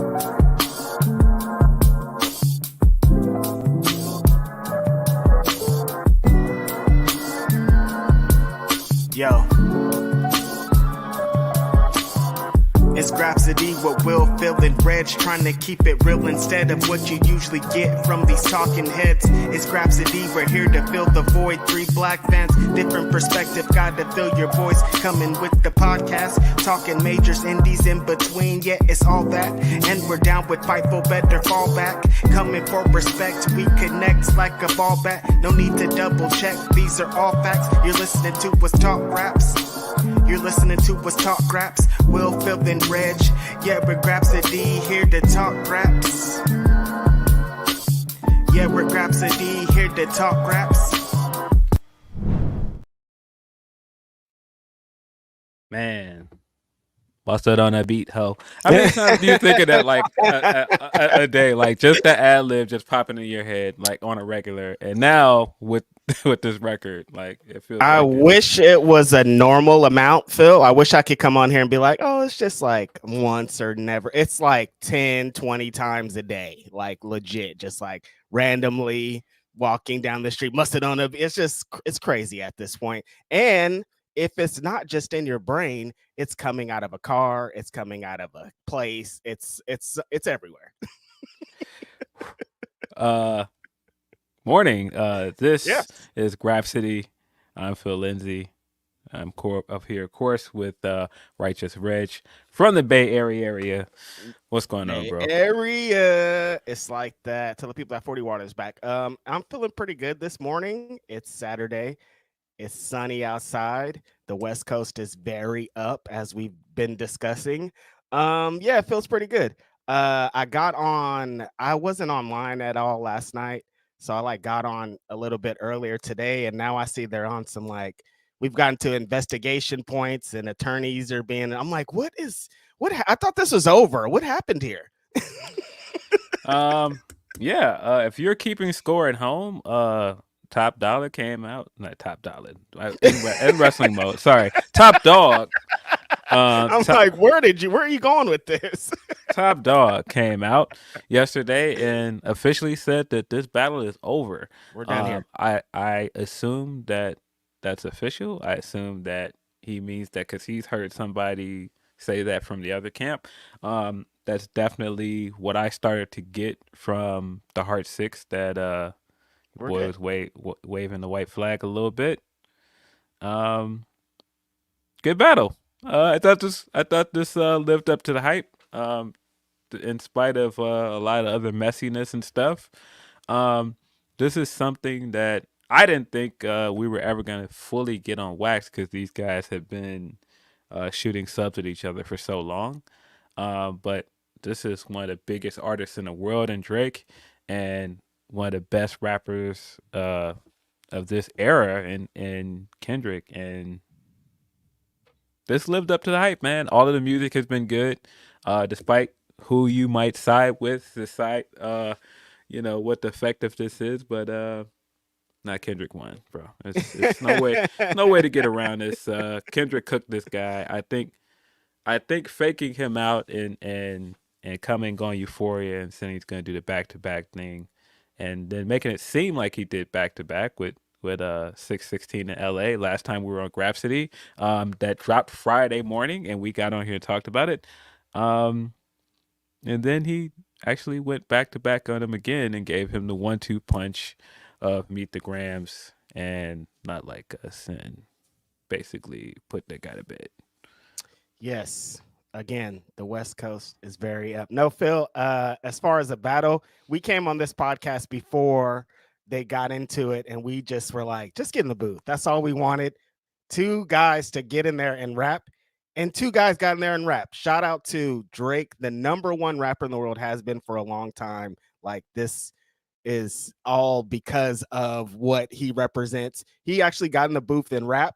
Yo. It's Grapsody with Will, Phil, and Reg, trying to keep it real instead of what you usually get from these talking heads. It's Grapsody, we're here to fill the void. 3 black fans, different perspective, got to fill your voice. Coming with the podcast, talking majors, indies in between. Yeah, it's all that, and we're down with Fightful, better fall back. Coming for respect, we connect like a ball bat. No need to double check, these are all facts. You're listening to what's talk raps. You're listening to what's talk raps. Will, Phil, and Reg. Yeah, we're Grapsody, here to talk raps. Yeah, we're Grapsody, here to talk raps. Man, bust that on that beat, ho. How many times do you think of that, like, a day? Like, just the ad-lib just popping in your head, like, on a regular. And now, with this record, like, it feels I wish it was a normal amount, Phil. I wish I could come on here and be like, oh, it's just like once or never. It's like 10, 20 times a day, like legit, just like randomly walking down the street, mustard on it. It's crazy at this point. And if it's not just in your brain, it's coming out of a car, it's coming out of a place, it's everywhere. Morning. This is Grapsody. I'm Phil Lindsey. I'm up here, of course, with Righteous Reg from the Bay Area. What's going on, bro? Area. It's like that. Tell the people that 40 Water is back. I'm feeling pretty good this morning. It's Saturday. It's sunny outside. The West Coast is very up, as we've been discussing. Yeah, it feels pretty good. I wasn't online at all last night. So I got on a little bit earlier today, and now I see they're on some we've gotten to investigation points and attorneys are being. I'm like, I thought this was over. What happened here? If you're keeping score at home, Top Dollar came out. Not Top Dollar in wrestling mode. Sorry, Top Dog. I'm like, where are you going with this? Top Dog came out yesterday and officially said that this battle is over. We're done here. I assume that's official. I assume that he means that because he's heard somebody say that from the other camp. That's definitely what I started to get from the Heart Six that was waving the white flag a little bit. Good battle. I thought this lived up to the hype. In spite of a lot of other messiness and stuff, this is something that I didn't think we were ever going to fully get on wax because these guys have been shooting subs at each other for so long. But this is one of the biggest artists in the world in Drake, and one of the best rappers of this era in Kendrick, and this lived up to the hype, man. All of the music has been good, despite who you might side with, decide, what the effect of this is. But not Kendrick won, bro. It's no way to get around this. Kendrick cooked this guy. I think faking him out and coming on Euphoria and saying he's gonna do the back-to-back thing, and then making it seem like he did back-to-back with 616 in LA last time we were on Grapsody, that dropped Friday morning, and we got on here and talked about it. And then he actually went back to back on him again and gave him the 1-2 punch of Meet the Grams and Not Like Us, and basically put that guy to bed. Yes. Again, the West Coast is very up. No, Phil, as far as a battle, we came on this podcast before they got into it, and we just were like, just get in the booth. That's all we wanted. 2 guys to get in there and rap, and 2 guys got in there and rap. Shout out to Drake, the #1 rapper in the world, has been for a long time. Like, this is all because of what he represents. He actually got in the booth and rap.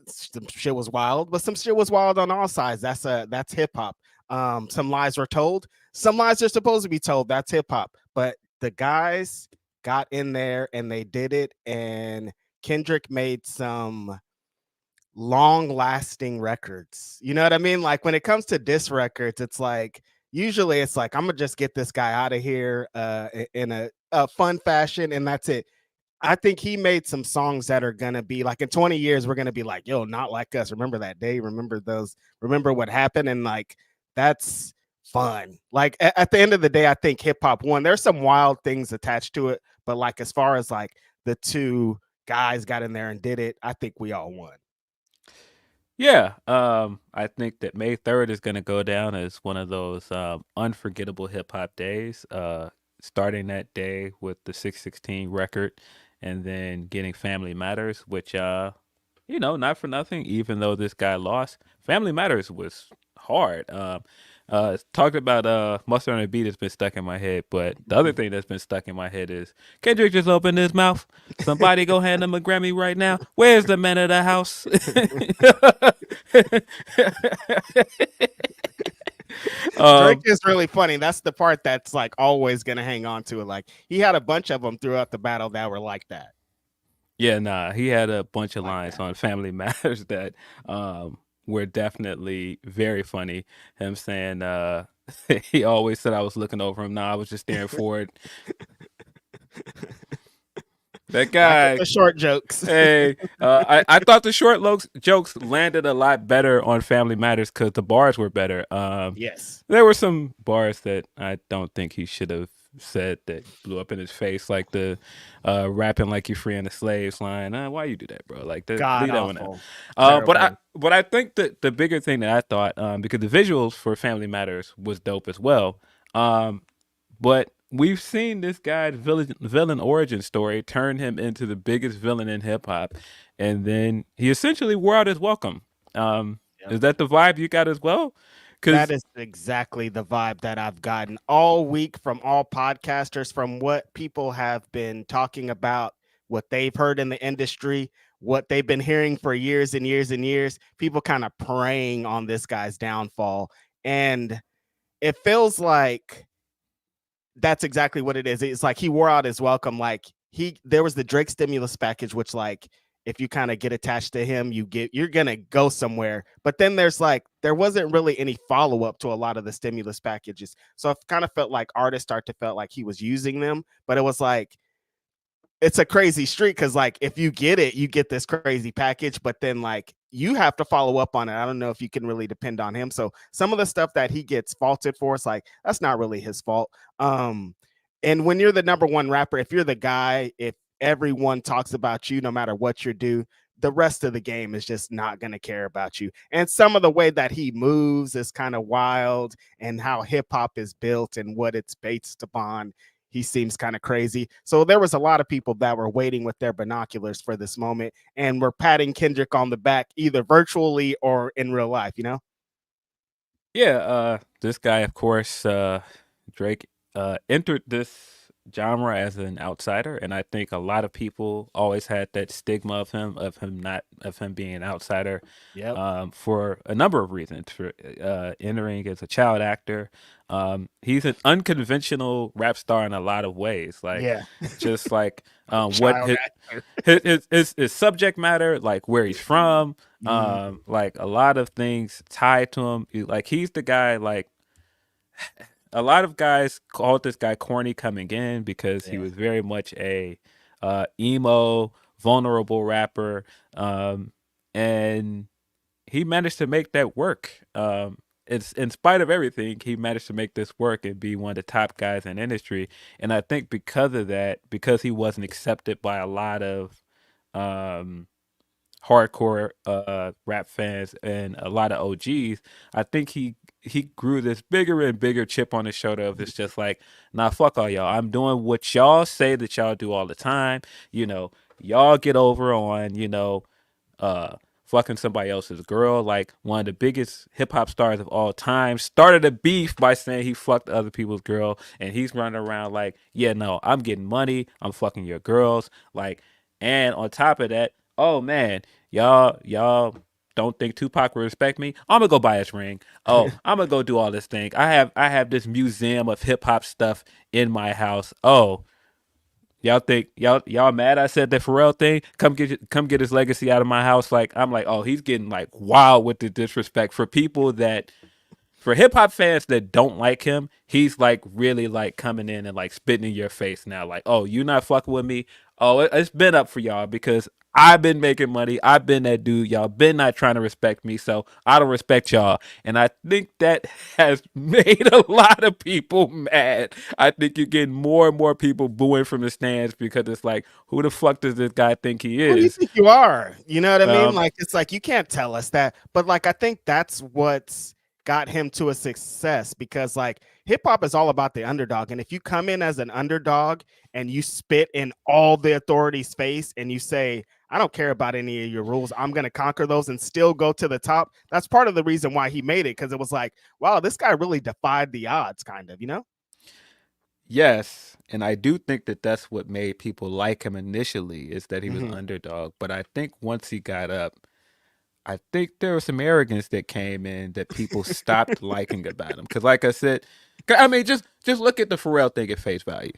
Some shit was wild, but some shit was wild on all sides. That's hip hop. Some lies were told. Some lies are supposed to be told. That's hip hop. But the guys got in there and they did it, and Kendrick made some long lasting records. You know what I mean? Like, when it comes to diss records, it's like Usually it's like, I'm gonna just get this guy out of here in a fun fashion, and that's it. I think he made some songs that are gonna be like in 20 years, we're gonna be like, yo, not like us. Remember that day? Remember those? Remember what happened? And like that's fun. Like at the end of the day, I think hip hop won. There's some wild things attached to it, but like as far as like the two guys got in there and did it, I think we all won. Yeah, I think that May 3rd is going to go down as one of those unforgettable hip hop days. Starting that day with the 616 record, and then getting Family Matters, which not for nothing. Even though this guy lost, Family Matters was hard. Talking about Mustard on a Beat has been stuck in my head, but the other thing that's been stuck in my head is Kendrick just opened his mouth. Somebody go hand him a Grammy right now. Where's the man of the house? Drake is really funny. That's the part that's like always gonna hang on to it. Like he had a bunch of them throughout the battle that were like that. Yeah, nah, he had a bunch of Like lines that. on Family Matters that were definitely very funny. Him saying he always said I was looking over him. Nah, I was just staring forward. That Back with guy. the short jokes. Hey, I thought the jokes landed a lot better on Family Matters because the bars were better. Yes. There were some bars that I don't think he should have said that blew up in his face, like the rapping like you're freeing the slaves line. Why you do that, bro? Like, God leave that one out. awful. But I think that the bigger thing that I thought, because the visuals for Family Matters was dope as well. But we've seen this guy's villain origin story turn him into the biggest villain in hip hop, and then he essentially wore out his welcome. Yep. Is that the vibe you got as well? That Because is exactly the vibe that I've gotten all week from all podcasters, from what people have been talking about, what they've heard in the industry, what they've been hearing for years and years and years. People kind of preying on this guy's downfall. And it feels like that's exactly what it is. It's like he wore out his welcome. Like there was the Drake stimulus package, which like if you kind of get attached to him, you're gonna go somewhere. But then there wasn't really any follow up to a lot of the stimulus packages. So I kind of felt like artists start to felt like he was using them, but it was like it's a crazy street because like if you get it, you get this crazy package, but then like you have to follow up on it. I don't know if you can really depend on him. So some of the stuff that he gets faulted for, it's like that's not really his fault. And when you're the number one rapper, if you're the guy, if everyone talks about you, no matter what you do, the rest of the game is just not going to care about you. And some of the way that he moves is kind of wild, and how hip hop is built and what it's based upon, he seems kind of crazy. So there was a lot of people that were waiting with their binoculars for this moment and were patting Kendrick on the back, either virtually or in real life, you know? yeah, this guy, of course, Drake, entered this genre as an outsider, and I think a lot of people always had that stigma of him being an outsider, Yep. for a number of reasons. For entering as a child actor, he's an unconventional rap star in a lot of ways. Like, Yeah. just like what Child actor. his subject matter, like where he's from, like a lot of things tied to him. Like, he's the guy, like a lot of guys called this guy corny coming in because he Yeah. was very much a emo, vulnerable rapper, and he managed to make that work. It's in spite of everything, he managed to make this work and be one of the top guys in the industry. And I think because of that, because he wasn't accepted by a lot of hardcore rap fans and a lot of OGs, I think he grew this bigger and bigger chip on his shoulder of it's just like, nah, fuck all y'all. I'm doing what y'all say that y'all do all the time. Y'all get over on, fucking somebody else's girl. Like, one of the biggest hip hop stars of all time started a beef by saying he fucked other people's girl, and he's running around like, yeah, no, I'm getting money, I'm fucking your girls. Like, and on top of that, oh man, y'all don't think Tupac will respect me? I'm gonna go buy his ring. Oh, I'm gonna go do all this thing. I have this museum of hip hop stuff in my house. Oh, y'all think y'all mad I said that Pharrell thing? Come get his legacy out of my house. Like, I'm like, oh, he's getting like wild with the disrespect for people that for hip hop fans that don't like him, he's like really like coming in and like spitting in your face now. Like, oh, you not fucking with me? Oh, it's been up for y'all because I've been making money. I've been that dude. Y'all been not trying to respect me, so I don't respect y'all. And I think that has made a lot of people mad. I think you're getting more and more people booing from the stands because it's like, who the fuck does this guy think he Who do you is? think you are? You know what I mean? Um, Like, it's like you can't tell us that. But like, I think that's what's got him to a success, because like hip hop is all about the underdog. And if you come in as an underdog and you spit in all the authorities' face and you say, I don't care about any of your rules, I'm going to conquer those and still go to the top. That's part of the reason why he made it, because it was like, wow, this guy really defied the odds, kind of, you know? Yes, and I do think that that's what made people like him initially, is that he was Mhm. underdog. But I think once he got up, I think there was some arrogance that came in that people stopped liking about him. Because, like I said, I mean, just look at the Pharrell thing at face value.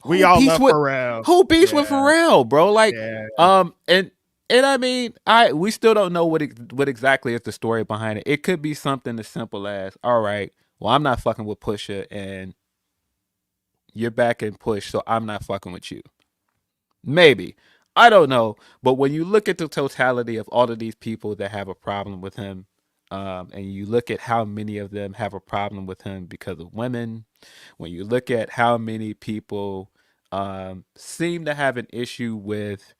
We Who all beefs love with Pharrell. who beefs with Yeah, Pharrell, bro? Like, yeah. and I mean, we still don't know what exactly is the story behind it. It could be something as simple as, all right, well, I'm not fucking with Pusha, and you're back in Push, so I'm not fucking with you. Maybe. I don't know. But when you look at the totality of all of these people that have a problem with him, and you look at how many of them have a problem with him because of women, when you look at how many people seem to have an issue with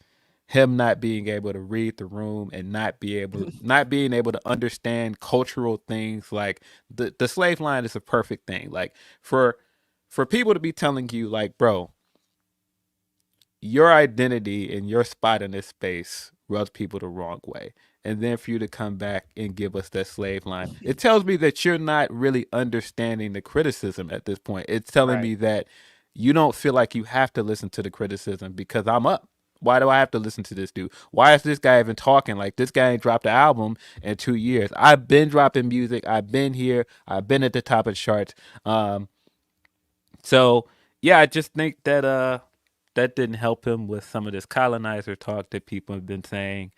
him not being able to read the room and not being able to understand cultural things, like the slave line is a perfect thing. Like for people to be telling you, like, bro, your identity and your spot in this space rubs people the wrong way. And then for you to come back and give us that slave line, it tells me that you're not really understanding the criticism at this point. It's telling Right. me that you don't feel like you have to listen to the criticism because I'm up. Why do I have to listen to this dude? Why is this guy even talking? Like, this guy ain't dropped an album in 2 years. I've been dropping music. I've been here. I've been at the top of the charts. Um, so yeah, I just think that that didn't help him with some of this colonizer talk that people have been saying.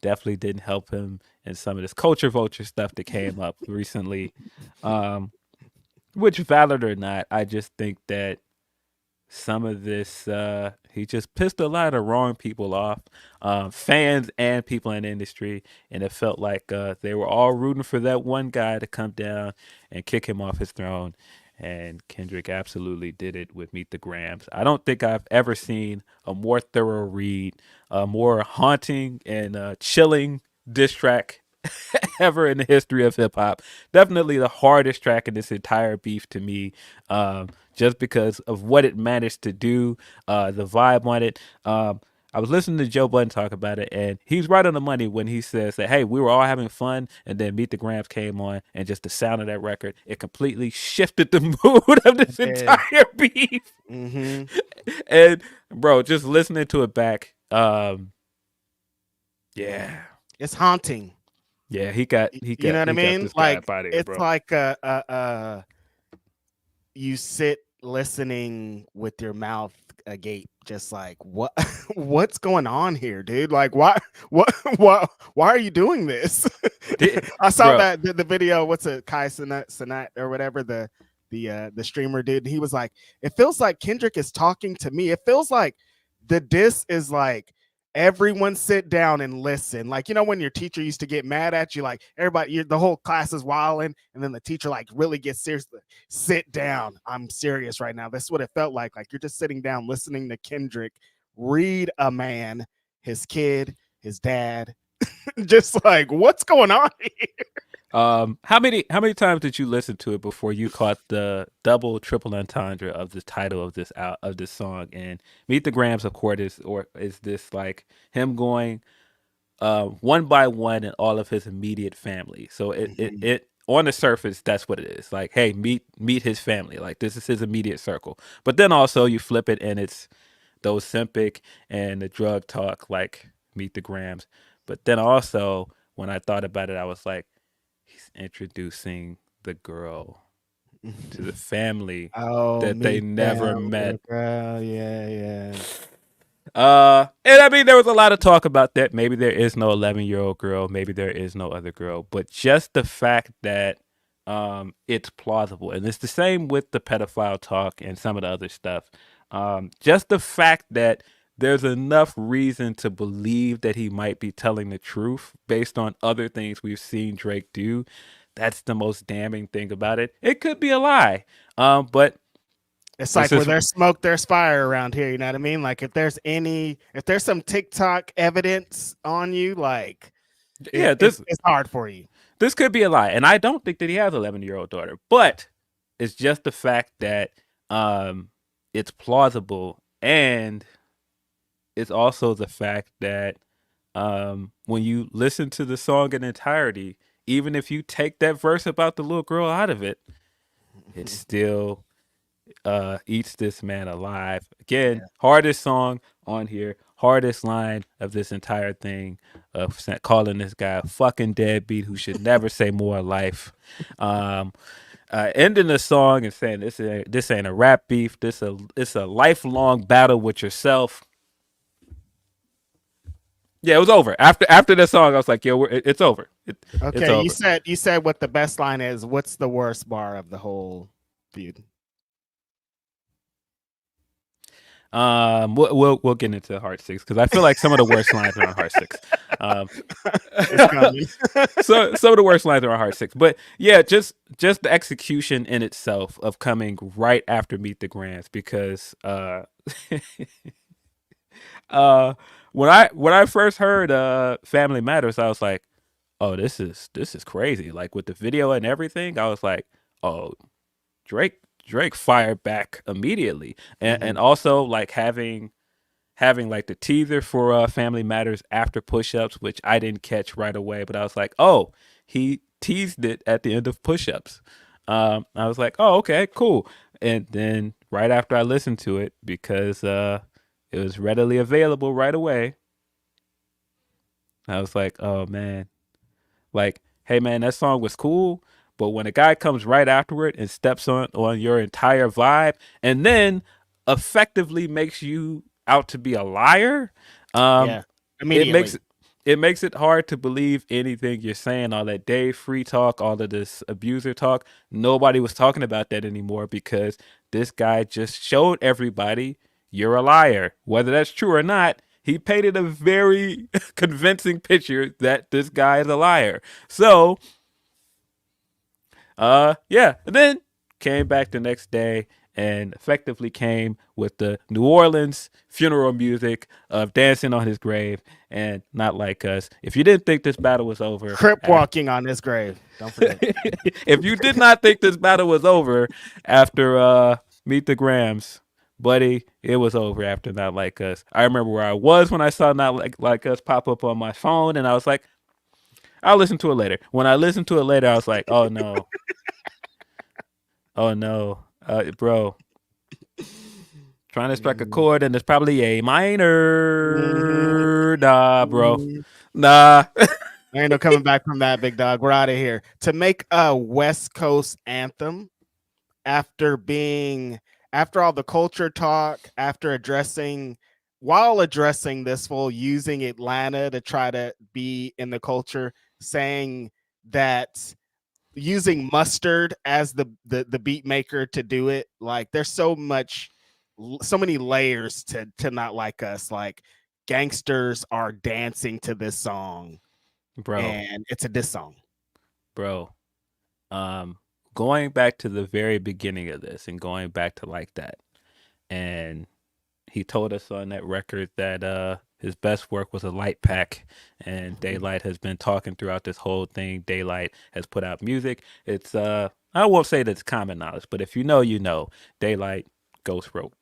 Definitely didn't help him in some of this culture vulture stuff that came up recently. Um, which valid or not, I just think that some of this he just pissed a lot of the wrong people off, fans and people in the industry, and it felt like they were all rooting for that one guy to come down and kick him off his throne. And Kendrick absolutely did it with Meet the Grams. I don't think I've ever seen a more thorough read, a more haunting and chilling diss track ever in the history of hip hop. Definitely the hardest track in this entire beef to me, just because of what it managed to do, the vibe on it. I was listening to Joe Budden talk about it, and he's right on the money when he says that, hey, we were all having fun, and then Meet the Grams came on, and just the sound of that record, it completely shifted the mood of this Yeah. entire beef. Mm-hmm. And, bro, just listening to it back, yeah. It's haunting. Yeah, You know what I he got mean? this guy Like, up out of here, it's bro. like you sit listening with your mouth agape, just like, what what's going on here, dude? Like, why are you doing this? I saw Bro, that the video. What's it, Kai Sinat or whatever, the streamer dude. He was like, it feels like Kendrick is talking to me. It feels like the diss is like, everyone sit down and listen. Like, you know, when your teacher used to get mad at you, like everybody, the whole class is wilding, and then the teacher like really gets serious. Sit down. I'm serious right now. That's what it felt like. Like, you're just sitting down listening to Kendrick read a man, his kid, his dad. Just like, what's going on here? how many times did you listen to it before you caught the double triple entendre of the title of this song? And Meet the Grams, of course, is this like him going one by one and all of his immediate family. So it on the surface, that's what it is. Like, hey, meet his family. Like, this is his immediate circle. But then also you flip it and it's those Simpic and the drug talk, like Meet the Grams. But then also when I thought about it, I was like, he's introducing the girl to the family Oh, that they meet never them, met. little girl. Yeah, yeah. And I mean, there was a lot of talk about that. Maybe there is no 11-year-old girl. Maybe there is no other girl. But just the fact that it's plausible, and it's the same with the pedophile talk and some of the other stuff. Just the fact that there's enough reason to believe that he might be telling the truth based on other things we've seen Drake do. That's the most damning thing about it. It could be a lie, but It's this like where is there's smoke, there's fire around here. You know what I mean? Like if there's some TikTok evidence on you, like yeah. it's hard for you. This could be a lie, and I don't think that he has an 11-year-old daughter, but it's just the fact that it's plausible, and it's also the fact that when you listen to the song in entirety, even if you take that verse about the little girl out of it, it still eats this man alive. Again, Yeah. hardest song on here, hardest line of this entire thing, of calling this guy a fucking deadbeat who should never say more in life. Ending the song and saying this ain't a rap beef, it's a lifelong battle with yourself. Yeah, it was over. After that song, I was like, yo, it's over. Okay, it's over. you said what the best line is. What's the worst bar of the whole feud? We'll get into Heart Six because I feel like some of the worst lines are on Heart Six. So some of the worst lines are on Heart Six, but yeah, just the execution in itself of coming right after Meet the Grants, because when I first heard Family Matters, I was like, oh, this is crazy. Like with the video and everything, I was like, oh, Drake fired back immediately, and also like having like the teaser for Family Matters after Push-Ups, which I didn't catch right away, but I was like, oh, he teased it at the end of Push-Ups. I was like, oh, okay, cool. And then right after I listened to it, because it was readily available right away, I was like, oh man, like, hey man, that song was cool, but when a guy comes right afterward and steps on your entire vibe, and then effectively makes you out to be a liar, Yeah, it immediately. makes it hard to believe anything you're saying. All that Dave free talk, all of this abuser talk, nobody was talking about that anymore because this guy just showed everybody you're a liar. Whether that's true or not, he painted a very convincing picture that this guy is a liar. So, yeah, and then came back the next day and effectively came with the New Orleans funeral music of dancing on his grave and Not Like Us. If you didn't think this battle was over, Crip walking on his grave. Don't forget. if you did not think this battle was over after Meet the Grams, buddy, it was over after Not Like Us. I remember where I was when I saw Not Like Us pop up on my phone, and I was like, I'll listen to it later. When I listened to it later, I was like, oh no. Oh no. Bro. Trying to strike a chord and it's probably a minor. Nah, bro. Nah. There ain't no coming back from that, big dog. We're out of here. To make a West Coast anthem after all the culture talk, while addressing this full using Atlanta to try to be in the culture, saying that using Mustard as the beat maker to do it, like there's so many layers to Not Like Us. Like gangsters are dancing to this song, Bro. and it's a diss song. Bro. Going back to the very beginning of this and going back to like that. And he told us on that record that his best work was a light pack, and Daylight has been talking throughout this whole thing. Daylight has put out music. It's I won't say that it's common knowledge, but if you know, you know. Daylight ghost wrote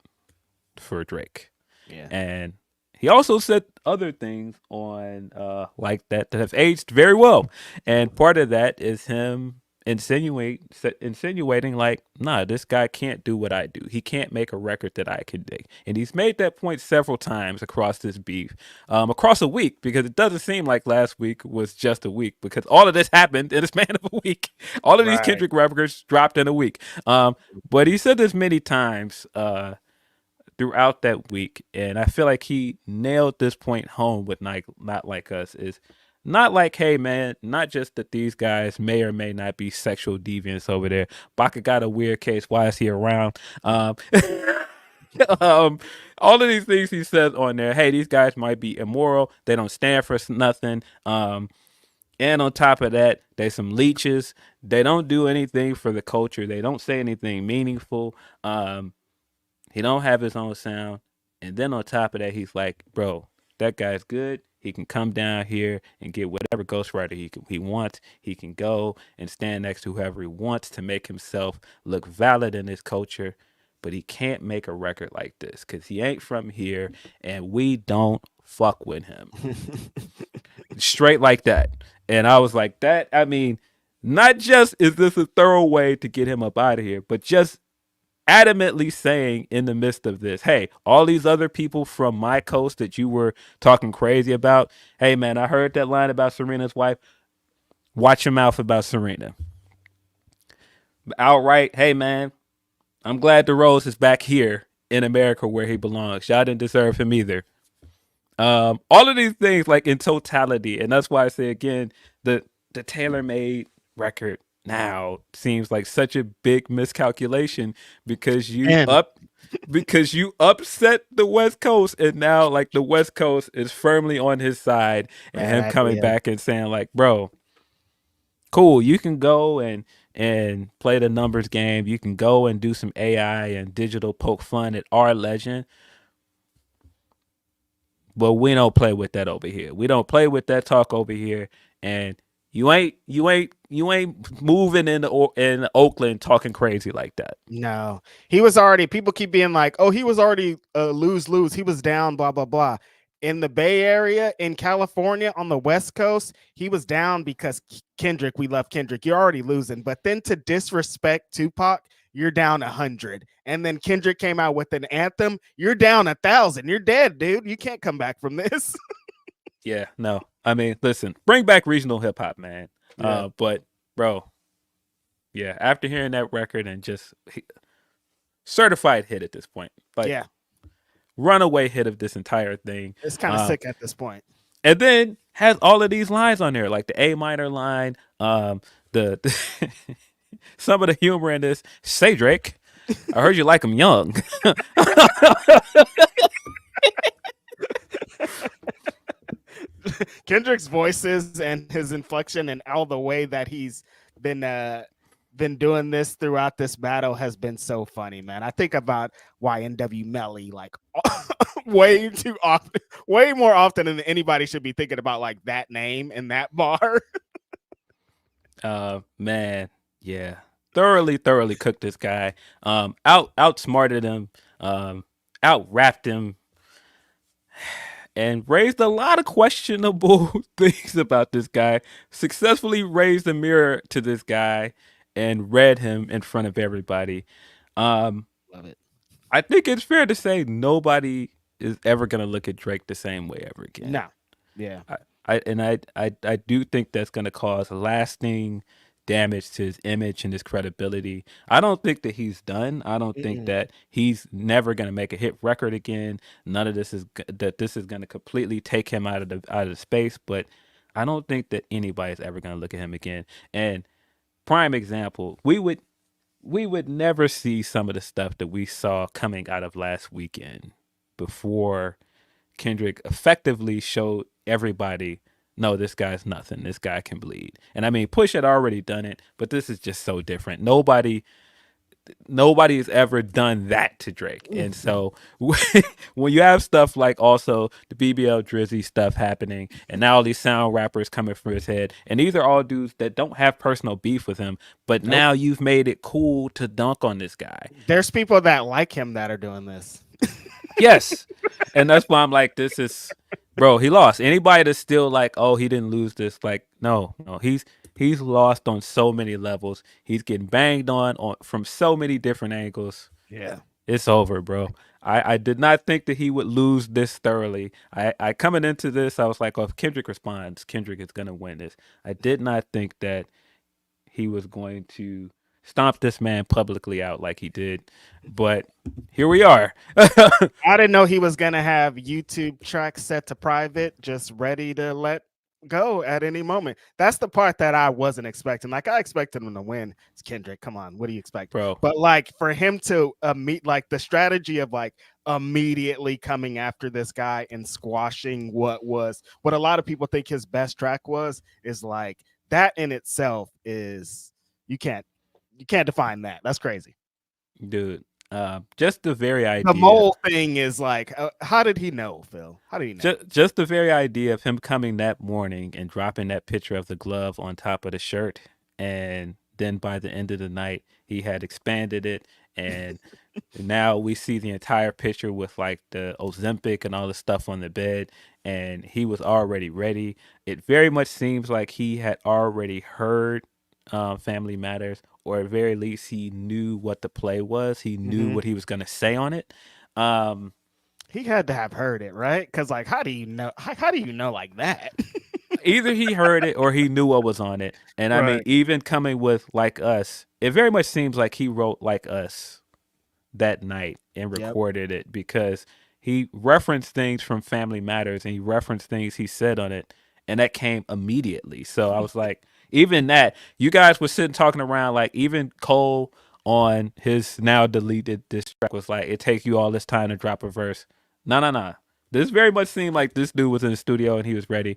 for Drake. Yeah. And he also said other things on like that have aged very well. And part of that is him insinuating like, nah, this guy can't do what I do. He can't make a record that I can dig. And he's made that point several times across this beef, across a week, because it doesn't seem like last week was just a week, because all of this happened in a span of a week. All of these Kendrick records dropped in a week. But he said this many times throughout that week, and I feel like he nailed this point home with Not Like Us. Is not like, hey man, not just that these guys may or may not be sexual deviants over there. Baka got a weird case. Why is he around? Um, all of these things he says on there. Hey, these guys might be immoral. They don't stand for nothing. And on top of that, they some leeches. They don't do anything for the culture. They don't say anything meaningful. He don't have his own sound. And then on top of that, he's like, bro, that guy's good. He can come down here and get whatever ghostwriter he wants. He can go and stand next to whoever he wants to make himself look valid in his culture. But he can't make a record like this because he ain't from here and we don't fuck with him. Straight like that. And I was like, that, I mean, not just is this a thorough way to get him up out of here, but just adamantly saying in the midst of this, hey, all these other people from my coast that you were talking crazy about, hey man, I heard that line about Serena's wife. Watch your mouth about Serena. Outright, hey man, I'm glad the Rose is back here in America where he belongs. Y'all didn't deserve him either. All of these things, like in totality, and that's why I say again, the tailor-made record now seems like such a big miscalculation because And you upset the West Coast, and now like the West Coast is firmly on his side, and bad him coming idea. back and saying like, bro, cool, you can go and play the numbers game, you can go and do some AI and digital poke fun at our legend, but we don't play with that over here. We don't play with that talk over here, and you ain't moving in Oakland talking crazy like that. No, he was already. People keep being like, "Oh, he was already lose lose. He was down." Blah blah blah. In the Bay Area, in California, on the West Coast, he was down because Kendrick. We love Kendrick. You're already losing, but then to disrespect Tupac, you're down 100. And then Kendrick came out with an anthem. You're down 1,000. You're dead, dude. You can't come back from this. Yeah, no. I mean, listen, bring back regional hip hop, man. Yeah, But bro, yeah, after hearing that record and just certified hit at this point, like yeah. runaway hit of this entire thing. It's kind of sick at this point. And then has all of these lines on there, like the A minor line, the some of the humor in this. Say Drake, I heard you like him young. Kendrick's voices and his inflection and all the way that he's been been doing this throughout this battle has been so funny, man. I think about YNW Melly like way too often, way more often than anybody should be thinking about like that name and that bar. Man, yeah, thoroughly cooked this guy. Outsmarted him, out rapped him, and raised a lot of questionable things about this guy. Successfully raised the mirror to this guy and read him in front of everybody. Love it. I think it's fair to say nobody is ever gonna look at Drake the same way ever again. No. Yeah. I do think that's gonna cause lasting damage to his image and his credibility. I don't think that he's done. I don't think Mm-mm. that he's never gonna make a hit record again. None of this is that this is gonna completely take him out of the space. But I don't think that anybody's ever gonna look at him again. And prime example, we would never see some of the stuff that we saw coming out of last weekend before Kendrick effectively showed everybody, no, this guy's nothing. This guy can bleed. And I mean, Push had already done it, but this is just so different. Nobody has ever done that to Drake. And so when you have stuff like also the BBL Drizzy stuff happening, and now all these sound rappers coming for his head, and these are all dudes that don't have personal beef with him, but Nope. now you've made it cool to dunk on this guy. There's people that like him that are doing this. Yes. And that's why I'm like, this is, bro, he lost. Anybody that's still like, oh, he didn't lose this, like, no, he's lost on so many levels. He's getting banged on from so many different angles. Yeah. It's over, bro. I did not think that he would lose this thoroughly. I coming into this, I was like, oh, if Kendrick responds, Kendrick is gonna win this. I did not think that he was going to stomp this man publicly out like he did. But here we are. I didn't know he was gonna have YouTube tracks set to private, just ready to let go at any moment. That's the part that I wasn't expecting. Like I expected him to win. It's Kendrick. Come on, what do you expect? Bro, But like for him to meet like the strategy of like immediately coming after this guy and squashing what a lot of people think his best track was is like that in itself is you can't define that. That's crazy. dude, just the very The idea. mole thing is like, how did he know, Phil? How did he know? Just the very idea of him coming that morning and dropping that picture of the glove on top of the shirt, and then by the end of the night, he had expanded it, and now we see the entire picture with like the Ozempic and all the stuff on the bed, and he was already ready. It very much seems like he had already heard Family Matters, or at very least, he knew what the play was. He knew what he was going to say on it. Um, He had to have heard it, right? Because like, how do you know? How do you know like that? Either he heard it or he knew what was on it. And I mean, Right. even coming with Like Us, it very much seems like he wrote Like Us that night and Yep. recorded it, because he referenced things from Family Matters and he referenced things he said on it, and that came immediately. So I was like, even that, you guys were sitting talking around, like even Cole on his now deleted diss track was like, it take you all this time to drop a verse. No, no, no. This very much seemed like this dude was in the studio and he was ready.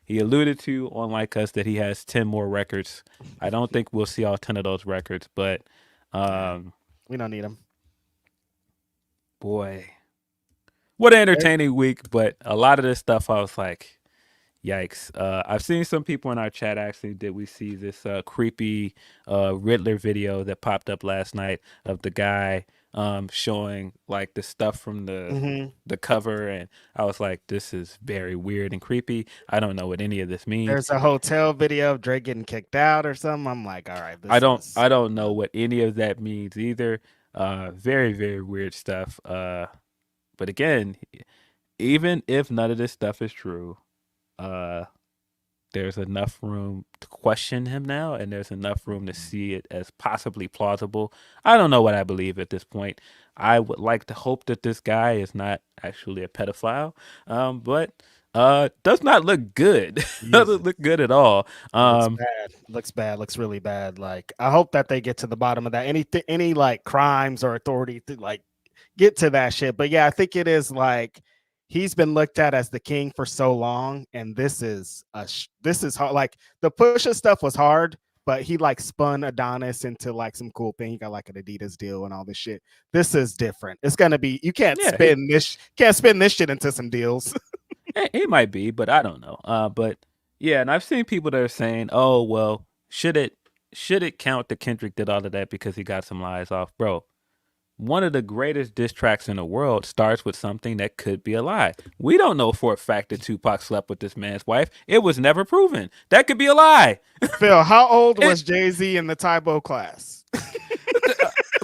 He alluded to on Like Us that he has 10 more records. I don't think we'll see all 10 of those records, but We don't need him. boy, what an entertaining week. But a lot of this stuff, I was like, yikes. I've seen some people in our chat actually. Did we see this creepy Riddler video that popped up last night of the guy showing like the stuff from the cover, and I was like, this is very weird and creepy. I don't know what any of this means. There's a hotel video of Drake getting kicked out or something. I'm like, all right, I don't know what any of that means either. Very, very weird stuff. But again, even if none of this stuff is true, uh there's enough room to question him now, and there's enough room to see it as possibly plausible. I don't know what I believe at this point. I would like to hope that this guy is not actually a pedophile, but does not look good. Doesn't look good at all. Looks bad. Looks bad. Looks really bad. Like I hope that they get to the bottom of that. Any like crimes or authority to like get to that shit. But yeah, I think it is like he's been looked at as the king for so long, and this is hard. Like the Pusha stuff was hard, but he like spun Adonis into like some cool thing. He got like an Adidas deal and all this shit. This is different. It's gonna be you can't Yeah, spin this shit into some deals. he might be, but I don't know. But yeah, and I've seen people that are saying, "Oh, well, should it count that Kendrick did all of that because he got some lies off, bro?" One of the greatest diss tracks in the world starts with something that could be a lie. We don't know for a fact that Tupac slept with this man's wife. It was never proven. That could be a lie. Phil, how old was Jay-Z in the Tybo class?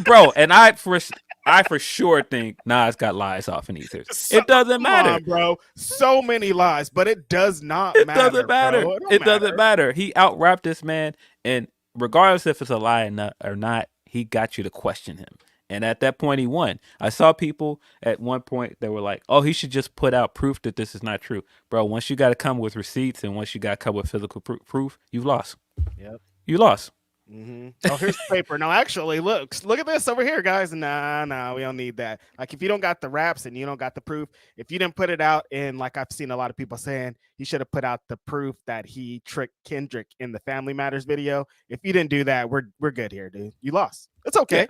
Bro, and I for sure think Nas got lies off in Ethers. It doesn't matter, on, bro. So many lies, but it does not it matter. doesn't matter. Bro. It doesn't matter. He out-rapped this man, and regardless if it's a lie or not, he got you to question him. And at that point, he won. I saw people at one point that were like, "Oh, he should just put out proof that this is not true." Bro, once you got to come with receipts and once you got to come with physical proof, you've lost. Yep. You lost. Oh, here's the paper. No, actually, look at this over here, guys. Nah, we don't need that. Like, if you don't got the raps and you don't got the proof, if you didn't put it out in, like I've seen a lot of people saying, you should have put out the proof that he tricked Kendrick in the Family Matters video. If you didn't do that, we're good here, dude. You lost. It's okay.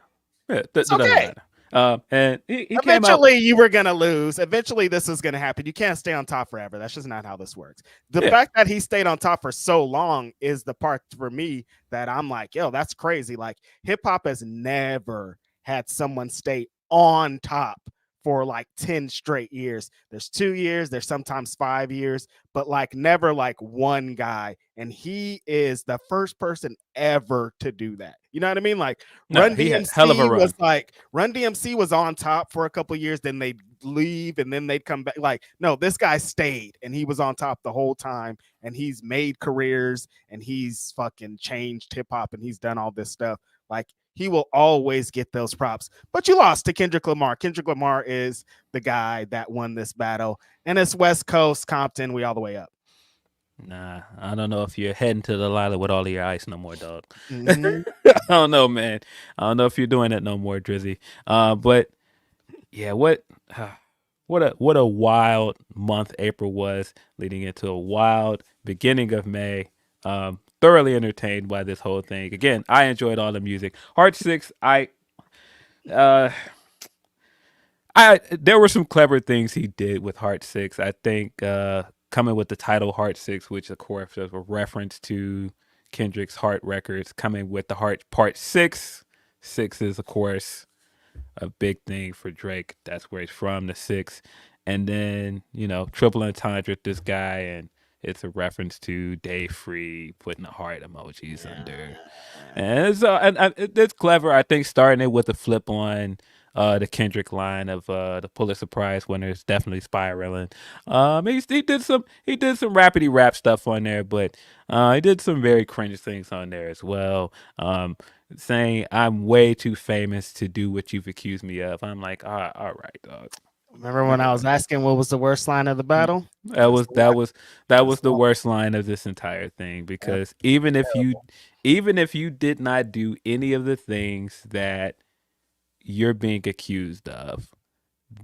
Yeah, it's okay. And he eventually you were gonna lose. Eventually this is gonna happen. You can't stay on top forever. That's just not how this works. The fact that he stayed on top for so long is the part for me that I'm like, yo, that's crazy. Like hip hop has never had someone stay on top for like 10 straight years. There's 2 years, there's sometimes 5 years, but like never like one guy. And he is the first person ever to do that. You know what I mean? Like Run DMC hell of a run. was like Run DMC was on top for a couple years, then they'd leave and then they'd come back. Like, no, this guy stayed and he was on top the whole time, and he's made careers and he's fucking changed hip hop and he's done all this stuff Like he will always get those props. But you lost to Kendrick Lamar. Kendrick Lamar is the guy that won this battle, and it's West Coast Compton. We all the way up. Nah, I don't know if you're heading to the Lila with all of your ice no more, dog. Mm-hmm. I don't know, man. I don't know if you're doing it no more, Drizzy. But yeah, what a wild month April was, leading into a wild beginning of May. Thoroughly entertained by this whole thing. Again, I enjoyed all the music. Heart Six, uh I there were some clever things he did with Heart Six. I think coming with the title Heart Six, which of course is a reference to Kendrick's Heart records, coming with the Heart Part Six. Six is of course a big thing for Drake. That's where he's from, the six. And then, triple entendre this guy, and it's a reference to Day Free putting the heart emojis under. And it's clever. I think starting it with a flip on the Kendrick line of the Pulitzer Prize winner is definitely spiraling. He did some rapidy rap stuff on there, but he did some very cringe things on there as well. Saying I'm way too famous to do what you've accused me of. I'm like, all right, dog. Remember when I was asking what was the worst line of the battle? That was the worst line of this entire thing, because even if you did not do any of the things that you're being accused of,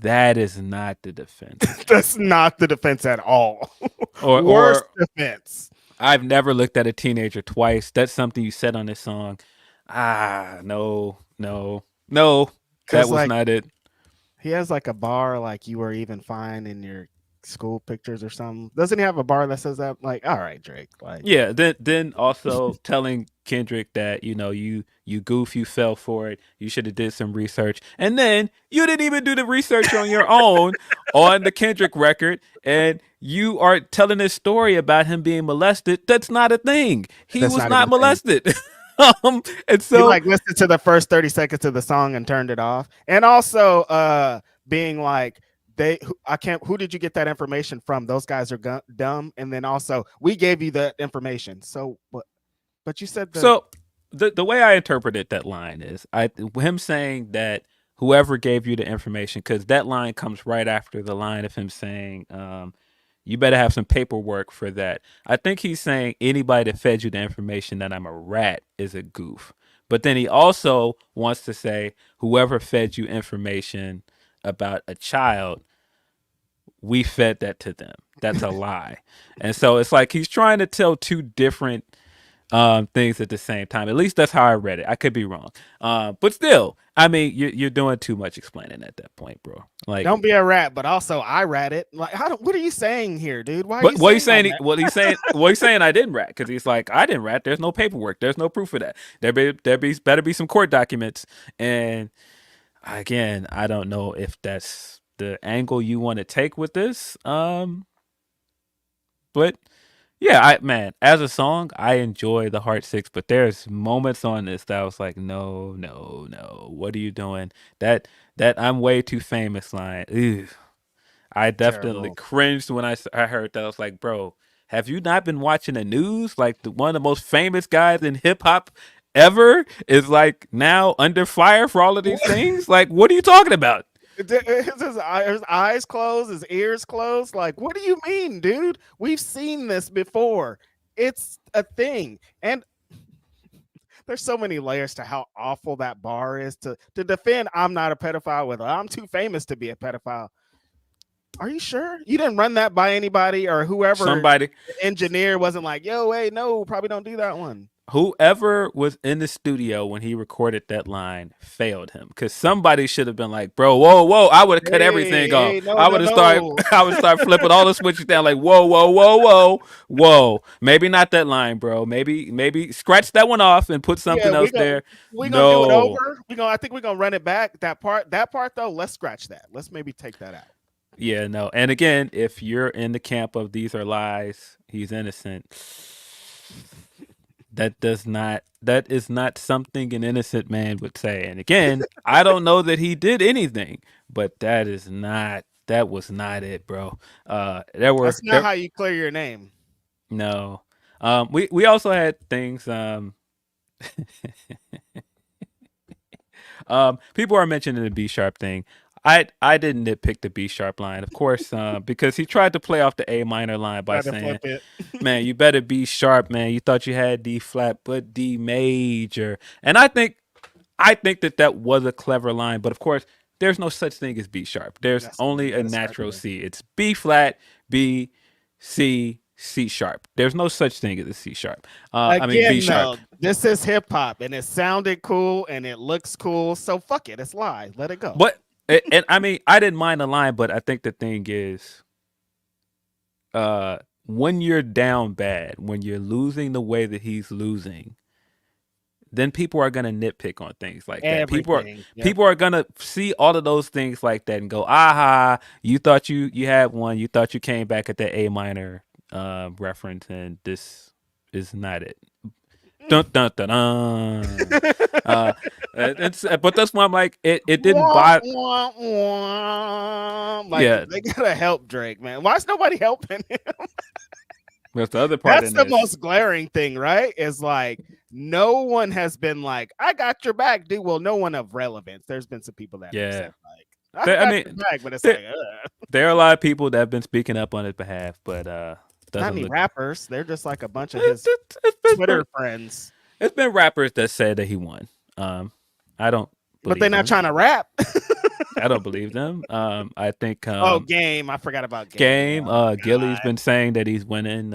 that is not the defense. That's not the defense at all. Or defense. I've never looked at a teenager twice. That's something you said on this song. No. That was not it. He has like a bar like you were even fine in your school pictures or something. Doesn't he have a bar that says that? Like, all right, Drake. Like, yeah. Then also telling Kendrick that you goof, you fell for it. You should have did some research, and then you didn't even do the research on your own on the Kendrick record, and you are telling this story about him being molested. That's not a thing. He was not molested. And so he like listened to the first 30 seconds of the song and turned it off. And also being like, who did you get that information from? Those guys are dumb. And then also we gave you that information. So but you said so the way I interpreted that line is him saying that whoever gave you the information, because that line comes right after the line of him saying, you better have some paperwork for that. I think he's saying anybody that fed you the information that I'm a rat is a goof. But then he also wants to say whoever fed you information about a child, we fed that to them. That's a lie. And so it's like he's trying to tell two different things at the same time. At least that's how I read it. I could be wrong. But still, I mean, you're doing too much explaining at that point, bro. Like, don't be a rat, but also I rat it. Like, what are you saying here, dude? Why? What he's saying? He's saying I didn't rat, because he's like, I didn't rat. There's no paperwork. There's no proof of that. There better be some court documents. And again, I don't know if that's the angle you want to take with this. But yeah, as a song, I enjoy the Heart Six, but there's moments on this that I was like, no, what are you doing? That I'm way too famous line. Ew. I definitely cringed when I heard that. I was like, bro, have you not been watching the news? Like, one of the most famous guys in hip hop ever is like now under fire for all of these things. Like, what are you talking about? His eyes closed, his ears closed. Like, what do you mean, dude? We've seen this before. It's a thing. And there's so many layers to how awful that bar is to defend. I'm not a pedophile with I'm too famous to be a pedophile. Are you sure you didn't run that by anybody or whoever? Somebody, engineer wasn't like, yo, wait, no, probably don't do that one. Whoever was in the studio when he recorded that line failed him, because somebody should have been like, bro, whoa, I would have cut everything off. No, I would have started flipping all the switches down, like, whoa. Maybe not that line, bro. Maybe scratch that one off and put something else there. We're gonna do it over. I think we're gonna run it back. That part though, let's scratch that. Let's maybe take that out. Yeah, no. And again, if you're in the camp of these are lies, he's innocent, that is not something an innocent man would say. And again, I don't know that he did anything, but that was not it, bro. That's not how you clear your name. No. We also had things People are mentioning the B sharp thing. I didn't nitpick the B sharp line, of course, because he tried to play off the A minor line by Try to saying, flip it. "Man, you better be sharp, man. You thought you had D flat, but D major." And I think that was a clever line, but of course, there's no such thing as B sharp. There's That's only a that is natural circular. C. It's B flat, B, C, C sharp. There's no such thing as a C sharp. I mean B Again, sharp. though, this is hip hop, and it sounded cool, and it looks cool. So fuck it, it's live. Let it go. But and I mean I didn't mind the line, but I think the thing is, when you're down bad, when you're losing the way that he's losing, then people are gonna nitpick on things like that. Everything. Yep. People are gonna see all of those things like that and go, aha, you thought you had one, you thought you came back at that A minor reference, and this is not it. Dun dun dun dun. But that's why I'm like, it didn't Wah, bother. wah, wah. Like Yeah, they gotta help Drake, man. Why is nobody helping him? that's the other part That's in the this. most glaring thing, right? Is like no one has been like, I got your back, dude. Well, no one of relevance. There's been some people that have Yeah, said like, I I got your mean, back, but it's there, like, there are a lot of people that have been speaking up on his behalf, but not doesn't any look. rappers. They're just like a bunch of It's, his it's, it's been Twitter friends, it's been rappers that said that he won. I don't but they're believe not them. trying to rap. I don't believe them. I think Oh, Game. I forgot about Game. Game. Oh Gilly's God. been saying that he's winning.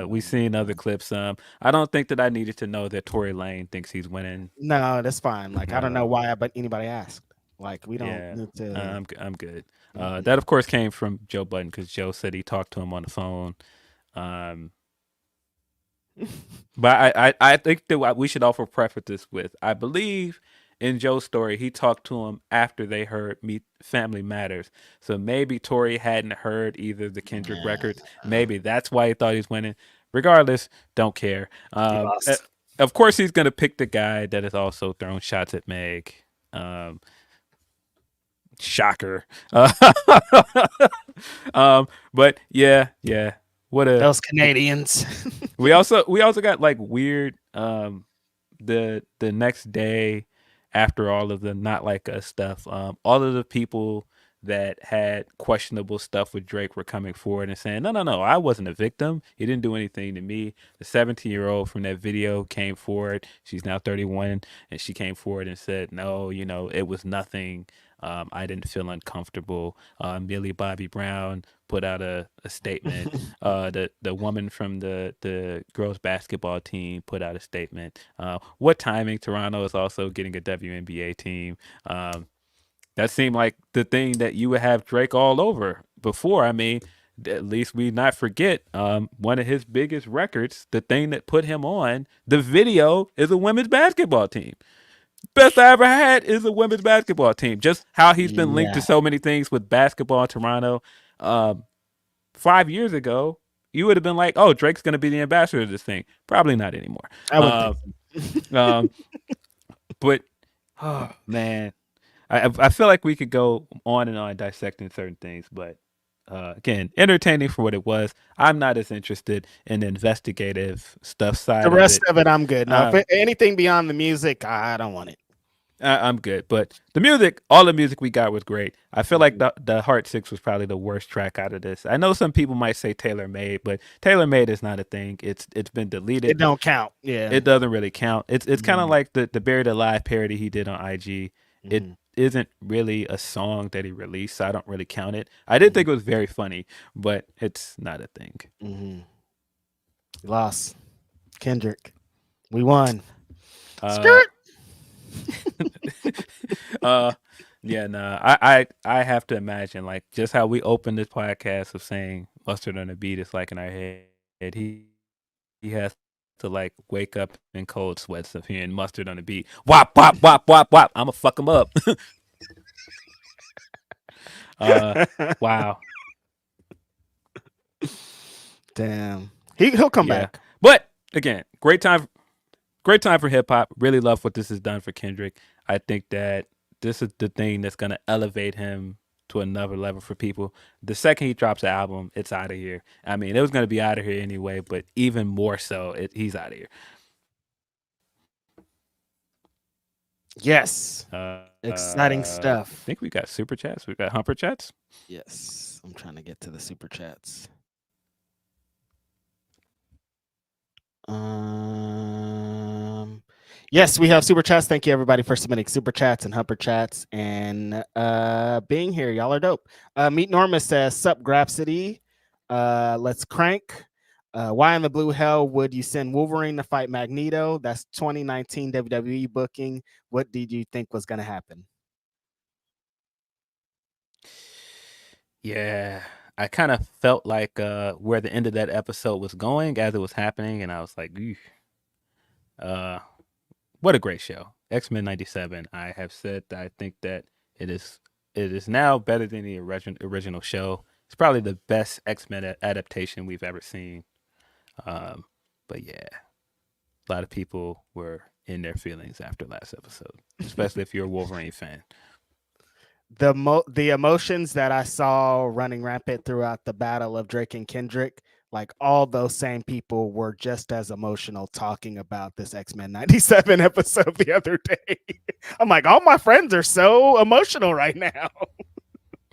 We've seen other clips. I don't think that I needed to know that Tory Lane thinks he's winning. No, that's fine. Like I don't know Uh, why, but anybody asked. Like we don't yeah, need to. I'm good. Mhm. That of course came from Joe Budden because Joe said he talked to him on the phone. Um, but I think that what we should also preface this with, I believe in Joe's story, he talked to him after they heard Meet Family Matters. So maybe Tory hadn't heard either the Kendrick Yeah, records. Maybe that's why he thought he was winning. Regardless, don't care. he lost. Of course, he's going to pick the guy that has also thrown shots at Meg. Um, Shocker. But yeah. What a Those Canadians. we also got like weird the next day after all of the not like us stuff, all of the people that had questionable stuff with Drake were coming forward and saying, no, I wasn't a victim. He didn't do anything to me. The 17-year-old from that video came forward. She's now 31, and she came forward and said, no, it was nothing. I didn't feel uncomfortable. Millie Bobby Brown put out a statement. The woman from the girls basketball team put out a statement. What timing? Toronto is also getting a WNBA team. That seemed like the thing that you would have Drake all over before. I mean, at least we not forget one of his biggest records, the thing that put him on. The video is a women's basketball team. Best I ever had is a women's basketball team. Just how he's been linked to Yeah, so many things with basketball in Toronto. 5 years ago, you would have been like, "Oh, Drake's going to be the ambassador of this thing." Probably not anymore. I wouldn't Uh, think. um, but oh man, I feel like we could go on and on dissecting certain things, but again, entertaining for what it was. I'm not as interested in the investigative stuff The side of rest it. of it, I'm good. Now, Um, anything beyond the music, I don't want it. I'm good, but the music, all the music we got was great. I feel like the Heart Six was probably the worst track out of this. I know some people might say Tailor Made, but Tailor Made is not a thing. It's been deleted. It don't count. Yeah. It doesn't really count. It's kind of Mhm. like the Buried Alive parody he did on IG. It Mhm. isn't really a song that he released, so I don't really count it. I did think it was very funny, but it's not a thing. Mhm. Lost. Kendrick. We won. Uh, Skirt. yeah, no, I have to imagine like just how we opened this podcast of saying mustard on the beat is like in our head. He has to like wake up in cold sweats of hearing mustard on the beat. Wop wop wop wop wop. I'ma fuck him up. Wow. Damn. He'll come Yeah. back. But again, great time for hip hop. Really love what this has done for Kendrick. I think that this is the thing that's gonna elevate him to another level for people. The second he drops the album, it's out of here. I mean, it was gonna be out of here anyway, but even more so, he's out of here. Yes. Exciting I think we stuff. got super chats. We got humper chats. Yes. I'm trying to get to the super chats. Um, yes, we have super chats. Thank you everybody for submitting super chats and humper chats and being here. Y'all are dope. Meet Norma says, "Sup Grapsody. Let's crank. Why in the blue hell would you send Wolverine to fight Magneto? That's 2019 WWE booking. What did you think was going to happen?" Yeah, I kind of felt like where the end of that episode was going as it was happening, and I was like, "Eesh." uh, what a great show, X-Men '97. I have said that I think that it is it is now better than the original show. It's probably the best X-Men adaptation we've ever seen. Um, but yeah, a lot of people were in their feelings after last episode, especially if you're a Wolverine fan. The emotions that I saw running rampant throughout the battle of Drake and Kendrick, like all those same people were just as emotional talking about this X-Men 97 episode the other day. I'm like, all my friends are so emotional right now.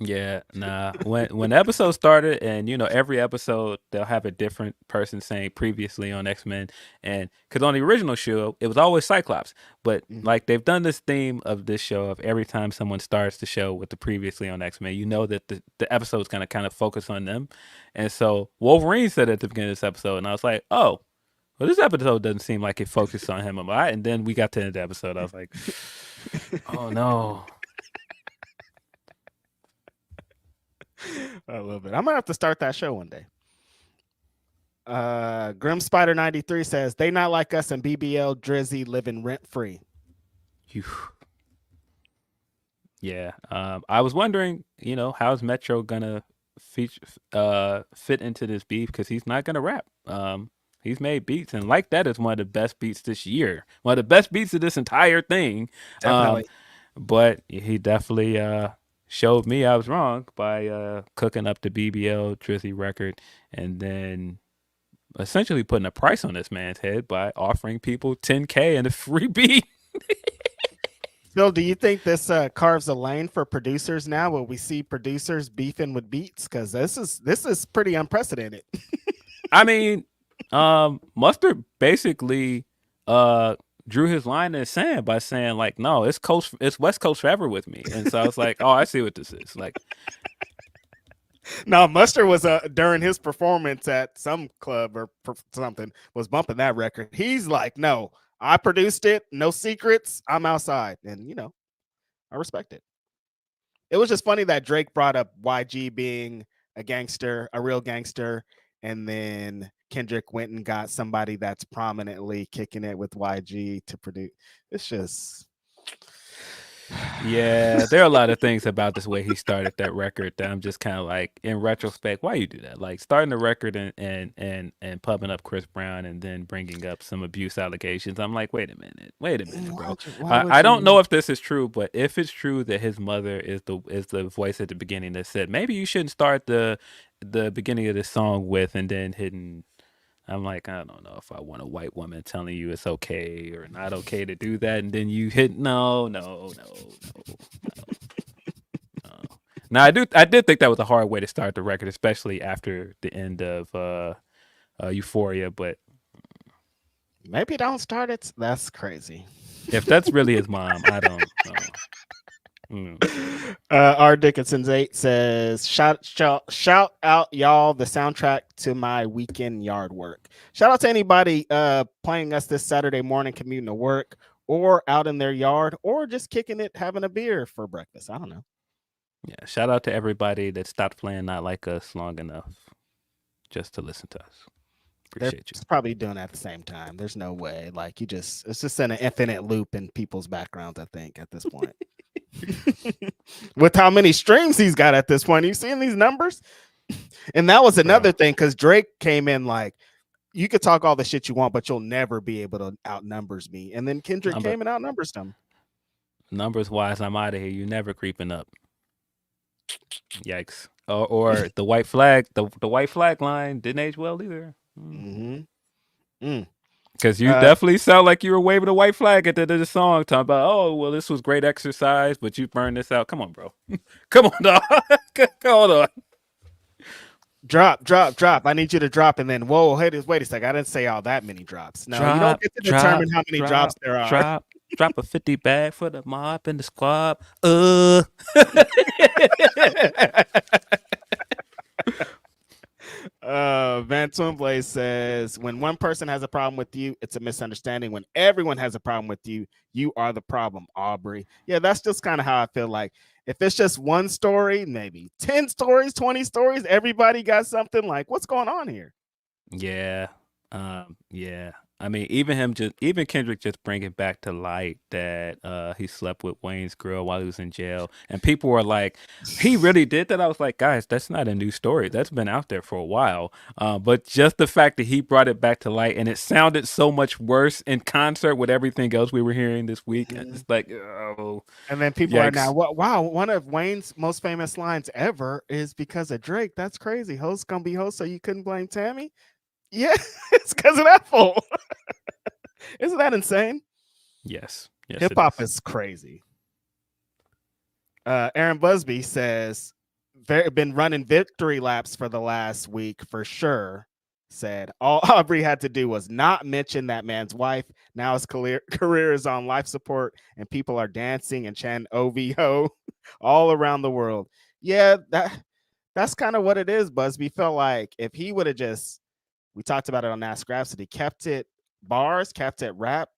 Yeah, nah. When the episode started, and every episode they'll have a different person saying previously on X-Men, and because on the original show it was always Cyclops, but like they've done this theme of this show of every time someone starts the show with the previously on X-Men, that the episode's gonna kind of focus on them, and so Wolverine said at the beginning of this episode, and I was like, oh, well, this episode doesn't seem like it focused on him a lot, and then we got to the end of the episode, I was like, oh no. I love it. I'm gonna have to start that show one day. Grim Spider 93 says they not like us and BBL Drizzy living rent free. Yeah. I was wondering, how's Metro gonna fit into this beef because he's not gonna rap. He's made beats, and like that is one of the best beats this year, one of the best beats of this entire thing. Definitely. But he definitely showed me I was wrong by cooking up the BBL Drizzy record and then essentially putting a price on this man's head by offering people $10K and a free beat. Phil, do you think this carves a lane for producers now? Will we see producers beefing with beats? Because this is pretty unprecedented. I mean, Mustard basically drew his line in the sand by saying like, no, it's West Coast forever with me. And so I was like, oh, I see what this is. Like, No, Mustard was during his performance at some club or something was bumping that record. He's like, no, I produced it, no secrets, I'm outside, and I respect it. It was just funny that Drake brought up YG being a gangster, a real gangster, and then Kendrick went and got somebody that's prominently kicking it with YG to produce. It's just yeah, there are a lot of things about this way he started that record that I'm just kind of like, in retrospect, why you do that? Like starting the record and pumping up Chris Brown and then bringing up some abuse allegations. I'm like, wait a minute, bro. I don't know if this is true, but if it's true that his mother is the voice at the beginning that said maybe you shouldn't start the beginning of this song with and then hitting. I'm like, I don't know if I want a white woman telling you it's okay or not okay to do that, and then you hit no. Now I did think that was a hard way to start the record, especially after the end of Euphoria. But maybe don't start it. That's crazy. if that's really his mom, I don't know. R Dickinson's 8 says shout out y'all the soundtrack to my weekend yard work. Shout out to anybody playing us this Saturday morning commuting to work or out in their yard or just kicking it having a beer for breakfast. I don't know. Yeah, shout out to everybody that stopped playing Not Like Us long enough just to listen to us. Appreciate you. Probably doing it at the same time. There's no way. Like it's just in an infinite loop in people's backgrounds, I think, at this point. With how many streams he's got at this point. Are you seeing these numbers? And that was another thing because Drake came in like, you could talk all the shit you want, but you'll never be able to outnumbers me. And then Kendrick came and outnumbers them. Numbers wise, I'm out of here. You're never creeping up. Yikes. Or the white flag, the white flag line didn't age well either. Because you definitely sound like you were waving a white flag at the end of the song, talking about, oh, well, this was great exercise, but you burned this out. Come on, bro. Come on, dog. Hold on. Drop. I need you to drop, and then whoa, wait a second. I didn't say all that many drops. No, you don't get to determine how many drops there are. Drop a 50 bag for the mob and the squad. Van Twinblade says, when one person has a problem with you, it's a misunderstanding. When everyone has a problem with you, you are the problem, Aubrey. Yeah, that's just kind of how I feel like. If it's just one story, maybe 10 stories, 20 stories, everybody got something, like, what's going on here? Yeah. Yeah. I mean, even Kendrick just bringing back to light that he slept with Wayne's girl while he was in jail, and people were like, he really did that. I was like, guys, that's not a new story. That's been out there for a while. But just the fact that he brought it back to light, and it sounded so much worse in concert with everything else we were hearing this week. It's like, oh. And then people are now, wow, one of Wayne's most famous lines ever is because of Drake. That's crazy. Host gonna be host, so you couldn't blame Tammy. Yeah, it's because of that fool. Isn't that insane? Yes. Hip hop is crazy. Aaron Busby says, been running victory laps for the last week for sure. Said all Aubrey had to do was not mention that man's wife. Now his career is on life support, and people are dancing and chanting OVO all around the world. Yeah, that's kind of what it is. Busby felt like if he would have just, we talked about it on Ask Grapsody, kept it bars, kept it rap,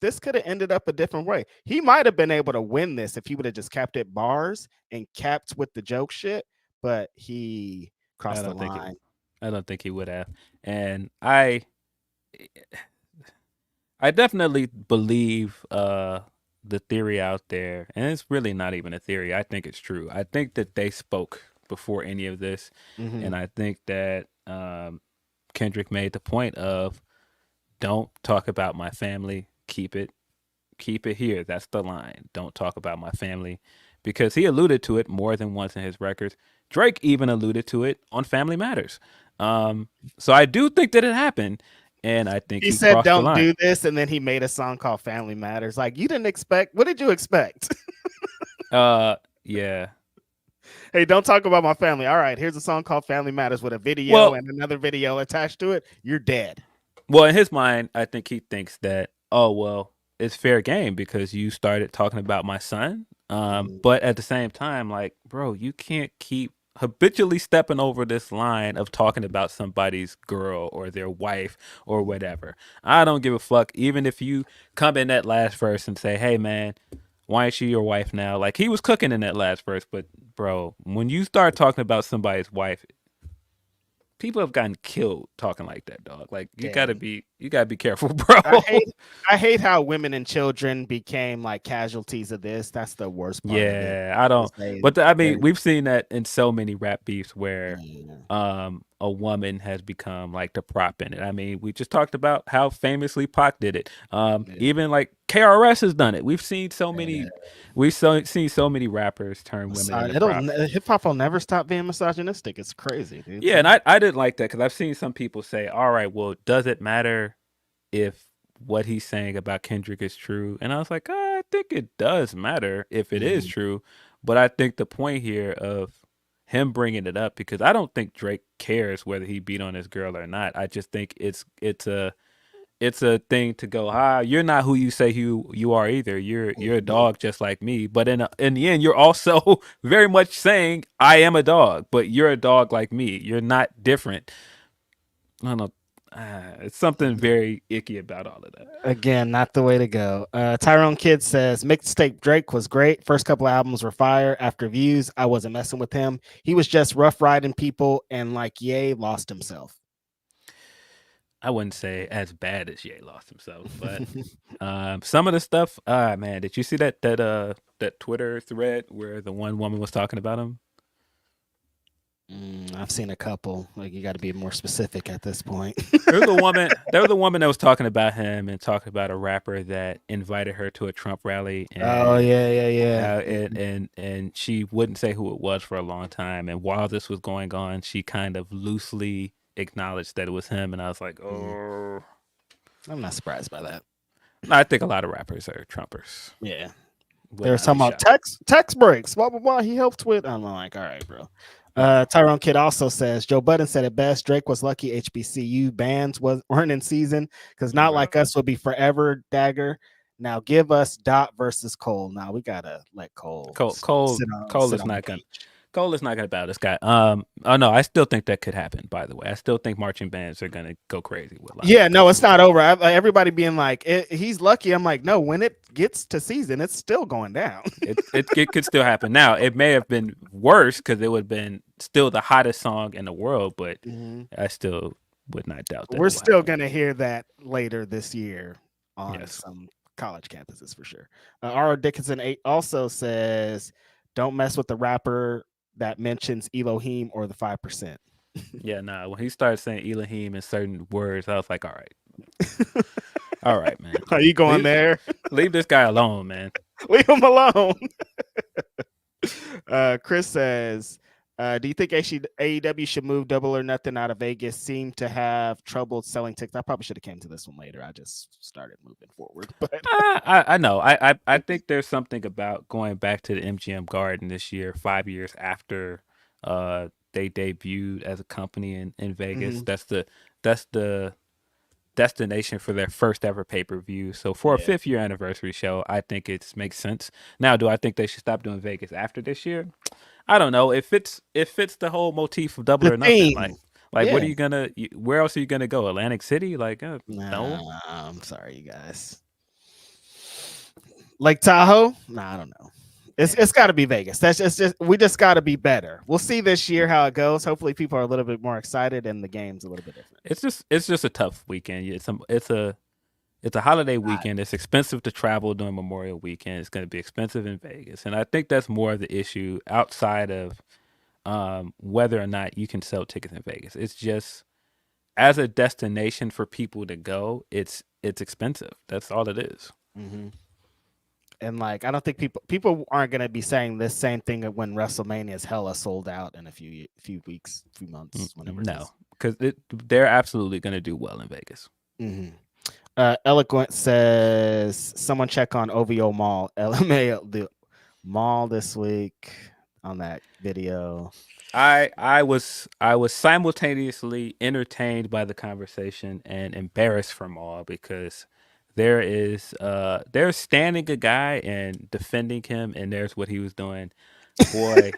this could have ended up a different way. He might have been able to win this if he would have just kept it bars and kept with the joke shit, but he crossed the line. I don't think he would have. And I definitely believe the theory out there, and it's really not even a theory. I think it's true. I think that they spoke before any of this, and I think that Kendrick made the point of, don't talk about my family, keep it here. That's the line. Don't talk about my family, because he alluded to it more than once in his records. Drake even alluded to it on Family Matters. So I do think that it happened, and I think he said don't do this, and then he made a song called Family Matters. Like, you didn't expect, what did you expect? Yeah. Hey, don't talk about my family. All right, here's a song called Family Matters with a video and another video attached to it. You're dead. Well, in his mind, I think he thinks that, oh, well, it's fair game because you started talking about my son. But at the same time, like, bro, you can't keep habitually stepping over this line of talking about somebody's girl or their wife or whatever. I don't give a fuck. Even if you come in that last verse and say, hey, man, why is she your wife now? Like, he was cooking in that last verse. But, bro, when you start talking about somebody's wife, people have gotten killed talking like that, dog. Like, you gotta be careful, bro. I hate how women and children became like casualties of this. That's the worst part. Yeah, I don't. But I mean, we've seen that in so many rap beefs where a woman has become like the prop in it. I mean, we just talked about how famously Pac did it. Even like KRS has done it. We've seen so many. We've seen so many rappers turn women into props. Hip hop will never stop being misogynistic. It's crazy, dude. Yeah, and I didn't like that because I've seen some people say, "All right, well, does it matter if what he's saying about Kendrick is true?" And I was like, I think it does matter if it is true. But I think the point here of him bringing it up, because I don't think Drake cares whether he beat on his girl or not. I just think it's a thing to go, you're not who you say you are either. You're a dog just like me. But in the end, you're also very much saying I am a dog, but you're a dog like me. You're not different. I don't know. It's something very icky about all of that. Again, not the way to go. Tyrone Kidd says, mixtape Drake was great. First couple albums were fire. After Views, I wasn't messing with him. He was just rough riding people, and like Ye lost himself. I wouldn't say as bad as Ye lost himself, but some of the stuff, man, did you see that Twitter thread where the one woman was talking about him? I've seen a couple. Like, you got to be more specific at this point. There was a woman that was talking about him and talking about a rapper that invited her to a Trump rally. And, and she wouldn't say who it was for a long time. And while this was going on, she kind of loosely acknowledged that it was him. And I was like, oh. I'm not surprised by that. No, I think a lot of rappers are Trumpers. Yeah. Would There's not be talking about shocked. tax breaks, blah blah blah. He helped with. I'm like, all right, bro. Tyrone Kidd also says Joe Budden said it best. Drake was lucky HBCU bans weren't in season because not Bro. like us would be forever. Dagger. Now give us Dot versus Cole. Now we gotta let Cole. Cole is not gonna. Cole is not gonna battle this guy. Oh no, I still think that could happen. By the way, I still think marching bands are gonna go crazy with. Yeah, no, it's not over. Everybody being like, he's lucky. I'm like, no, when it gets to season, it's still going down. it could still happen. Now, it may have been worse because it would have been still the hottest song in the world, but I still would not doubt that. We're still gonna hear that later this year on some college campuses for sure. R.O. Dickinson 8 also says, don't mess with the rapper that mentions Elohim or the 5%. Yeah, nah. When he started saying Elohim in certain words, I was like, all right, man. Are you going there? Leave this guy alone, man. Leave him alone. Chris says, do you think AEW should move Double or Nothing out of Vegas? Seem to have trouble selling tickets. I probably should have came to this one later. I just started moving forward. But I know. I think there's something about going back to the MGM Garden this year, 5 years after they debuted as a company in Vegas. That's the destination for their first ever pay-per-view. So for a 5th year anniversary show, I think it makes sense. Now, do I think they should stop doing Vegas after this year? I don't know. It fits the whole motif of Double or Nothing. Like what are you gonna? Where else are you gonna go? Atlantic City? Like no. I'm sorry, you guys. Lake Tahoe? I don't know. It's got to be Vegas. We just got to be better. We'll see this year how it goes. Hopefully, people are a little bit more excited and the game's a little bit different. It's just a tough weekend. It's a holiday weekend. It's expensive to travel during Memorial Weekend. It's going to be expensive in Vegas, and I think that's more of the issue outside of whether or not you can sell tickets in Vegas. It's just as a destination for people to go, it's expensive. That's all it is. Mm-hmm. And like, I don't think people aren't going to be saying this same thing when WrestleMania is hella sold out in a few weeks, few months, whenever. No, because they're absolutely going to do well in Vegas. Mm-hmm. Eloquent says, someone check on OVO Mall, LMA, the mall this week on that video. I was simultaneously entertained by the conversation and embarrassed for Maul because there's standing a guy and defending him, and there's what he was doing. Boy,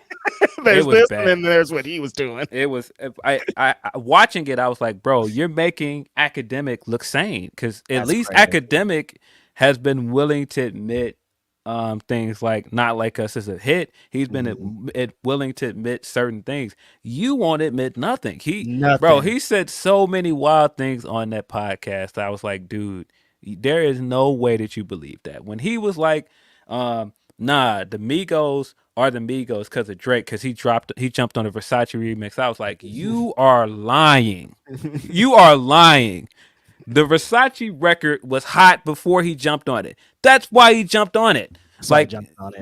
there's this bad. And there's what he was doing. It was I watching it. I was like, bro, you're making Academic look sane because at least crazy. Academic has been willing to admit things like Not Like Us is a hit. He's been willing to admit certain things. You won't admit nothing. Bro, he said so many wild things on that podcast. I was like, dude, there is no way that you believe that. When he was like, nah, the Migos are the Migos because of Drake, because he jumped on a Versace remix. I was like, you are lying. You are lying. The Versace record was hot before he jumped on it. That's why he jumped on it. Like,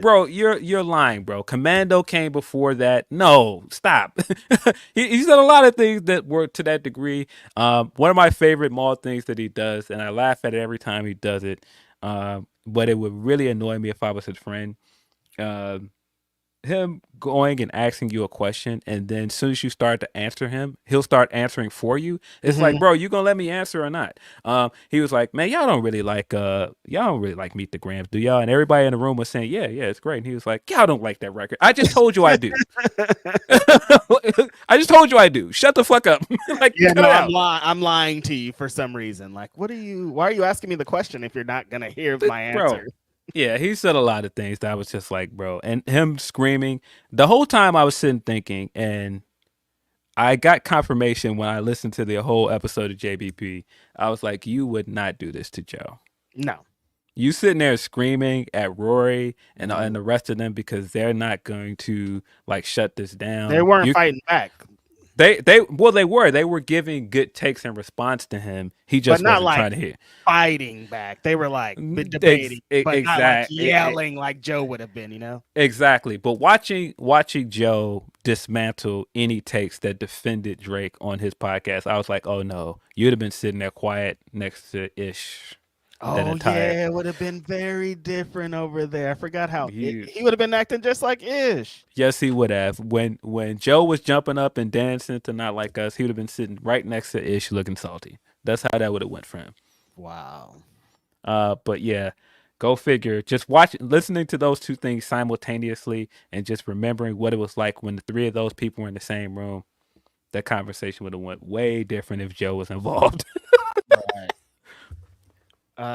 bro, you're lying, bro. Commando came before that. No, stop. he said a lot of things that were to that degree. One of my favorite Maul things that he does, and I laugh at it every time he does it, but it would really annoy me if I was his friend. Him going and asking you a question, and then as soon as you start to answer him, he'll start answering for you. It's like, bro, you gonna let me answer or not? He was like, man, y'all don't really like Meet the Grams, do y'all? And everybody in the room was saying, yeah, it's great. And he was like, y'all don't like that record. I just told you I do. I just told you I do. Shut the fuck up. Like, yeah, no, I'm lying to you for some reason. Like, why are you asking me the question if you're not gonna hear my answer? Bro. Yeah, he said a lot of things that I was just like, bro. And him screaming. The whole time I was sitting thinking, and I got confirmation when I listened to the whole episode of JBP. I was like, you would not do this to Joe. No. You sitting there screaming at Rory and the rest of them because they're not going to like shut this down. They weren't fighting back. They were giving good takes in response to him. He but just not wasn't like trying to hear. fighting back. They were like debating, but not like Exactly. yelling like Joe would have been, you know? Exactly. But watching Joe dismantle any takes that defended Drake on his podcast, I was like, oh no, you'd have been sitting there quiet next to Ish that Oh entire yeah, it would have been very different over there. I forgot how you he would have been acting just like Ish. yes he would have. When Joe was jumping up and dancing to Not Like Us, he would have been sitting right next to Ish looking salty. That's how that would have went for him. Wow. But yeah, go figure. Just listening to those two things simultaneously and just remembering what it was like when the three of those people were in the same room. That conversation would have went way different if Joe was involved. Right.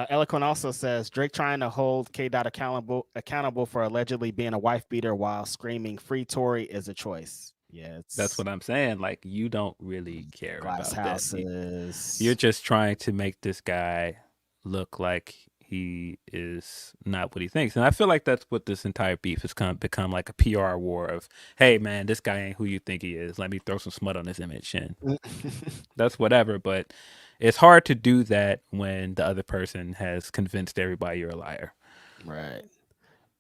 Eloquent also says Drake trying to hold K. Dot accountable for allegedly being a wife beater while screaming "Free Tory" is a choice. Yeah, That's it's what I'm saying. Like, you don't really care glass about that. You're houses. just trying to make this guy look like he is not what he thinks. And I feel like that's what this entire beef has become like a PR war of, hey man, this guy ain't who you think he is. Let me throw some smut on his image. And that's whatever. But it's hard to do that when the other person has convinced everybody you're a liar. Right.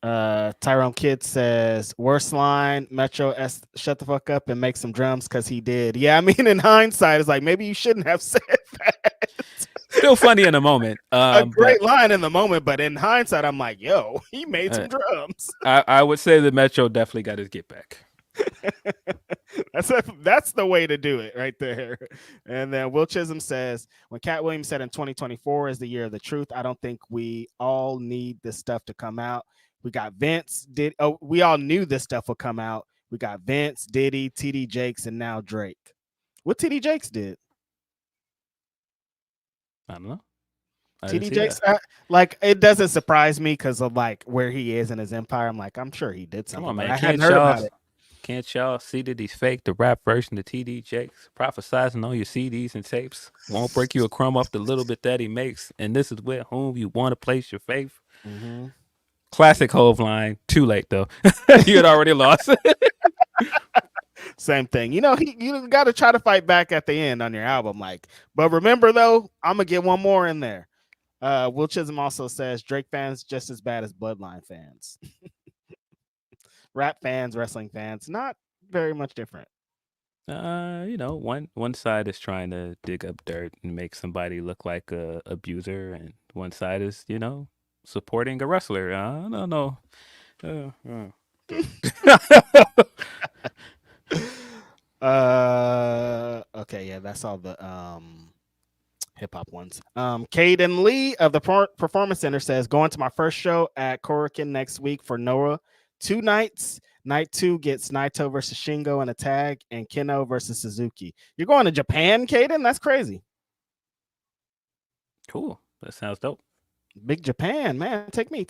Tyrone Kidd says worst line Metro S shut the fuck up and make some drums because he did. Yeah, I mean in hindsight, it's like maybe you shouldn't have said that. Still funny in the moment. A great line in the moment, but in hindsight, I'm like, yo, he made some uh, drums. I would say the Metro definitely got his get back. That's the way to do it right there. And then Will Chisholm says, when Cat Williams said in 2024 is the year of the truth, I don't think we all need this stuff to come out. We got Vince, we all knew this stuff would come out. We got Vince, Diddy, TD Jakes, and now Drake. What TD Jakes did? I don't know. TD Jakes, like it doesn't surprise me because of like where he is in his empire. I'm like, I'm sure he did something. Come on, man. I hadn't heard about it. Can't y'all see that he's fake? The rap version of TD Jakes prophesizing on your CDs and tapes won't break you a crumb off the little bit that he makes. And this is where whom you want to place your faith. Mm-hmm. Classic Hove line. Too late though. You had already lost. Same thing. You know, you got to try to fight back at the end on your album. Like, but remember though, I'm gonna get one more in there. Will Chisholm also says Drake fans just as bad as Bloodline fans. Rap fans, wrestling fans, not very much different. One side is trying to dig up dirt and make somebody look like a abuser, and one side is, supporting a wrestler. I don't know. Okay, yeah, that's all the hip hop ones. Caden Lee of the Performance Center says going to my first show at Korakuen next week for Noah. 2 nights. Night 2 gets Naito versus Shingo in a tag and Keno versus Suzuki. You're going to Japan, Caden? That's crazy. Cool. That sounds dope. Big Japan, man. Take me.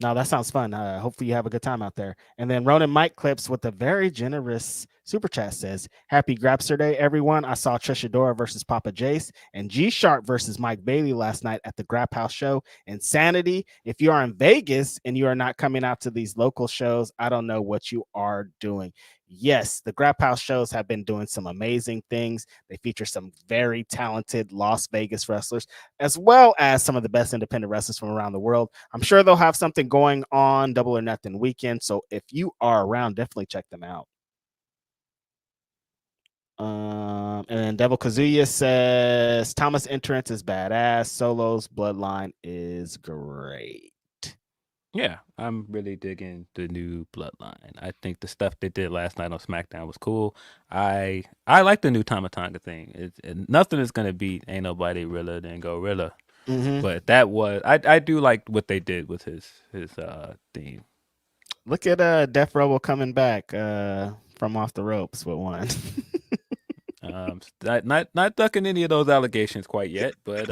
No, that sounds fun. Hopefully you have a good time out there. And then Ronan Mike Clips with a very generous super chat says, happy Grapsody Day, everyone. I saw Trisha Dora versus Papa Jace and G Sharp versus Mike Bailey last night at the Grap House show. Insanity. If you are in Vegas and you are not coming out to these local shows, I don't know what you are doing. Yes, the Grap House shows have been doing some amazing things. They feature some very talented Las Vegas wrestlers, as well as some of the best independent wrestlers from around the world. I'm sure they'll have something going on Double or Nothing weekend. So if you are around, definitely check them out. And then Devil Kazuya says Thomas entrance is badass. Solo's Bloodline is great. Yeah, I'm really digging the new Bloodline. I think the stuff they did last night on SmackDown was cool. I like the new Tama Tonga thing. Nothing is gonna beat Ain't Nobody Realer Than Gorilla. Mm-hmm. But that was I do like what they did with his theme. Look at Death Robo coming back from off the ropes with one. Not ducking any of those allegations quite yet, but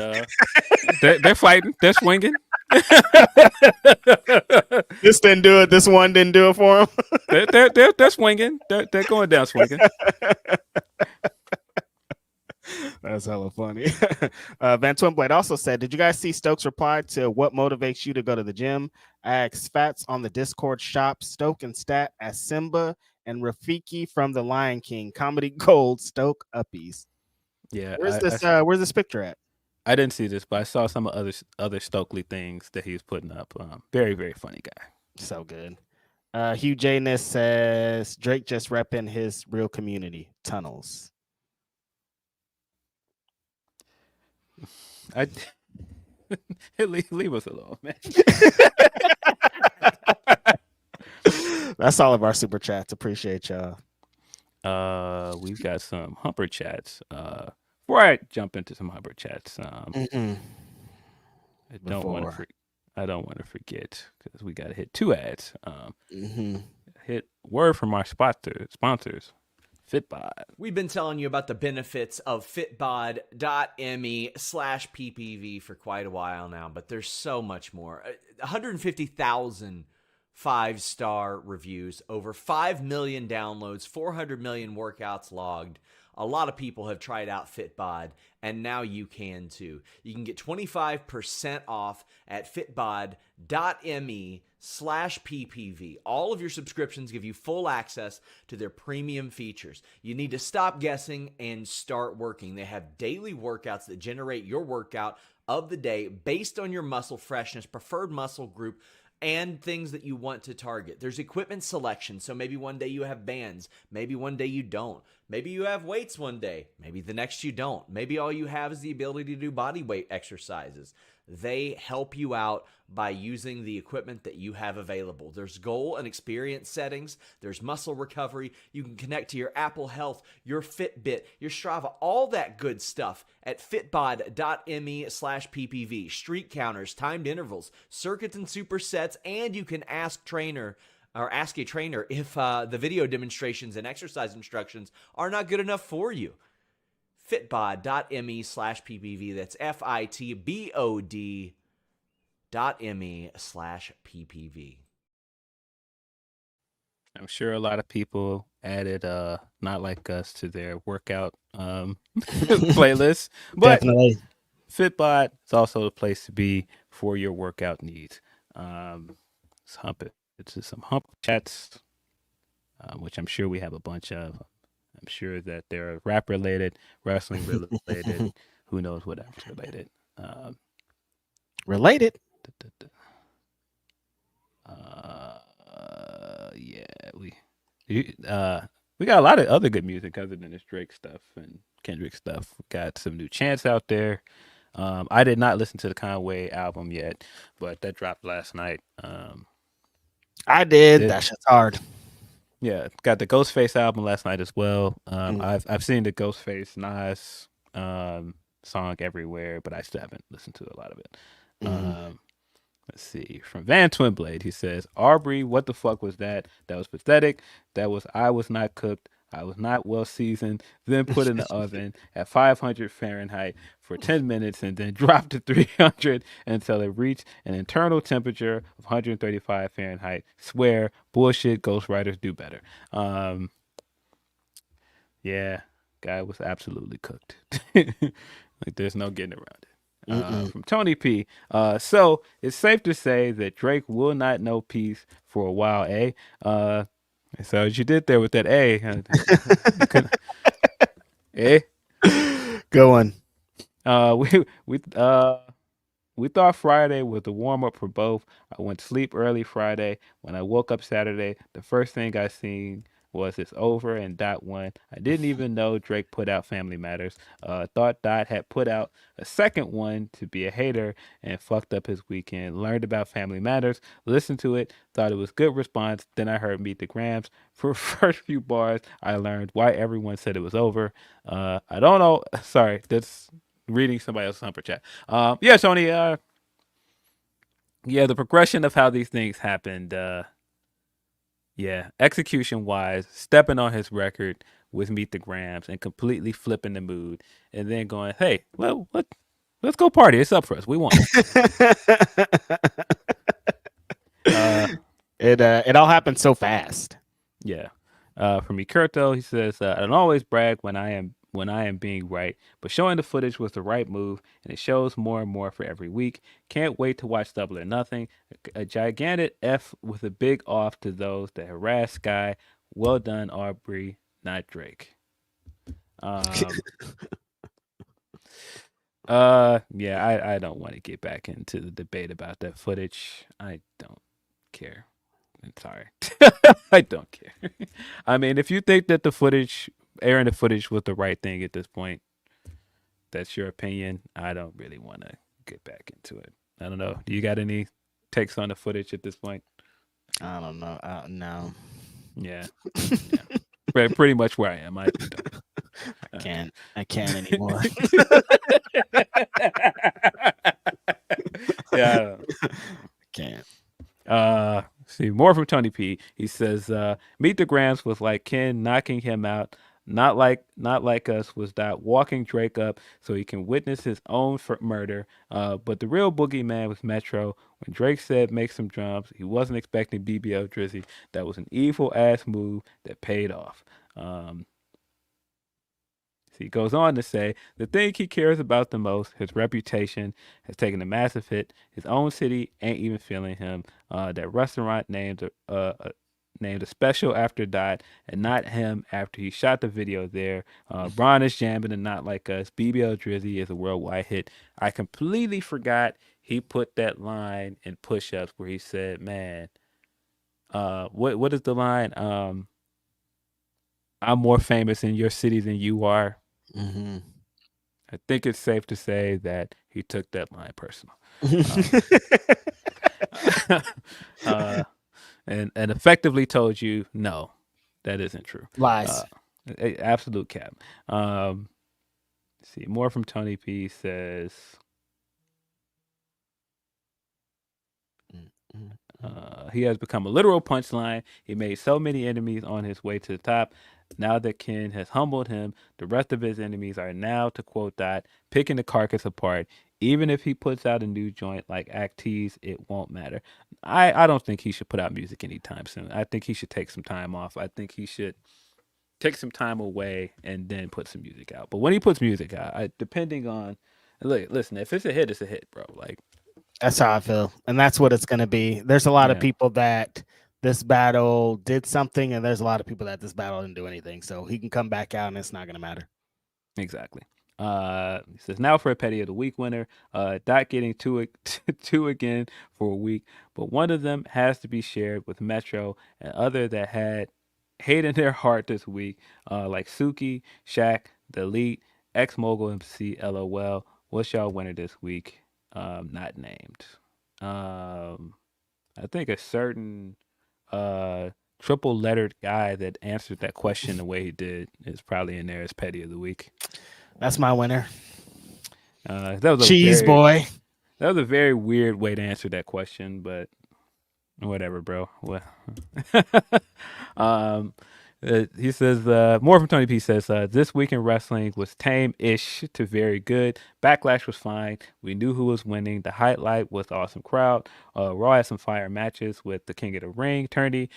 they're fighting, they're swinging. This didn't do it. This one didn't do it for him. They're swinging. They're going down swinging. That's hella funny. Van Twinblade also said, did you guys see Stokes' reply to what motivates you to go to the gym? I asked Fats on the Discord shop, Stoke and Stat as Simba, and Rafiki from The Lion King, Comedy Gold, Stoke Uppies. Yeah, Where's this picture at? I didn't see this, but I saw some of other Stokely things that he was putting up. Very, very funny guy. So good. Hugh Janus says Drake just repping his real community, Tunnels. I leave us alone, man. That's all of our super chats. Appreciate y'all. We've got some Humper chats. Before I jump into some Humper chats, I don't want to forget because we got to hit 2 ads. Hit word from our sponsors. Fitbod. We've been telling you about the benefits of fitbod.me/ppv for quite a while now, but there's so much more. 150,000 5-star reviews, over 5 million downloads, 400 million workouts logged. A lot of people have tried out Fitbod, and now you can too. You can get 25% off at fitbod.me/ppv. All of your subscriptions give you full access to their premium features. You need to stop guessing and start working. They have daily workouts that generate your workout of the day based on your muscle freshness, preferred muscle group, and things that you want to target. There's equipment selection, so maybe one day you have bands, maybe one day you don't. Maybe you have weights one day, maybe the next you don't. Maybe all you have is the ability to do body weight exercises. They help you out by using the equipment that you have available. There's goal and experience settings. There's muscle recovery. You can connect to your Apple Health, your Fitbit, your Strava, all that good stuff at fitbod.me/ppv. Streak counters, timed intervals, circuits and supersets, and you can ask a trainer if the video demonstrations and exercise instructions are not good enough for you. Fitbod.me/ppv. That's fitbod.me/ppv. I'm sure a lot of people added Not Like Us to their workout playlist. But Definitely. Fitbod is also the place to be for your workout needs. Let's hump it. It's just some hump chats, which I'm sure we have a bunch of. I'm sure that they're rap related, wrestling related, who knows what else related. Related. Yeah, we got a lot of other good music other than this Drake stuff and Kendrick stuff. We got some new chants out there. I did not listen to the Conway album yet, but that dropped last night. I did. That shit's hard. Yeah, got the Ghostface album last night as well. I've seen the Ghostface Nas song everywhere, but I still haven't listened to a lot of it. Let's see. From Van Twinblade, he says, Aubrey, what the fuck was that? That was pathetic. I was not cooked. I was not well seasoned. Then put in the oven at 500 Fahrenheit for 10 minutes and then dropped to 300 until it reached an internal temperature of 135 Fahrenheit. Swear, bullshit, ghostwriters do better. Yeah, guy was absolutely cooked. Like there's no getting around it. From Tony P. So it's safe to say that Drake will not know peace for a while, eh? So as you did there with that A. Eh? Go on. We thought Friday was the warm up for both. I went to sleep early Friday. When I woke up Saturday, the first thing I seen was It's Over and Dot One. I didn't even know Drake put out Family Matters. Thought Dot had put out a second one to be a hater and fucked up his weekend. Learned about Family Matters, listened to it, thought it was good response. Then I heard Meet the Grams. For first few bars, I learned why everyone said it was over. I don't know. Sorry, that's reading somebody else's super chat. Yeah, Tony. Yeah, the progression of how these things happened. Yeah, execution wise, stepping on his record with Meet the Grams and completely flipping the mood, and then going, "Hey, well, let's go party. It's up for us. We won." It all happened so fast. Yeah. From Ikurto, he says, I don't always brag when I am when I am being right, but showing the footage was the right move, and it shows more and more for every week. Can't wait to watch Double or Nothing. A gigantic F with a big off to those that harass Sky. Well done, Aubrey, not Drake. Yeah, I don't want to get back into the debate about that footage. I don't care. I'm sorry. I don't care. I mean, if you think that airing the footage was the right thing at this point, that's your opinion. I don't really want to get back into it. I don't know. Do you got any takes on the footage at this point? I don't know. No. Yeah. Pretty much where I am. I can't. I can't anymore. Yeah. Can't. See, more from Tony P. He says, Meet the Grams was like Ken knocking him out. Not like us was that walking Drake up so he can witness his own murder. But the real boogeyman was Metro. When Drake said make some drums, he wasn't expecting BBL Drizzy. That was an evil ass move that paid off. He goes on to say the thing he cares about the most, his reputation, has taken a massive hit. His own city ain't even feeling him. That restaurant named a special after died, and not him after he shot the video there. Braun is jamming and not like us. BBL Drizzy is a worldwide hit. I completely forgot he put that line in Push Ups where he said, "Man, what is the line? I'm more famous in your city than you are." Mm-hmm. I think it's safe to say that he took that line personal. And effectively told you, no, that isn't true. Lies. Absolute cap. See, more from Tony P says, he has become a literal punchline. He made so many enemies on his way to the top. Now that Ken has humbled him, the rest of his enemies are now, to quote that, picking the carcass apart. Even if he puts out a new joint like Act T's, it won't matter. I don't think he should put out music anytime soon. I think he should take some time off. I think he should take some time away and then put some music out. But when he puts music out, depending on, listen, if it's a hit, it's a hit, bro. Like, that's how I feel, and that's what it's going to be. There's a lot of people that this battle did something, and there's a lot of people that this battle didn't do anything. So he can come back out, and it's not going to matter. Exactly. He says, now for a Petty of the Week winner. Dot getting two again for a week, but one of them has to be shared with Metro and other that had hate in their heart this week, like Suki, Shaq, The Elite, Ex-Mogul MC, LOL. What's y'all winner this week? Not named. I think a certain triple lettered guy that answered that question the way he did is probably in there as Petty of the Week. That's my winner. That was Cheese boy. That was a very weird way to answer that question, but whatever, bro. Well, he says, more from Tony P says, this week in wrestling was tame-ish to very good. Backlash was fine. We knew who was winning. The highlight was the awesome crowd. Raw had some fire matches with the King of the Ring, Turney.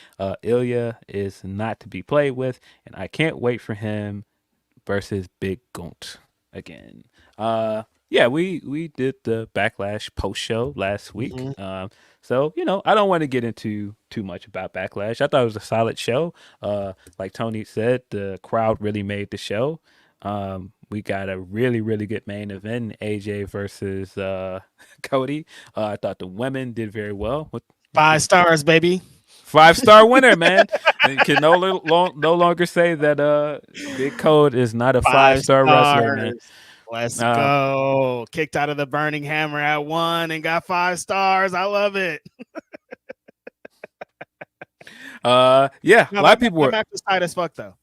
Ilya is not to be played with, and I can't wait for him versus Big Gunt again. Yeah, we did the Backlash post show last week. Mm-hmm. So, I don't want to get into too much about Backlash. I thought it was a solid show. Like Tony said, the crowd really made the show. We got a really, really good main event, AJ versus Cody. I thought the women did very well. 5 stars, baby. 5-star winner, man. You can no longer say that Big Code is not a 5-star wrestler, man. Let's go. Kicked out of the Burning Hammer at 1 and got 5 stars. I love it. Yeah, a lot of people were tight as fuck though.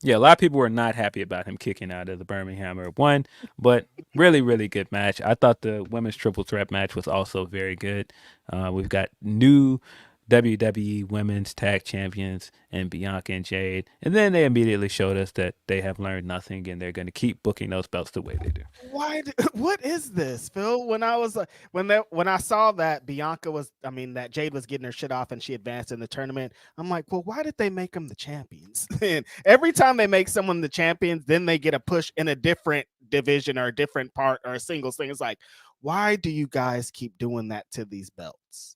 Yeah, a lot of people were not happy about him kicking out of the Burning Hammer at 1, but really, really good match. I thought the women's triple threat match was also very good. We've got new WWE Women's Tag Champions and Bianca and Jade. And then they immediately showed us that they have learned nothing and they're going to keep booking those belts the way they do. What is this, Phil? When I was when I saw that that Jade was getting her shit off and she advanced in the tournament, I'm like, well, why did they make them the champions? And every time they make someone the champions, then they get a push in a different division or a different part or a singles thing. It's like, why do you guys keep doing that to these belts?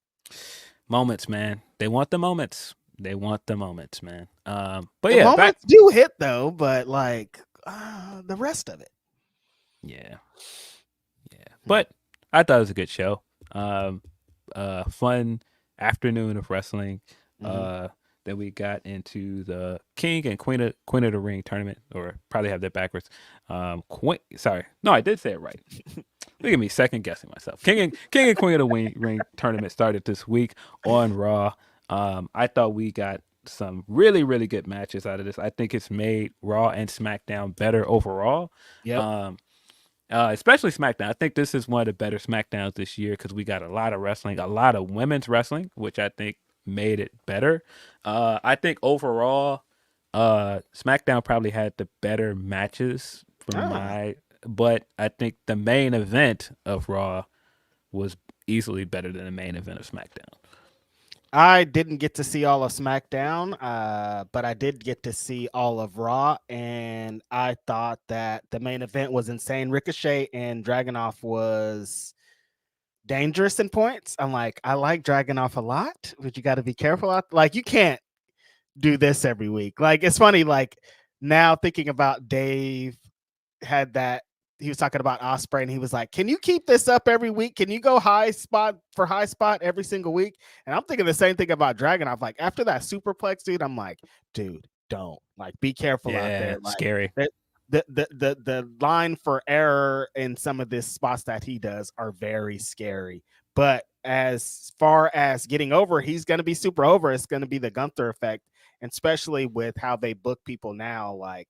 Moments, man. They want the moments. They want the moments, man. But the yeah, moments do hit though, but like the rest of it. Yeah. But I thought it was a good show. Fun afternoon of wrestling. Then we got into the King and Queen of the Ring tournament, or probably have that backwards. Sorry, no, I did say it right. Look at me second guessing myself. King and Queen of the Ring tournament started this week on Raw. I thought we got some really, really good matches out of this. I think it's made Raw and SmackDown better overall. Yeah. Especially SmackDown. I think this is one of the better SmackDowns this year because we got a lot of wrestling, a lot of women's wrestling, which I think made it better. I think overall, SmackDown probably had the better matches but I think the main event of Raw was easily better than the main event of SmackDown. I didn't get to see all of SmackDown, but I did get to see all of Raw, and I thought that the main event was insane. Ricochet and Dragunov was dangerous in points. I'm like, I like Dragunov a lot, but you got to be careful. Like, you can't do this every week. Like, it's funny, like, now thinking about Dave had that. He was talking about Ospreay, and he was like, can you keep this up every week? Can you go high spot every single week? And I'm thinking the same thing about Dragunov. Like, after that superplex, dude, I'm like, dude, don't. Like, be careful out there. Like, scary. The line for error in some of these spots that he does are very scary. But as far as getting over, he's going to be super over. It's going to be the Gunther effect, and especially with how they book people now, like,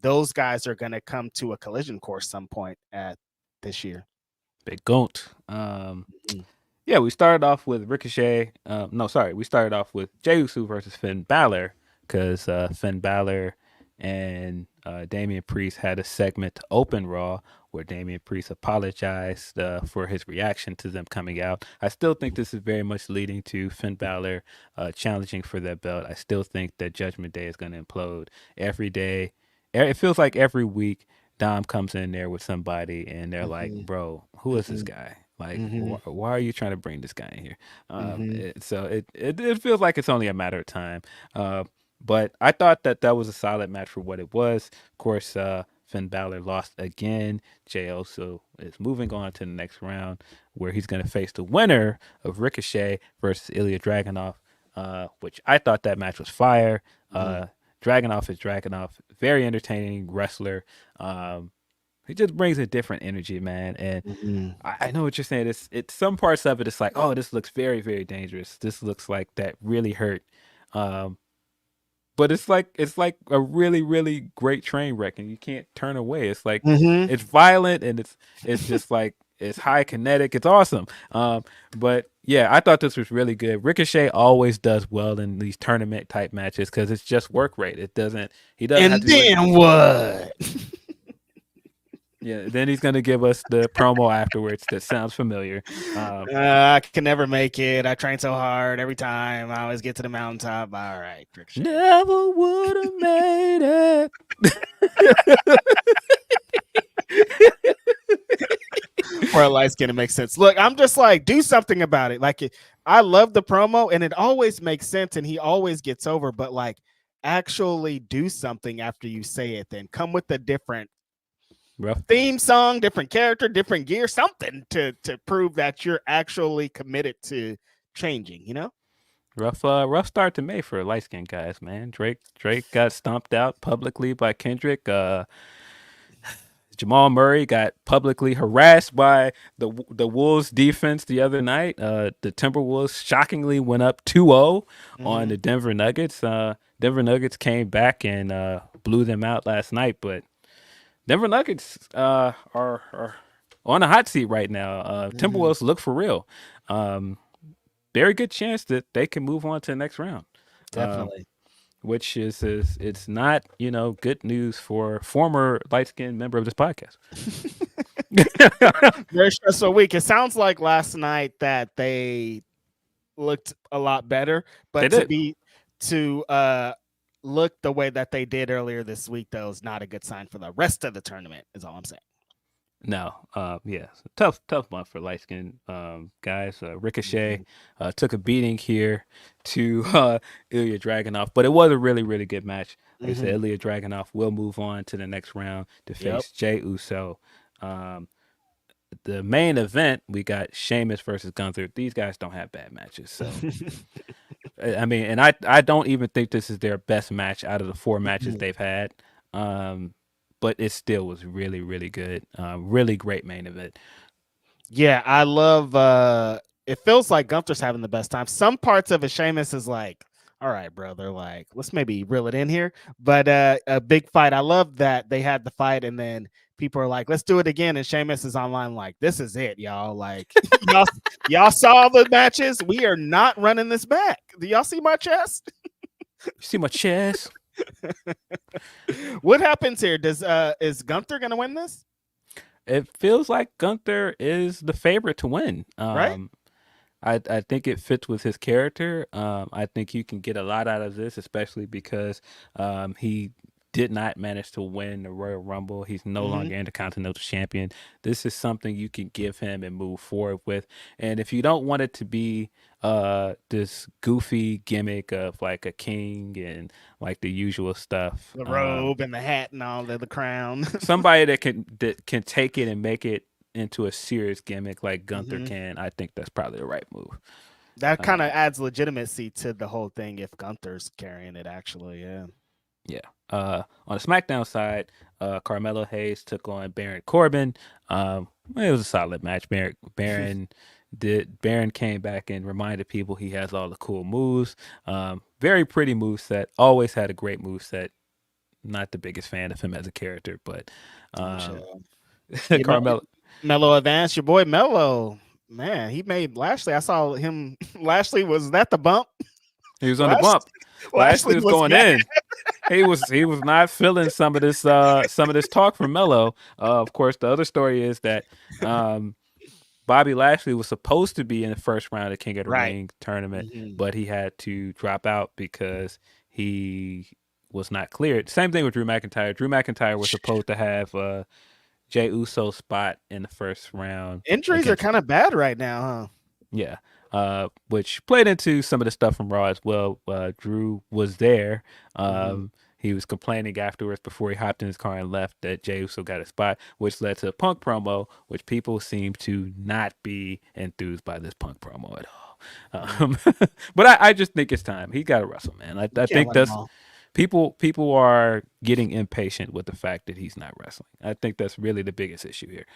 those guys are going to come to a collision course some point at this year. Big Gunt. Yeah, we started off with Ricochet. We started off with Jey Uso versus Finn Balor because Finn Balor and Damian Priest had a segment to open Raw where Damian Priest apologized for his reaction to them coming out. I still think this is very much leading to Finn Balor challenging for that belt. I still think that Judgment Day is going to implode every day. It feels like every week Dom comes in there with somebody and they're like, bro, who is this guy? Like, why are you trying to bring this guy in here? So it feels like it's only a matter of time. But I thought that was a solid match for what it was. Of course, Finn Balor lost again. Jey Uso is moving on to the next round where he's going to face the winner of Ricochet versus Ilya Dragunov, which I thought that match was fire. Dragunov is Dragunov. Very entertaining wrestler. He just brings a different energy, man. And I know what you're saying. It's some parts of it. It's like, oh, this looks very, very dangerous. This looks like that really hurt. But it's like a really, really great train wreck, and you can't turn away. It's like it's violent and it's just like it's high kinetic. It's awesome. But yeah, I thought this was really good. Ricochet always does well in these tournament type matches because it's just work rate. He doesn't. And have to then what? Yeah, then he's gonna give us the promo afterwards that sounds familiar. I can never make it. I train so hard every time. I always get to the mountaintop. All right, Ricochet. Never would have made it. For a light skin, it makes sense. Look, I'm just like, do something about it. Like, I love the promo, and it always makes sense, and he always gets over. But like, actually do something after you say it. Then come with a different theme song, different character, different gear, something to prove that you're actually committed to changing. You know, rough start to May for light skinned guys, man. Drake got stomped out publicly by Kendrick. Jamal Murray got publicly harassed by the Wolves defense the other night. The Timberwolves shockingly went up 2-0 on the Denver Nuggets. Denver Nuggets came back and blew them out last night, but Denver Nuggets are on a hot seat right now. Timberwolves look for real. very good chance that they can move on to the next round. Definitely. Which is it's not, good news for former light skinned member of this podcast. Very stressful week. It sounds like last night that they looked a lot better, They but did. to look the way that they did earlier this week, though, is not a good sign for the rest of the tournament. Is all I'm saying. No, yeah, tough month for light skinned guys. Ricochet took a beating here to Ilya Dragunov, but it was a really, really good match. Like I said, Ilya Dragunov will move on to the next round to face Jey Uso. The main event, we got Sheamus versus Gunther. These guys don't have bad matches, so I mean, and I don't even think this is their best match out of the 4 matches they've had. But it still was really, really good. Really great main event. Yeah, I love it feels like Gunther's having the best time. Some parts of it, Sheamus is like, all right, brother, like, let's maybe reel it in here. But a big fight. I love that they had the fight and then people are like, let's do it again. And Sheamus is online like, this is it, y'all. Like, y'all saw the matches. We are not running this back. Do y'all see my chest? You see my chest? What happens here? Is Gunther gonna win this? It feels like Gunther is the favorite to win. Right? I think it fits with his character. I think you can get a lot out of this, especially because he did not manage to win the Royal Rumble. He's no longer Intercontinental Champion. This is something you can give him and move forward with. And if you don't want it to be this goofy gimmick of like a king and like the usual stuff, The robe and the hat and all the crown. somebody that can take it and make it into a serious gimmick like Gunther can, I think that's probably the right move. That kind of adds legitimacy to the whole thing if Gunther's carrying it, actually. Yeah. Yeah. On the SmackDown side, Carmelo Hayes took on Baron Corbin. It was a solid match. Baron came back and reminded people he has all the cool moves. Very pretty move set. Always had a great move set. Not the biggest fan of him as a character, but Carmelo. Mello advanced, your boy Mello. Man, he made Lashley. I saw him. Lashley, was that the bump? He was on the bump. Lashley was going in. He was not feeling some of this talk from Mello. Of course, the other story is that Bobby Lashley was supposed to be in the first round of King of the Ring tournament, but he had to drop out because he was not cleared. Same thing with Drew McIntyre. Drew McIntyre was supposed to have Jey Uso's spot in the first round. Injuries are kind of bad right now, huh? Yeah. Which played into some of the stuff from Raw as well. Drew was there. He was complaining afterwards before he hopped in his car and left that Jey Uso got a spot, which led to a Punk promo, which people seem to not be enthused by this Punk promo at all. But I just think it's time. He got to wrestle, man. I think that's people are getting impatient with the fact that he's not wrestling. I think that's really the biggest issue here.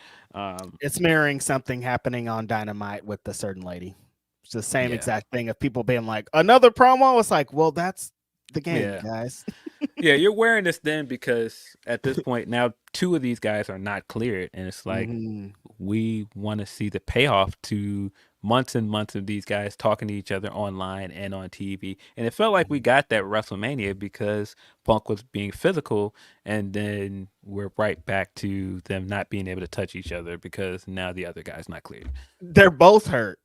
It's mirroring something happening on Dynamite with a certain lady. It's the same exact thing of people being like, another promo. It's like, well, that's the game, guys. Yeah, you're wearing this then because at this point now 2 of these guys are not cleared, and it's like we want to see the payoff to months and months of these guys talking to each other online and on TV. And it felt like we got that WrestleMania because Punk was being physical, and then we're right back to them not being able to touch each other because now the other guy's not cleared. They're both hurt.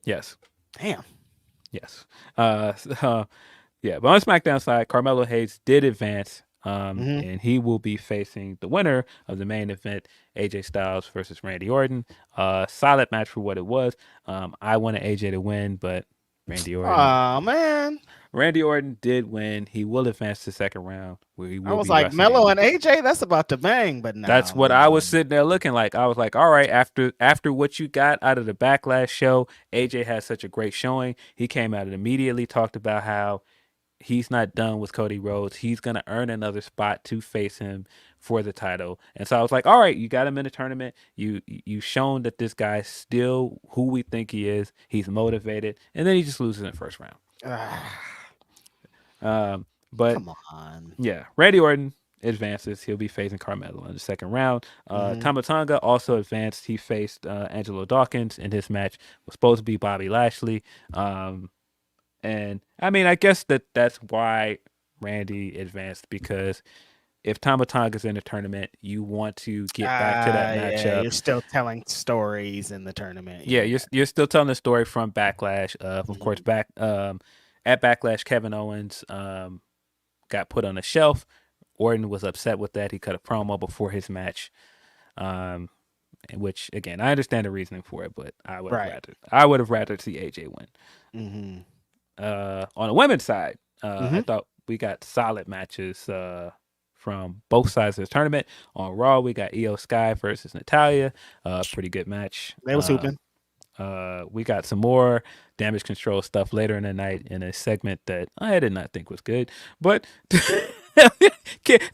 Yes. Damn. Yes. Yeah, but on SmackDown side, Carmelo Hayes did advance, and he will be facing the winner of the main event, AJ Styles versus Randy Orton. Solid match for what it was. I wanted AJ to win, but Randy Orton. Oh man, Randy Orton did win. He will advance to the second round. Where he will I was like, Melo and AJ, that's about to bang, but no. That's what I was sitting there looking like. I was like, all right, after what you got out of the Backlash show, AJ had such a great showing. He came out and immediately talked about how he's not done with Cody Rhodes. He's going to earn another spot to face him for the title. And so I was like, all right, you got him in the tournament. You've shown that this guy's still who we think he is. He's motivated. And then he just loses in the first round. But come on. Yeah, Randy Orton, advances. He'll be facing Carmelo in the second round. Tama Tonga also advanced. He faced Angelo Dawkins in his match. Was supposed to be Bobby Lashley. And I mean, I guess that's why Randy advanced, because if Tama Tonga's in the tournament, you want to get back to that Yeah, matchup. you're still telling stories in the tournament. Yeah, you're still telling the story from Backlash. Of course, back at Backlash, Kevin Owens got put on the shelf. Orton was upset with that. He cut a promo before his match, which again, I understand the reasoning for it, but I would have rather see AJ win. On the women's side, I thought we got solid matches from both sides of the tournament. On Raw, we got Io Sky versus Natalya. Pretty good match. They was hooping. We got some more Damage Control stuff later in the night in a segment that I did not think was good, but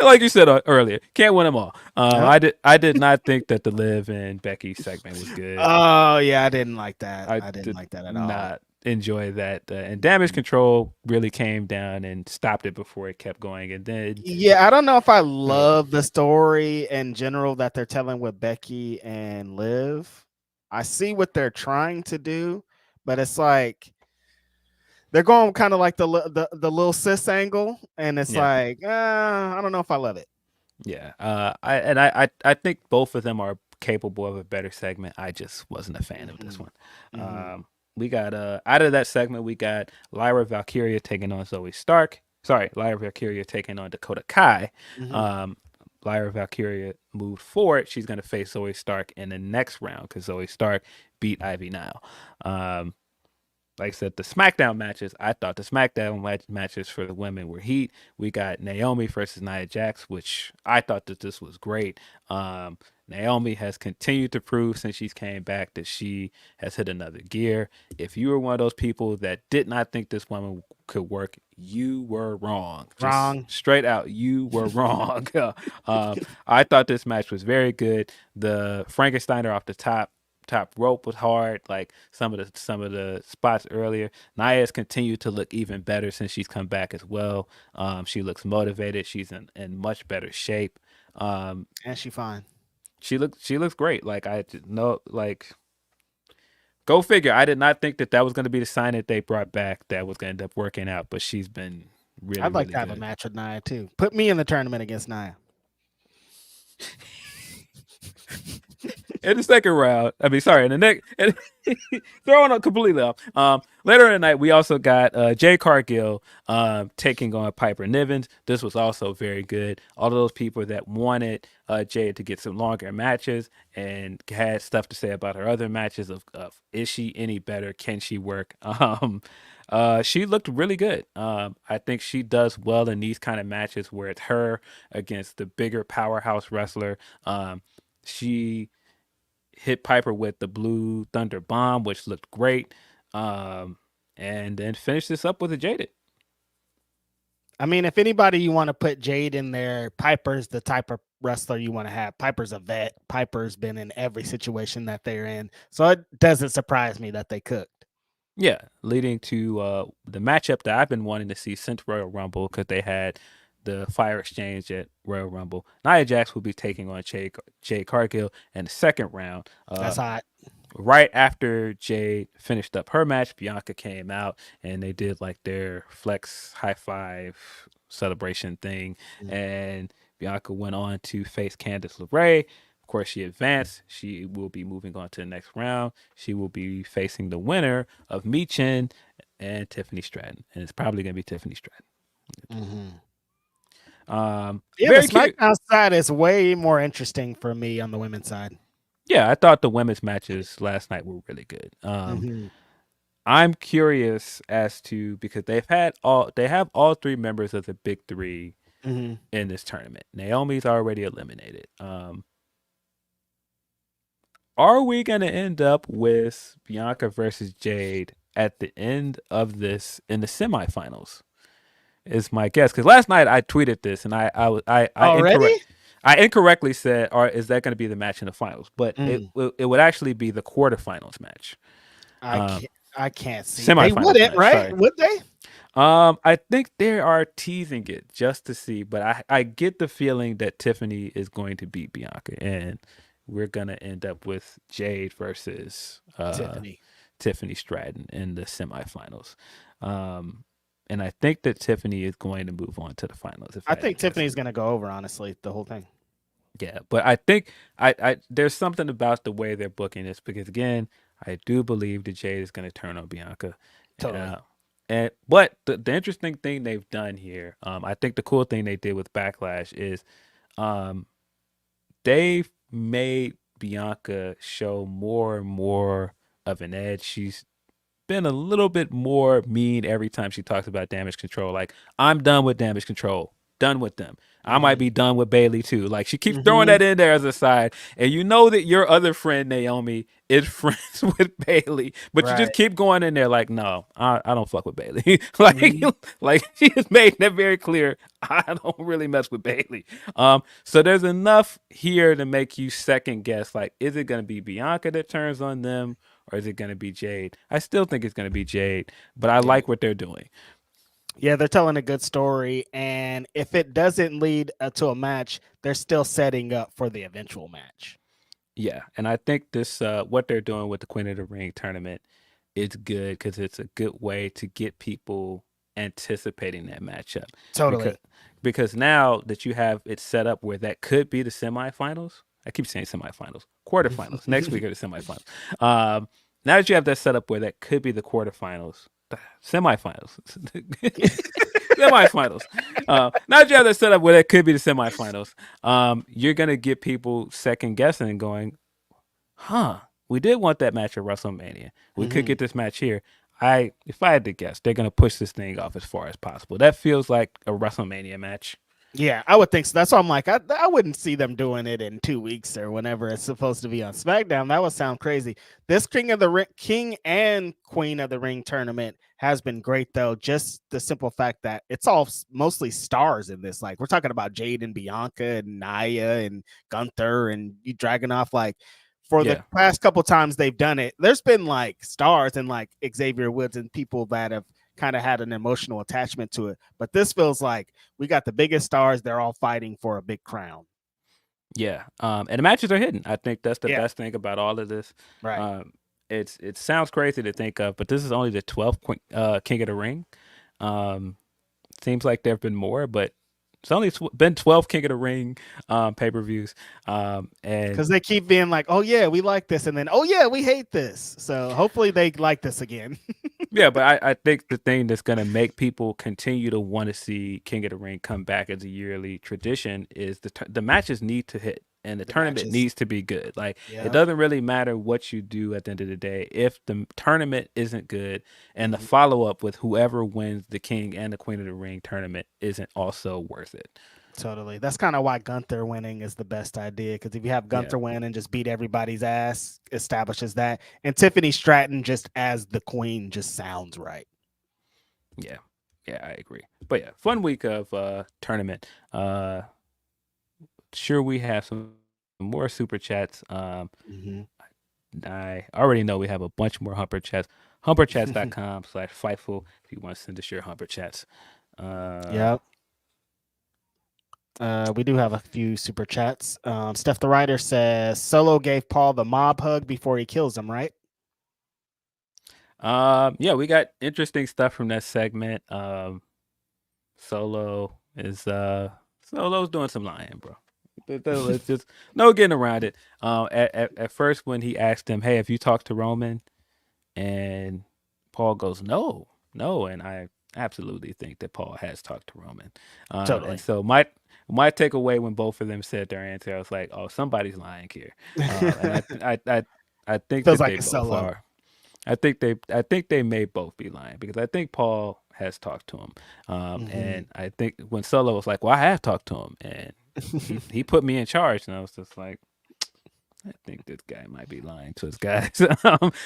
like you said earlier, can't win them all. I did not think that the Liv and Becky segment was good. Oh yeah, I didn't like that. I didn't like that at all. Not enjoy that, and Damage Control really came down and stopped it before it kept going. And then I don't know if I love the story in general that they're telling with Becky and Liv. I see what they're trying to do, but it's like they're going kind of like the little sis angle, and it's like I don't know if I love it. Yeah, I think both of them are capable of a better segment. I just wasn't a fan of this one. We got out of that segment, we got Lyra Valkyria taking on Zoe Stark. Sorry, Lyra Valkyria taking on Dakota Kai. Lyra Valkyria moved forward. She's going to face Zoe Stark in the next round because Zoe Stark beat Ivy Nile. Like I said, the SmackDown matches, I thought the SmackDown matches for the women were heat. We got Naomi versus Nia Jax, which I thought that this was great. Naomi has continued to prove since she's came back that she has hit another gear. If you were one of those people that did not think this woman could work, you were wrong. Just straight out, you were wrong. I thought this match was very good. The Frankensteiner off the top rope was hard. Like some of the spots earlier. Nia has continued to look even better since she's come back as well. She looks motivated. She's in much better shape. And she fine. She looks great. Like I know, like go figure. I did not think that was going to be the sign that they brought back that was going to end up working out, but she's been really. I'd like really to have good. a match with Nia too. Put me in the tournament against Nia. In the second round, in the next, throwing it completely off. Later in the night, we also got Jay Cargill taking on Piper Niven. This was also very good. All of those people that wanted Jay to get some longer matches and had stuff to say about her other matches of is she any better? Can she work? She looked really good. I think she does well in these kind of matches where it's her against the bigger powerhouse wrestler. She hit Piper with the Blue Thunder Bomb, which looked great, and then finished this up with a Jaded. I mean, if anybody you want to put Jade in there, Piper's the type of wrestler you want to have. Piper's a vet. Piper's been in every situation that they're in, so it doesn't surprise me that they cooked. Yeah, leading to the matchup that I've been wanting to see since Royal Rumble, because they had the Fire Exchange at Royal Rumble. Nia Jax will be taking on Jade Cargill in the second round. That's hot. Right after Jade finished up her match, Bianca came out and they did like their flex high five celebration thing. And Bianca went on to face Candice LeRae. Of course, she advanced. She will be moving on to the next round. She will be facing the winner of Michin and Tiffany Stratton. And it's probably going to be Tiffany Stratton. The SmackDown side is way more interesting for me on the women's side. Yeah, I thought the women's matches last night were really good. I'm curious as to, because they have all three members of the big three in this tournament. Naomi's already eliminated. Are we going to end up with Bianca versus Jade at the end of this in the semifinals? Is my guess, because last night I tweeted this and I incorrectly said, "Or is that going to be the match in the finals?" But it would actually be the quarterfinals match. I can't see. Semifinals They wouldn't, match, right? sorry. Would they? I think they are teasing it just to see, but I get the feeling that Tiffany is going to beat Bianca, and we're gonna end up with Jade versus Tiffany Stratton in the semifinals. And I think that Tiffany is going to move on to the finals. I think Tiffany's going to go over, honestly, the whole thing. Yeah, but I think I there's something about the way they're booking this because again, I do believe that Jade is going to turn on Bianca. Totally. But the interesting thing they've done here, I think the cool thing they did with Backlash is, they've made Bianca show more and more of an edge. She's been a little bit more mean every time she talks about Damage Control. Like, I'm done with Damage Control. Done with them. I might be done with Bailey too. Like, she keeps throwing that in there as a side. And you know that your other friend, Naomi, is friends with Bailey. But you just keep going in there like, no, I don't fuck with Bailey. Like she has made that very clear. I don't really mess with Bailey. So there's enough here to make you second guess. Like, is it going to be Bianca that turns on them? Or is it going to be Jade? I still think it's going to be Jade, but I like what they're doing. Yeah, they're telling a good story. And if it doesn't lead to a match, they're still setting up for the eventual match. Yeah, and I think this what they're doing with the Queen of the Ring tournament is good because it's a good way to get people anticipating that matchup. Totally. Because now that you have it set up where that could be the semifinals, I keep saying semifinals, quarterfinals. Next week are the semifinals. Now that you have that set up where that could be the quarterfinals, semifinals, semifinals. Now that you have that set up where that could be the semifinals, you're gonna get people second guessing and going, "Huh, we did want that match at WrestleMania. We could get this match here." If I had to guess, they're gonna push this thing off as far as possible. That feels like a WrestleMania match. Yeah, I would think so. That's why I'm like, I wouldn't see them doing it in 2 weeks or whenever it's supposed to be on SmackDown. That would sound crazy. This King and Queen of the Ring tournament has been great, though. Just the simple fact that it's all mostly stars in this. Like, we're talking about Jade and Bianca and Nia and Gunther and you Dragunov. Like, for the past couple times they've done it, there's been like stars and like Xavier Woods and people that have kind of had an emotional attachment to it, but this feels like we got the biggest stars. They're all fighting for a big crown. Yeah, and the matches are hidden. I think that's the best thing about all of this. Right. It sounds crazy to think of, but this is only the 12th King of the Ring. Seems like there have been more, but it's only been 12 King of the Ring pay-per-views. And because they keep being like, oh yeah, we like this, and then oh yeah, we hate this. So hopefully they like this again. Yeah, but I think the thing that's going to make people continue to want to see King of the Ring come back as a yearly tradition is the matches need to hit and the tournament needs to be good. Like, it doesn't really matter what you do at the end of the day. If the tournament isn't good and the follow-up with whoever wins the King and the Queen of the Ring tournament isn't also worth it. Totally. That's kind of why Gunther winning is the best idea. Because if you have Gunther win and just beat everybody's ass, establishes that. And Tiffany Stratton just as the queen just sounds right. Yeah. Yeah, I agree. But yeah, fun week of tournament. Sure, we have some more super chats. I already know we have a bunch more Humper chats. Humperchats.com/Fightful if you want to send us your Humper chats. We do have a few super chats. Steph the Writer says Solo gave Paul the mob hug before he kills him, right? Yeah, we got interesting stuff from that segment. Solo's doing some lying, bro. It's just no getting around it. At first when he asked him, hey, have you talked to Roman? And Paul goes, no, and I absolutely think that Paul has talked to Roman. Totally. And so my takeaway when both of them said their answer, I was like, oh, somebody's lying here. And I think feels that like they a both Solo. are. I think they may both be lying because I think Paul has talked to him. And I think when Solo was like, well, I have talked to him and he put me in charge, and I was just like, I think this guy might be lying to his guys.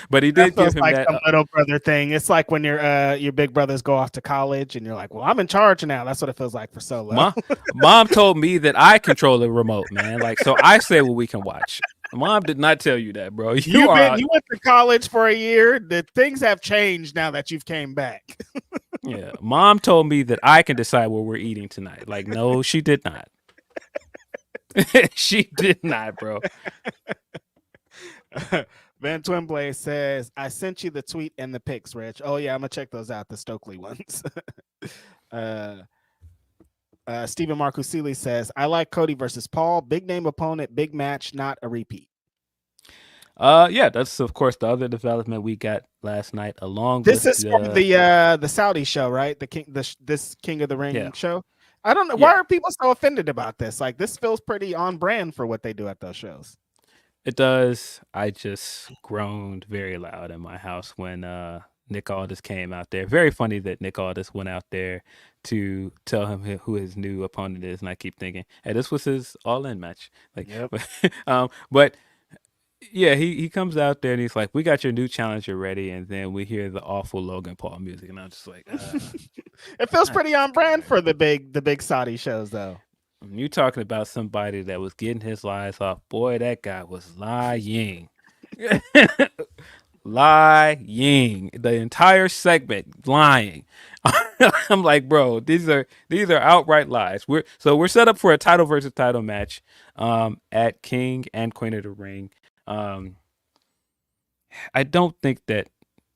But he did give him like that some little brother thing. It's like when your big brothers go off to college and you're like, well, I'm in charge now. That's what it feels like for Solo. Mom told me that I control the remote, man. Like, so I say what we can watch. Mom did not tell you that, bro. You went to college for a year. The things have changed now that you've came back. Yeah, Mom told me that I can decide what we're eating tonight. Like, no, she did not. She did not, bro. Van Twinblade says, I sent you the tweet and the pics, Rich. Oh, yeah, I'm going to check those out, the Stokely ones. Stephen Marcusili says, I like Cody versus Paul. Big name opponent, big match, not a repeat. Yeah, that's of course the other development we got last night, along This with is from the Saudi show, right? This King of the Ring show. I don't know. Why are people so offended about this? Like, this feels pretty on brand for what they do at those shows. It does. I just groaned very loud in my house when Nick Aldis came out there. Very funny that Nick Aldis went out there to tell him who his new opponent is, and I keep thinking, hey, this was his all-in match. Like, yep. But yeah, he comes out there and he's like, we got your new challenger ready, and then we hear the awful Logan Paul music, and I'm just like, it feels pretty on brand for the big Saudi shows, though. You talking about somebody that was getting his lies off. Boy, that guy was lying. Lying. The entire segment lying. I'm like, bro, these are outright lies. We're set up for a title versus title match at King and Queen of the Ring. I don't think that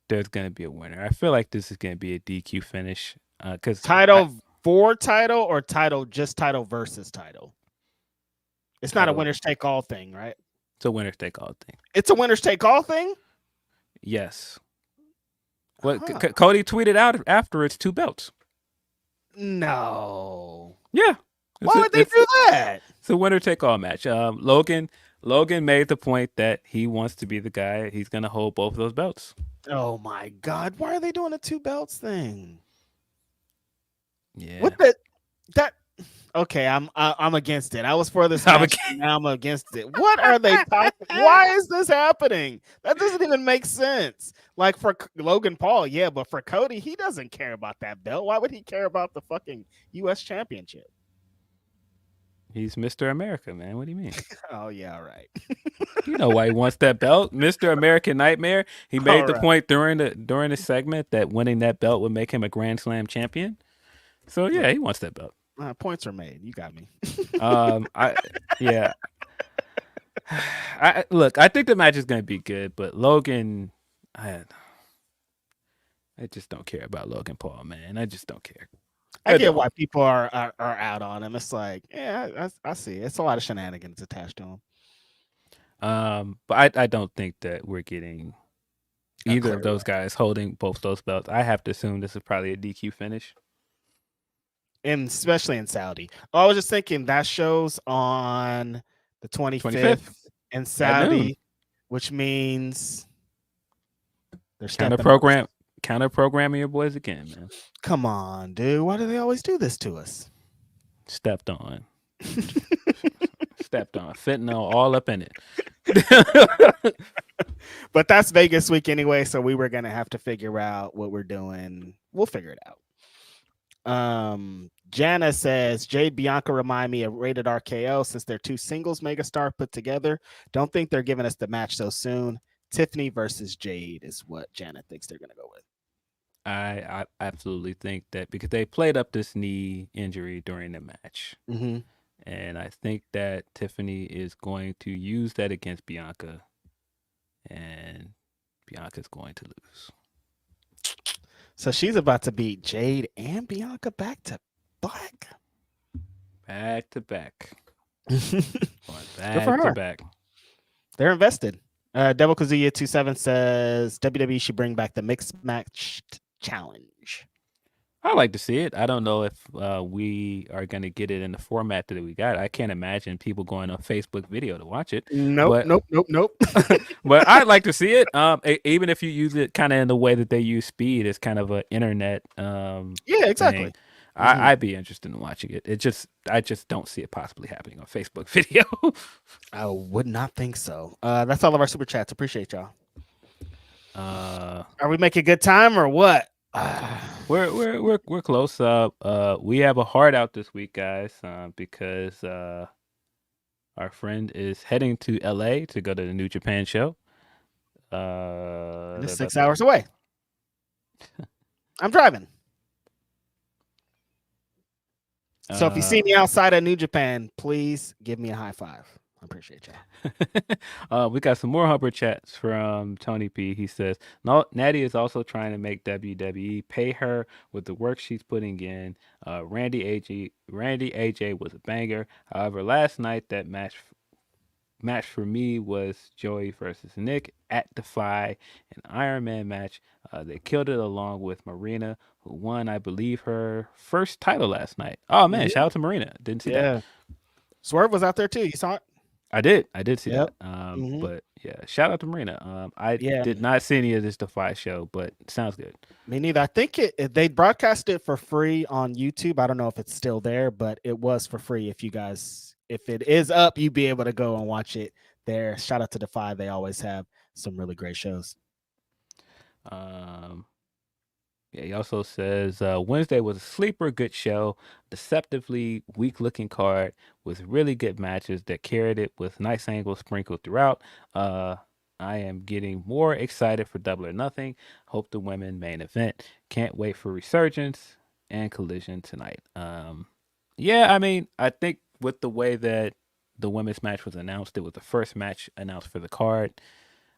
there's going to be a winner. I feel like this is going to be a DQ finish. Because title or title versus title. It's not a winners take all thing, right? It's a winners take all thing. It's a winners take all thing? Yes. Well, Cody tweeted out after it's 2 belts. No. Yeah. Why would they do that? It's a winner take all match. Logan made the point that he wants to be the guy. He's going to hold both of those belts. Oh my God. Why are they doing a 2 belts thing? Yeah. What that? Okay, I'm against it. I was for this match, now I'm against it. What are they talking? Why is this happening? That doesn't even make sense. Like for Logan Paul, yeah, but for Cody, he doesn't care about that belt. Why would he care about the fucking U.S. Championship? He's Mr. America, man. What do you mean? Oh yeah, right. You know why he wants that belt, Mr. American Nightmare. He made the point during the segment that winning that belt would make him a Grand Slam champion. So yeah, he wants that belt. Points are made. You got me. I think the match is going to be good, but Logan, I just don't care about Logan Paul, man. I just don't care. I get why people are out on him. It's like, yeah, I see. It's a lot of shenanigans attached to him. But I don't think that we're getting either of those guys holding both those belts. I have to assume this is probably a DQ finish. And especially in Saudi. I was just thinking that show's on the 25th in Saudi, which means they're counter programming your boys again, man. Come on, dude. Why do they always do this to us? Stepped on. Stepped on. Fentanyl all up in it. But that's Vegas week anyway, so we were gonna have to figure out what we're doing. We'll figure it out. Jana says Jade Bianca remind me of Rated RKO since they're 2 singles megastar put together. Don't think they're giving us the match so soon. Tiffany versus Jade is what Jana thinks they're gonna go with. I absolutely think that because they played up this knee injury during the match. Mm-hmm. And I think that Tiffany is going to use that against Bianca, and Bianca's going to lose. So she's about to beat Jade and Bianca back to back. Back to back. Back to back. They're invested. Devil Kazuya 27 says WWE should bring back the mixed match challenge. I like to see it. I don't know if we are going to get it in the format that we got. I can't imagine people going on Facebook video to watch it. Nope. But I'd like to see it. Even if you use it kind of in the way that they use Speed, it's kind of an internet. Yeah, exactly. I'd be interested in watching it. I just don't see it possibly happening on Facebook video. I would not think so. That's all of our super chats. Appreciate y'all. Are we making good time or what? We're close up. We have a hard out this week, guys, because our friend is heading to LA to go to the New Japan show. It's 6 hours away. I'm driving. So if you see me outside of New Japan, please give me a high five. I appreciate y'all. We got some more Humper chats from Tony P. He says, no, Natty is also trying to make WWE pay her with the work she's putting in. Randy AJ was a banger. However, last night that match for me was Joey versus Nick at Defy, an Iron Man match. They killed it along with Marina, who won, I believe, her first title last night. Oh man, shout out to Marina. Didn't see that. Swerve was out there too. You saw it? I did see Yep. that. But yeah, shout out to Marina. I did not see any of this Defy show, but sounds good. Me neither. I think they broadcast it for free on YouTube. I don't know if it's still there, but it was for free. If it is up, you'd be able to go and watch it there. Shout out to Defy. They always have some really great shows. Yeah, he also says Wednesday was a sleeper, good show, deceptively weak-looking card with really good matches that carried it with nice angles sprinkled throughout. I am getting more excited for Double or Nothing. Hope the women main event. Can't wait for Resurgence and Collision tonight. Yeah, I mean, I think with the way that the women's match was announced, it was the first match announced for the card.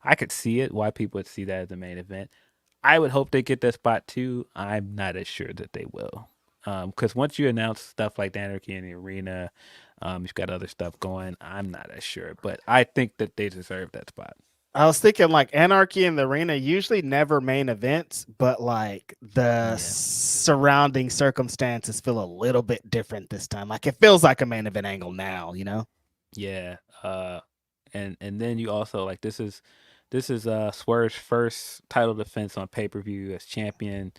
I could see it, why people would see that as the main event. I would hope they get that spot too. I'm not as sure that they will. Because once you announce stuff like the Anarchy in the Arena, you've got other stuff going. I'm not as sure, but I think that they deserve that spot. I was thinking like Anarchy in the Arena usually never main events, but like the surrounding circumstances feel a little bit different this time. Like it feels like a main event angle now, you know? Yeah. And then you also like this is Swerve's first title defense on pay-per-view as champion.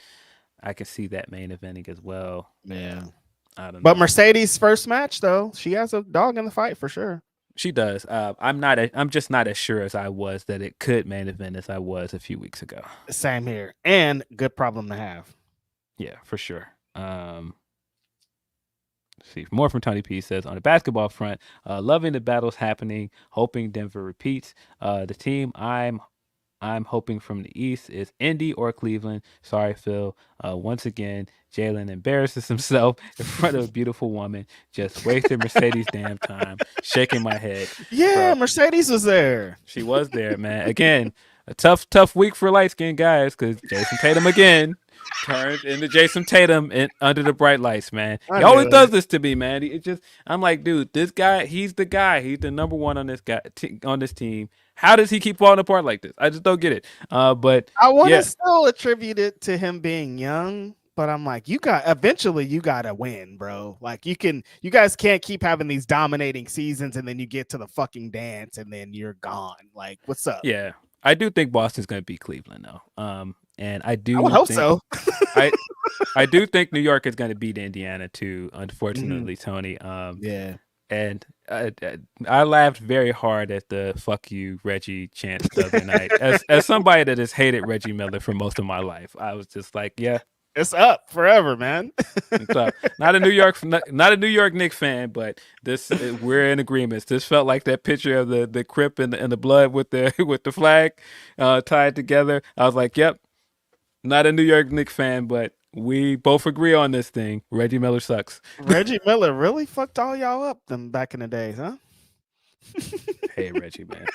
I can see that main eventing as well. Yeah. I don't know. But Mercedes' first match though, she has a dog in the fight for sure. She does. I'm just not as sure as I was that it could main event as I was a few weeks ago. Same here. And good problem to have. Yeah, for sure. See, more from Tony P says on the basketball front, loving the battles happening, hoping Denver repeats. The team I'm hoping from the East is Indy or Cleveland. Sorry, Phil. Once again, Jalen embarrasses himself in front of a beautiful woman. Just wasted Mercedes' damn time. Shaking my head. Yeah, bro. Mercedes was there. She was there, man. Again, a tough week for light-skinned guys because Jason Tatum again turned into Jason Tatum under the bright lights, man. He always does this to me, man. I'm like, dude, this guy, he's the guy. He's the number one on this team. How does he keep falling apart like this? I just don't get it. But I want to still attribute it to him being young, but I'm like, eventually you gotta win, bro. Like you guys can't keep having these dominating seasons and then you get to the fucking dance and then you're gone. Like, what's up? Yeah, I do think Boston's gonna beat Cleveland though. And I would hope so. I do think New York is gonna beat Indiana too. Unfortunately, Tony. Yeah. And I laughed very hard at the "fuck you, Reggie" chant the other night. As somebody that has hated Reggie Miller for most of my life, I was just like, yeah, it's up forever, man. It's up. Not a New York Knicks fan, but we're in agreement. This felt like that picture of the Crip and the blood with the flag tied together. I was like, yep, not a New York Knicks fan, but we both agree on this thing. Reggie Miller sucks. Reggie Miller really fucked all y'all up them back in the days, huh? Hey, Reggie, man.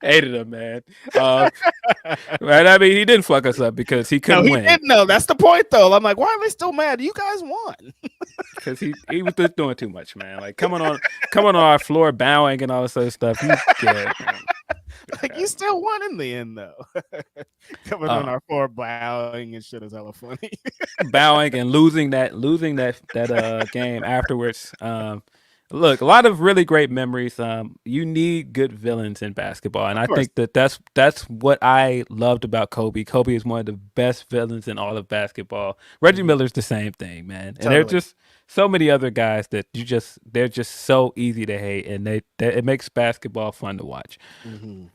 Hated him, man. Right? I mean, he didn't fuck us up because he couldn't win. Didn't know. That's the point, though. I'm like, why are they still mad? You guys won. Because he was just doing too much, man. Like coming on our floor, bowing and all this other stuff. He's good, man. Like you still won in the end, though. Coming on our floor, bowing and shit is hella funny. Bowing and losing that game afterwards. Look, a lot of really great memories. You need good villains in basketball, and I think that's what I loved about Kobe. Kobe is one of the best villains in all of basketball. Reggie Miller's the same thing, man. And there are just so many other guys that they're just so easy to hate, and it makes basketball fun to watch. Mm-hmm.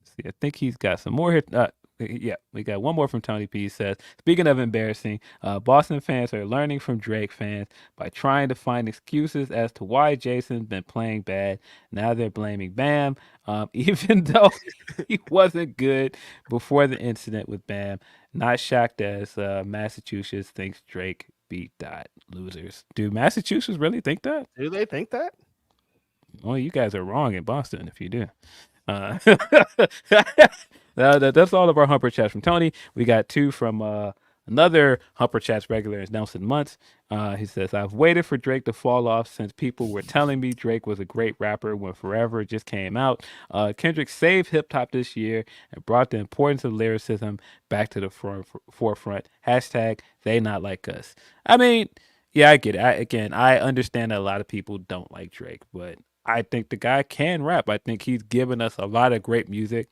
See, I think he's got some more here. Yeah, we got one more from Tony P. He says, speaking of embarrassing, Boston fans are learning from Drake fans by trying to find excuses as to why Jason's been playing bad. Now they're blaming Bam, even though he wasn't good before the incident with Bam. Not shocked as Massachusetts thinks Drake beat Dot. Losers. Do Massachusetts really think that? Do they think that? Well, you guys are wrong in Boston if you do. Uh, that's all of our Humper Chats from Tony. We got 2 from another Humper Chats regular is Nelson Muntz. He says, I've waited for Drake to fall off since people were telling me Drake was a great rapper when Forever just came out. Kendrick saved hip hop this year and brought the importance of lyricism back to the forefront. Hashtag they not like us. I mean, yeah, I get it. I understand that a lot of people don't like Drake, but I think the guy can rap. I think he's given us a lot of great music.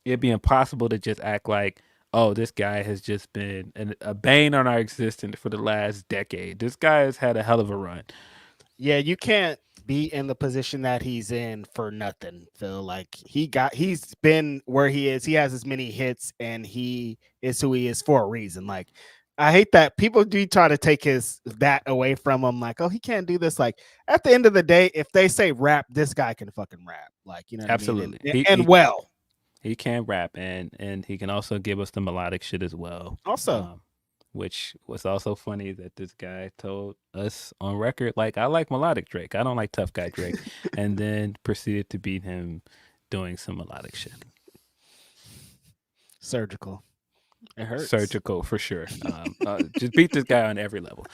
It'd be impossible to just act like, oh, this guy has just been a bane on our existence for the last decade. This guy has had a hell of a run. Yeah, you can't be in the position that he's in for nothing, Phil. Like he's been where he is. He has as many hits, and he is who he is for a reason. Like I hate that people do try to take that away from him. Like, oh, he can't do this. Like at the end of the day, if they say rap, this guy can fucking rap. Like, you know what Absolutely. I mean? And well. He can rap, and he can also give us the melodic shit as well. Also, which was also funny that this guy told us on record, like, I like melodic Drake. I don't like tough guy Drake. And then proceeded to beat him doing some melodic shit. Surgical. It hurts. Surgical for sure. Just beat this guy on every level.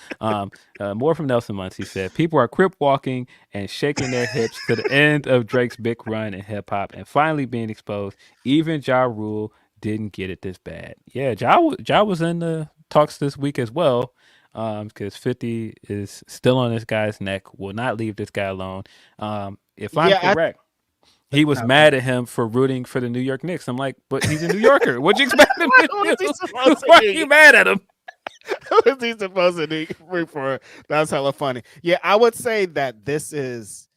More from Nelson Muntz. He said, people are crip walking and shaking their hips to the end of Drake's big run in hip hop and finally being exposed. Even Ja Rule didn't get it this bad. Yeah, Ja was in the talks this week as well. Because 50 is still on this guy's neck, will not leave this guy alone. If I'm correct, he was mad at him for rooting for the New York Knicks. I'm like, but he's a New Yorker. What'd you expect him to do? Why are you mad at him? What is he supposed to root for? That's hella funny. Yeah, I would say that this is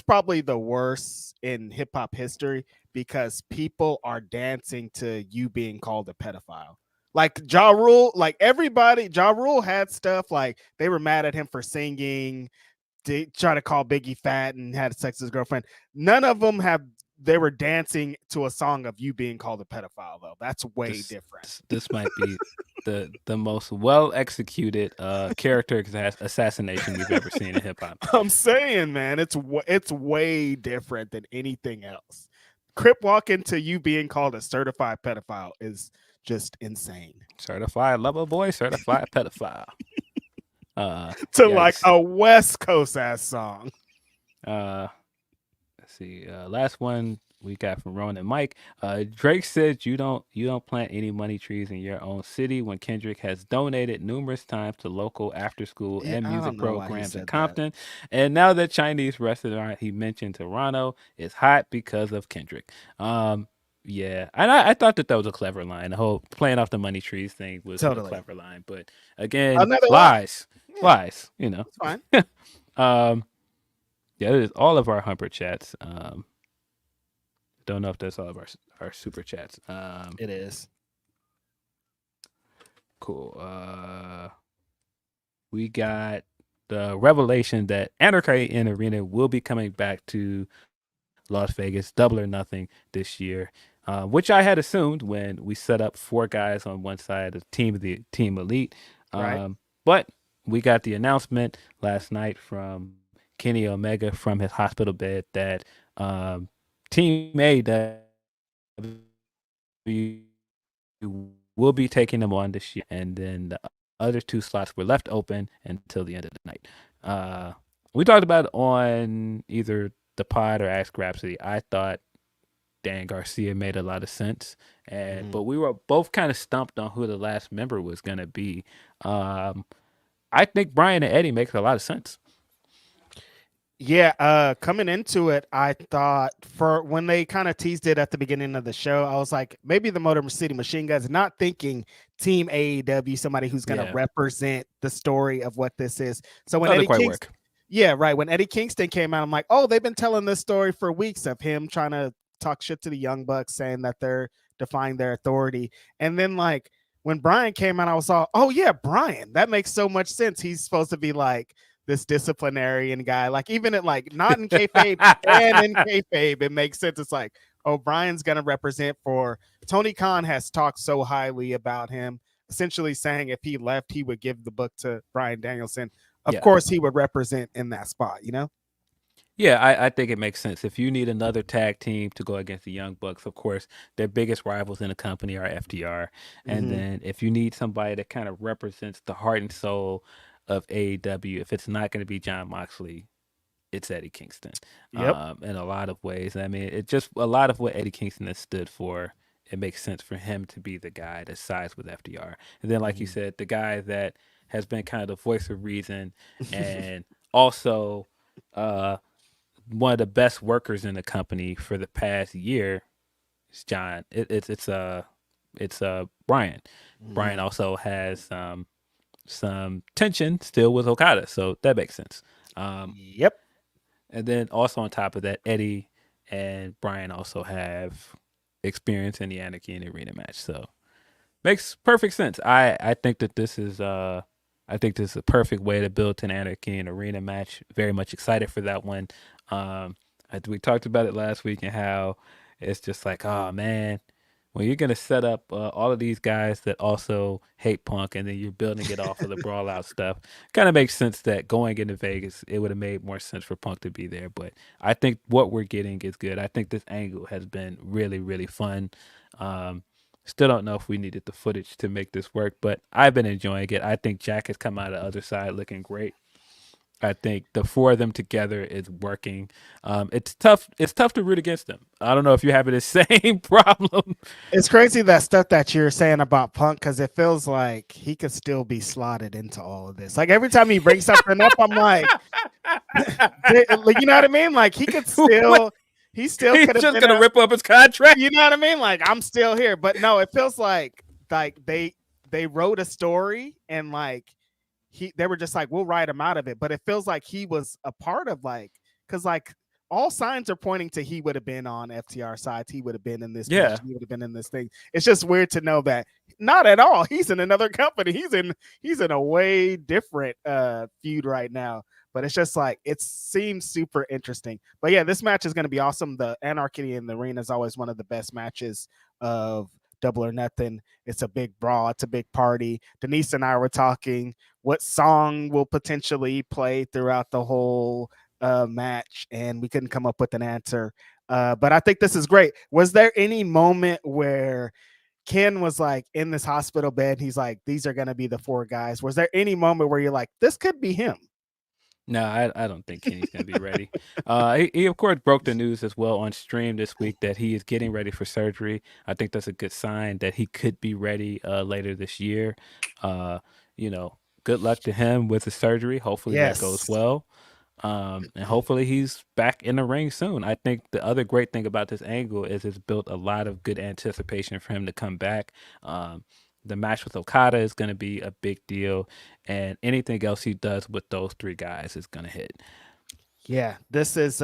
probably the worst in hip hop history because people are dancing to you being called a pedophile. Like Ja Rule, like everybody, Ja Rule had stuff like they were mad at him for singing. They try to call Biggie fat and had sex with his girlfriend. None of them they were dancing to a song of you being called a pedophile, though. That's way different. This might be the most well executed character assassination we've ever seen in hip hop. I'm saying, man, it's way different than anything else. Crip walking to you being called a certified pedophile is just insane. Certified lover boy, certified pedophile. Like a West Coast ass song. Let's see. Last one we got from Ron and Mike. Drake said you don't plant any money trees in your own city when Kendrick has donated numerous times to local after school and music programs in Compton. And now that Chinese restaurant he mentioned Toronto is hot because of Kendrick. Yeah, and I thought that was a clever line. The whole playing off the money trees thing was a clever line, but again, lies, you know. It's fine. Yeah, it is all of our Humper Chats. Don't know if that's all of our Super Chats. It is. Cool. We got the revelation that Anarchy in Arena will be coming back to Las Vegas, Double or Nothing this year, which I had assumed when we set up 4 guys on one side of the Team Elite. Right. But we got the announcement last night from Kenny Omega from his hospital bed that Team AEW will be taking them on this year, and then the other 2 slots were left open until the end of the night. We talked about it on either the pod or Ask Grapsody. I thought Dan Garcia made a lot of sense, but we were both kind of stumped on who the last member was going to be. I think Brian and Eddie makes a lot of sense. Yeah, coming into it, I thought for when they kind of teased it at the beginning of the show, I was like, maybe the Motor City Machine Guns, not thinking Team AEW, somebody who's going to represent the story of what this is. So when Eddie Kingston, when Eddie Kingston came out, I'm like, oh, they've been telling this story for weeks of him trying to talk shit to the Young Bucks, saying that they're defying their authority. And then like when Brian came out, I was all, oh yeah, Brian, that makes so much sense. He's supposed to be like this disciplinarian guy, like even at like not in kayfabe and in kayfabe, it makes sense. It's like, O'Brien's going to represent for Tony Khan has talked so highly about him, essentially saying if he left, he would give the book to Bryan Danielson. Of Yeah. course, he would represent in that spot, you know? Yeah, I think it makes sense. If you need another tag team to go against the Young Bucks, of course, their biggest rivals in the company are FTR. And then if you need somebody that kind of represents the heart and soul of AEW, if it's not going to be John Moxley, it's Eddie Kingston. Yep. In a lot of ways. I mean, it just a lot of what Eddie Kingston has stood for. It makes sense for him to be the guy that sides with FTR. And then, like you said, the guy that has been kind of the voice of reason and also one of the best workers in the company for the past year is John. It's Brian. Brian also has some tension still with Okada, so that makes sense. Yep. And then also on top of that, Eddie and Brian also have experience in the Anarchy in the Arena match, so makes perfect sense. I think that this is a perfect way to build an Anarchy and Arena match. Very much excited for that one. We talked about it last week and how it's just like, oh man, when you're gonna set up all of these guys that also hate Punk, and then you're building it off of the brawl out stuff, kind of makes sense that going into Vegas, it would have made more sense for Punk to be there. But I think what we're getting is good. I think this angle has been really, really fun. Still don't know if we needed the footage to make this work, but I've been enjoying it. I think Jack has come out of the other side looking great. I think the four of them together is working. It's tough. It's tough to root against them. I don't know if you're having the same problem. It's crazy that stuff that you're saying about Punk because it feels like he could still be slotted into all of this. Like every time he brings something up, I'm like, you know what I mean? Like he could still, he still He's could have just been gonna a- rip up his contract. You know what I mean? Like I'm still here, but no, it feels like they wrote a story and like they were just like we'll write him out of it, but it feels like he was a part of like because like all signs are pointing to he would have been on FTR sides. He would have been in this. Yeah. Match, he would have been in this thing. It's just weird to know that not at all. He's in another company. He's in a way different feud right now. But it's just like it seems super interesting. But yeah, this match is going to be awesome. The Anarchy in the Arena is always one of the best matches of Double or Nothing. It's a big brawl. It's a big party. Denise and I were talking. What song will potentially play throughout the whole match, and we couldn't come up with an answer. But I think this is great. Was there any moment where Ken was like in this hospital bed? He's like, these are going to be the four guys. Was there any moment where you're like, this could be him? No, I don't think Kenny's gonna be ready. He of course broke the news as well on stream this week that he is getting ready for surgery. I think that's a good sign that he could be ready later this year. Good luck to him with the surgery. Hopefully that goes well. And hopefully he's back in the ring soon. I think the other great thing about this angle is it's built a lot of good anticipation for him to come back. The match with Okada is going to be a big deal, and anything else he does with those three guys is going to hit. Yeah, this is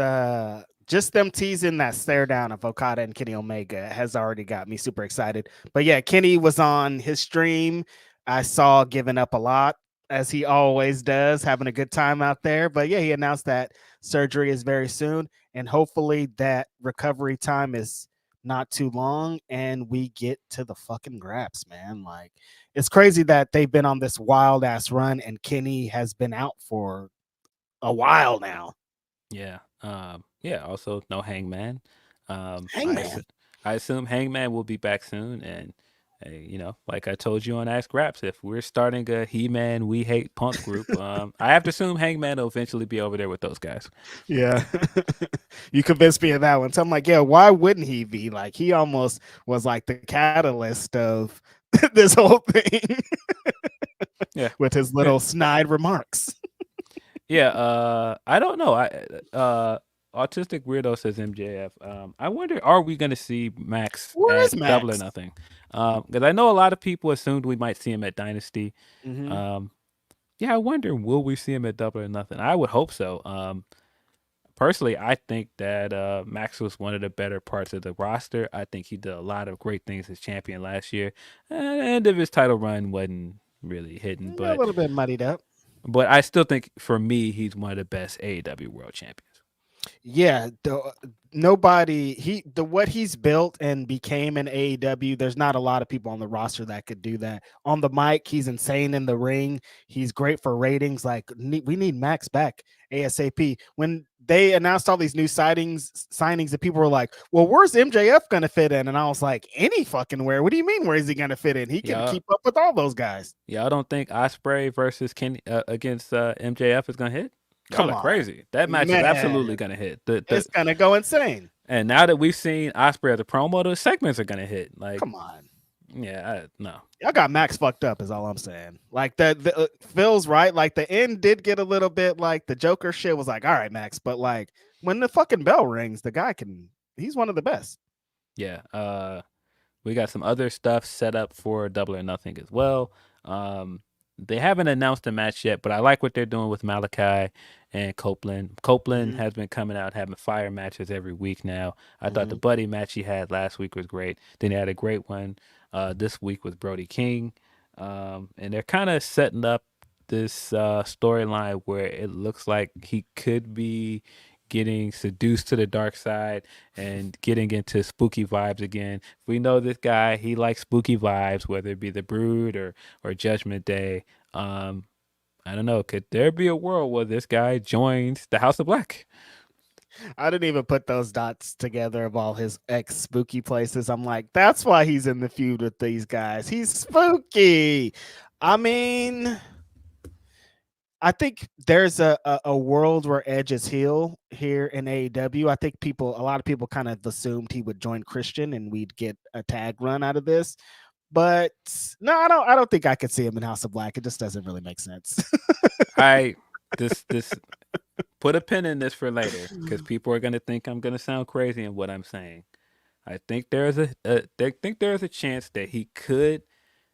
just them teasing that stare down of Okada and Kenny Omega has already got me super excited. But yeah, Kenny was on his stream. I saw giving up a lot, as he always does, having a good time out there. But yeah, he announced that surgery is very soon, and hopefully that recovery time is not too long and we get to the fucking Graps, man. Like it's crazy that they've been on this wild ass run and Kenny has been out for a while now. Yeah. Also no Hangman. Hangman. I assume Hangman will be back soon, and like I told you on Ask Raps, if we're starting a He-Man We Hate Punk group, I have to assume Hangman will eventually be over there with those guys. Yeah. You convinced me of that one. So I'm like, yeah, why wouldn't he be? Like he almost was like the catalyst of this whole thing. Yeah. With his little snide remarks. Yeah, I don't know. Autistic Weirdo says MJF. I wonder, are we going to see Max at Double or Nothing? Because I know a lot of people assumed we might see him at Dynasty. Mm-hmm. Yeah, I wonder, will we see him at Double or Nothing? I would hope so. Personally, I think that Max was one of the better parts of the roster. I think he did a lot of great things as champion last year. And the end of his title run wasn't really hidden, but a little bit muddied up. But I still think, for me, he's one of the best AEW World Champions. Yeah, what he's built and became in AEW. There's not a lot of people on the roster that could do that. On the mic, he's insane in the ring. He's great for ratings. Like we need Max back ASAP. When they announced all these new signings, that people were like, "Well, where's MJF gonna fit in?" And I was like, "Any fucking where? What do you mean? Where is he gonna fit in? He can Yeah, keep up with all those guys." y'all don't think Ospreay versus Kenny against MJF is gonna hit? Y'all Come are on, crazy. That match is man, absolutely gonna hit. it's gonna go insane. And now that we've seen Ospreay as a promo, the segments are gonna hit. Like, Come on. yeah, no. Y'all got Max fucked up, is all I'm saying. Like the Phil's right. Like the end did get a little bit like the Joker shit was like, all right, Max, but like when the fucking bell rings, the guy he's one of the best. Yeah. We got some other stuff set up for Double or Nothing as well. They haven't announced a match yet, but I like what they're doing with Malachi and Copeland. Copeland has been coming out having fire matches every week now. I thought the buddy match he had last week was great. Then he had a great one this week with Brody King. And they're kind of setting up this storyline where it looks like he could be getting seduced to the dark side and getting into spooky vibes again. We know this guy, he likes spooky vibes, whether it be the Brood or Judgment Day. I don't know, could there be a world where this guy joins the House of Black? I didn't even put those dots together of all his ex spooky places. I'm like, that's why he's in the feud with these guys. He's spooky. I mean, I think there's a world where Edge is heel here in AEW. I think a lot of people kind of assumed he would join Christian and we'd get a tag run out of this. But no, I don't think I could see him in House of Black. It just doesn't really make sense. This put a pin in this for later because people are gonna think I'm gonna sound crazy in what I'm saying. I think there's a chance that he could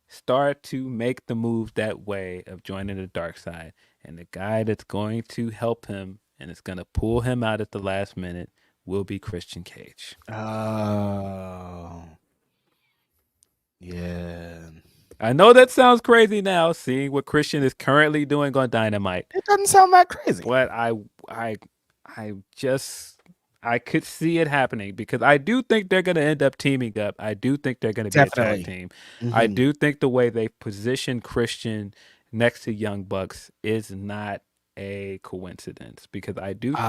start to make the move that way of joining the dark side. And the guy that's going to help him and is going to pull him out at the last minute will be Christian Cage. Oh. Yeah. I know that sounds crazy now, seeing what Christian is currently doing on Dynamite. It doesn't sound that crazy. But I could see it happening because I do think they're going to end up teaming up. I do think they're going to be a tag team. I do think the way they position Christian next to Young Bucks is not a coincidence because I do think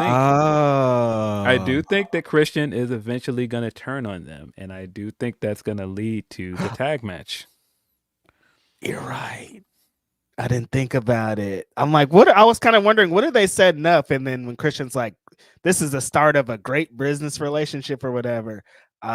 that Christian is eventually going to turn on them, and I do think that's going to lead to the tag match. You're right. I didn't think about it. I'm like, what? I was kind of wondering, what are they setting up? And then when Christian's like, this is the start of a great business relationship or whatever. Oh,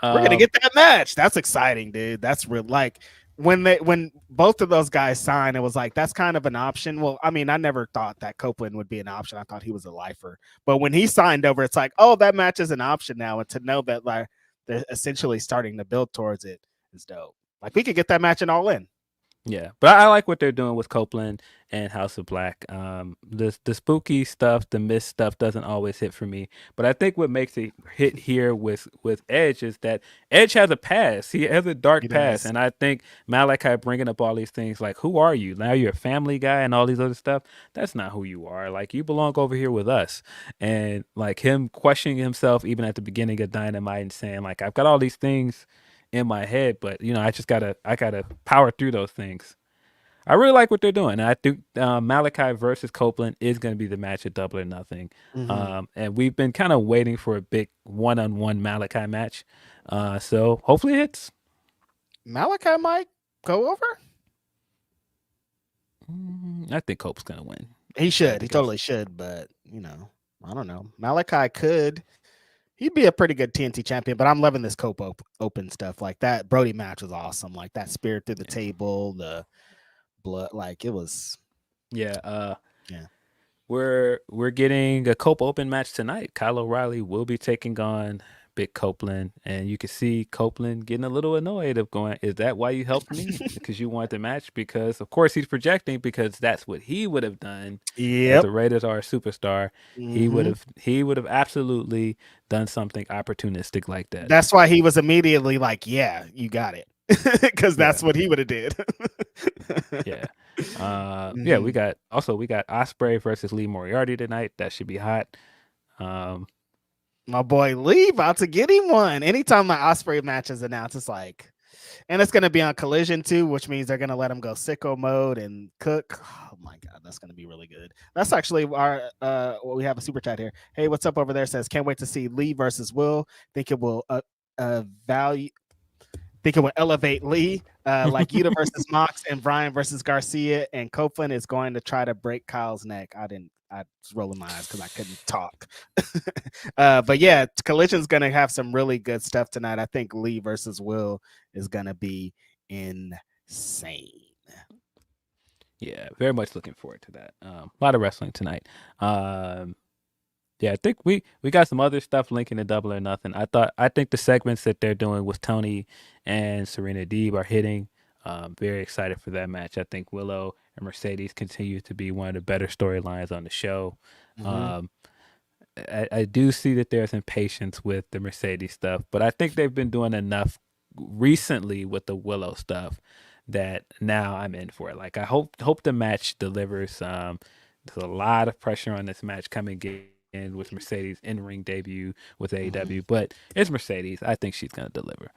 we're gonna get that match. That's exciting, dude. That's real. Like when both of those guys signed, it was like that's kind of an option. Well, I mean, I never thought that Copeland would be an option. I thought he was a lifer. But when he signed over, it's like, oh, that match is an option now. And to know that like they're essentially starting to build towards it is dope. Like we could get that match in All In. Yeah, but I like what they're doing with Copeland and House of Black. The spooky stuff, the mist stuff doesn't always hit for me. But I think what makes it hit here with Edge is that Edge has a past. He has a dark past. And I think Malachi bringing up all these things like, who are you? Now you're a family guy and all these other stuff. That's not who you are. Like, you belong over here with us. And like him questioning himself even at the beginning of Dynamite and saying like, I've got all these things in my head, but you know, I gotta power through those things. I really like what they're doing. And I think Malachi versus Copeland is going to be the match at Double or Nothing. And we've been kind of waiting for a big one-on-one Malachi match. So hopefully it hits. Malachi might go over. I think Cope's going to win. He should. He totally should. But you know, I don't know. Malachi could. He'd be a pretty good TNT champion, but I'm loving this Cope open stuff. Like that Brody match was awesome. Like that spear through the table, the blood, like it was. Yeah. We're getting a Cope open match tonight. Kyle O'Reilly will be taking on Big Copeland, and you can see Copeland getting a little annoyed of going, is that why you helped me? Because you want the match? Because of course he's projecting because that's what he would have done. As a Rated R superstar. He would have absolutely done something opportunistic like that. That's why he was immediately like, yeah, you got it. Because that's what he would have did. Yeah. Yeah, we got Ospreay versus Lee Moriarty tonight. That should be hot. My boy Lee about to get him one. Anytime my Osprey match is announced, it's like, and it's gonna be on Collision too, which means they're gonna let him go sicko mode and cook. Oh my god, that's gonna be really good. That's actually our we have a super chat here. Hey, what's up over there? Says can't wait to see Lee versus Will. Think it will think it will elevate Lee, like Yuta versus Mox and Brian versus Garcia, and Copeland is going to try to break Kyle's neck. I was rolling my eyes because I couldn't talk. But yeah, Collision's going to have some really good stuff tonight. I think Lee versus Will is going to be insane. Yeah, very much looking forward to that. A lot of wrestling tonight. Yeah, I think we got some other stuff linking to Double or Nothing. I think the segments that they're doing with Tony and Serena Deeb are hitting. Very excited for that match. I think Willow and Mercedes continue to be one of the better storylines on the show. I do see that there's impatience with the Mercedes stuff, but I think they've been doing enough recently with the Willow stuff that now I'm in for it. Like I hope the match delivers. There's a lot of pressure on this match coming in with Mercedes in-ring debut with AEW, but it's Mercedes. I think she's gonna deliver.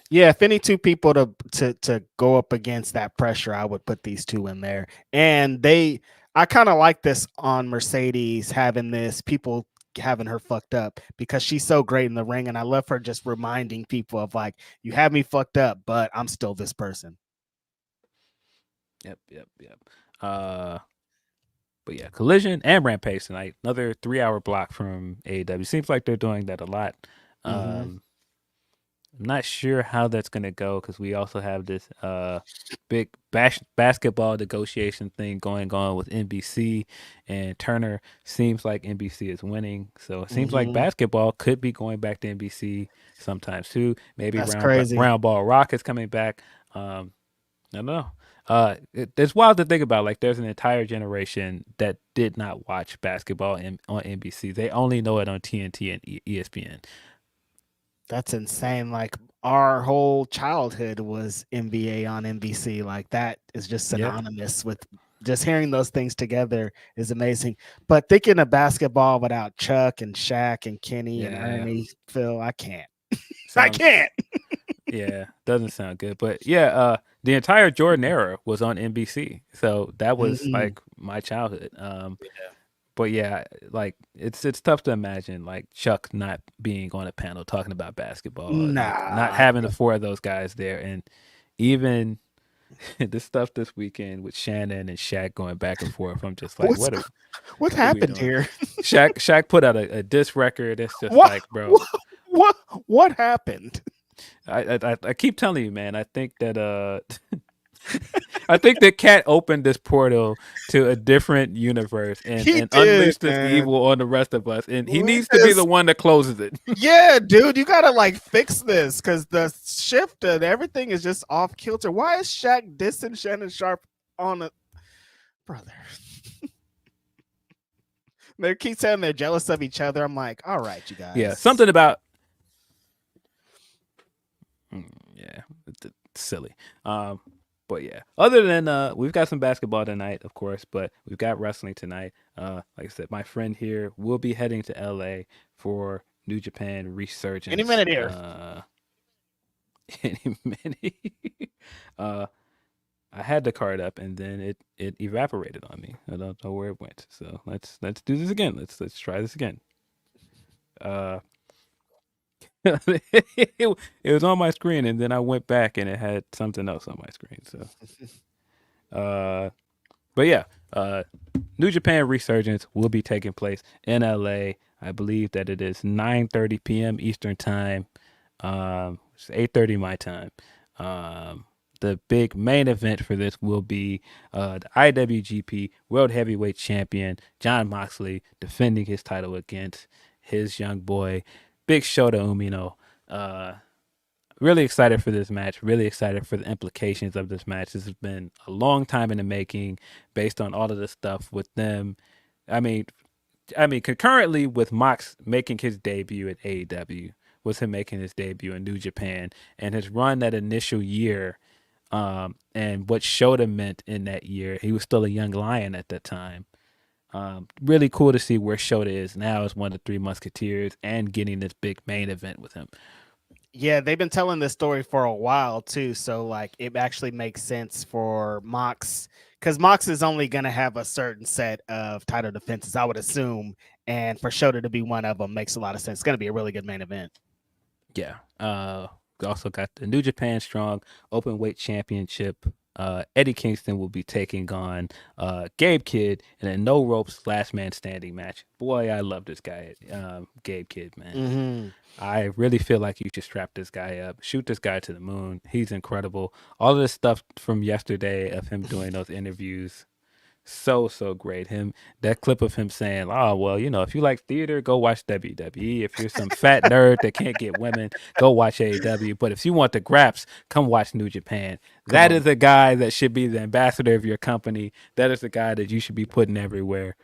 Yeah, if any two people to go up against that pressure, I would put these two in there. And I kind of like this on Mercedes having people having her fucked up because she's so great in the ring, and I love her just reminding people of like, you have me fucked up, but I'm still this person. Yep. But yeah, Collision and Rampage tonight. Another 3-hour block from AEW. Seems like they're doing that a lot. I'm not sure how that's going to go because we also have this big basketball negotiation thing going on with NBC and Turner. Seems like NBC is winning. So it seems like basketball could be going back to NBC sometime too. Maybe Round Ball Rock is coming back. I don't know. It's wild to think about. Like, there's an entire generation that did not watch basketball on NBC. They only know it on TNT and ESPN. That's insane. Like, our whole childhood was NBA on NBC. Like, that is just synonymous with just hearing those things together is amazing. But thinking of basketball without Chuck and Shaq and Kenny and Ernie, Phil, I can't. I can't. Yeah, doesn't sound good. But yeah, the entire Jordan era was on NBC. So that was like my childhood. But yeah, like it's tough to imagine like Chuck not being on a panel talking about basketball, not having the four of those guys there, and even this stuff this weekend with Shannon and Shaq going back and forth. I'm just like, what happened here? Shaq put out a diss record. It's just like, bro, what happened? I keep telling you, man. I think that I think that Cat opened this portal to a different universe and unleashed this evil on the rest of us. And he needs to be the one that closes it. Yeah, dude, you gotta like fix this because the shift and everything is just off kilter. Why is Shaq dissing Shannon Sharp on a brother? They keep saying they're jealous of each other. I'm like, all right, you guys. Yeah, something about silly. But yeah, other than we've got some basketball tonight, of course, but we've got wrestling tonight. Like I said, my friend here will be heading to LA for New Japan Resurgence. Any minute here. Any minute. I had the card up and then it evaporated on me. I don't know where it went. So let's do this again. Let's try this again. It was on my screen and then I went back and it had something else on my screen. So but yeah, New Japan Resurgence will be taking place in LA. I believe that it is 9:30 p.m. Eastern time. It's 8:30 my time. The big main event for this will be the IWGP World Heavyweight Champion Jon Moxley defending his title against his young boy Big Shota Umino. Really excited for this match. Really excited for the implications of this match. This has been a long time in the making based on all of the stuff with them. I mean, concurrently with Mox making his debut at AEW was him making his debut in New Japan, and his run that initial year and what Shota meant in that year. He was still a young lion at that time. Really cool to see where Shota is now as one of the Three Musketeers and getting this big main event with him. Yeah, they've been telling this story for a while too, so like it actually makes sense for Mox, because Mox is only going to have a certain set of title defenses, I would assume, and for Shota to be one of them makes a lot of sense. It's going to be a really good main event. Yeah. We also got the New Japan Strong Open Weight Championship. Eddie Kingston will be taking on Gabe Kidd in a no ropes last man standing match. Boy, I love this guy, Gabe Kidd, man. Mm-hmm. I really feel like you should strap this guy up, shoot this guy to the moon. He's incredible. All of this stuff from yesterday of him doing those interviews, so great. That clip of him saying, "Oh well, if you like theater, go watch WWE. If you're some fat nerd that can't get women, go watch AEW. But if you want the graps, come watch New Japan." That is a guy that should be the ambassador of your company. That is the guy that you should be putting everywhere.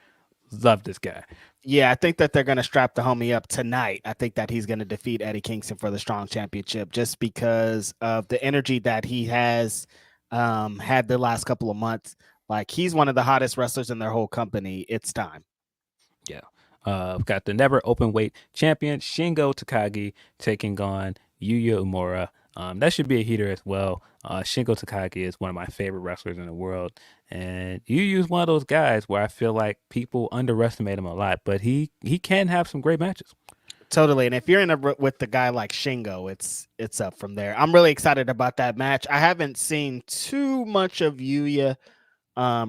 Love this guy. Yeah, I think that they're going to strap the homie up tonight. I think that he's going to defeat Eddie Kingston for the Strong Championship just because of the energy that he has had the last couple of months. Like, he's one of the hottest wrestlers in their whole company. It's time. Yeah. We've got the never open weight champion Shingo Takagi taking on Yuya Uemura. That should be a heater as well. Shingo Takagi is one of my favorite wrestlers in the world, and Yuya is one of those guys where I feel like people underestimate him a lot, but he can have some great matches. Totally. And if you're in with the guy like Shingo, it's up from there. I'm really excited about that match. I haven't seen too much of Yuya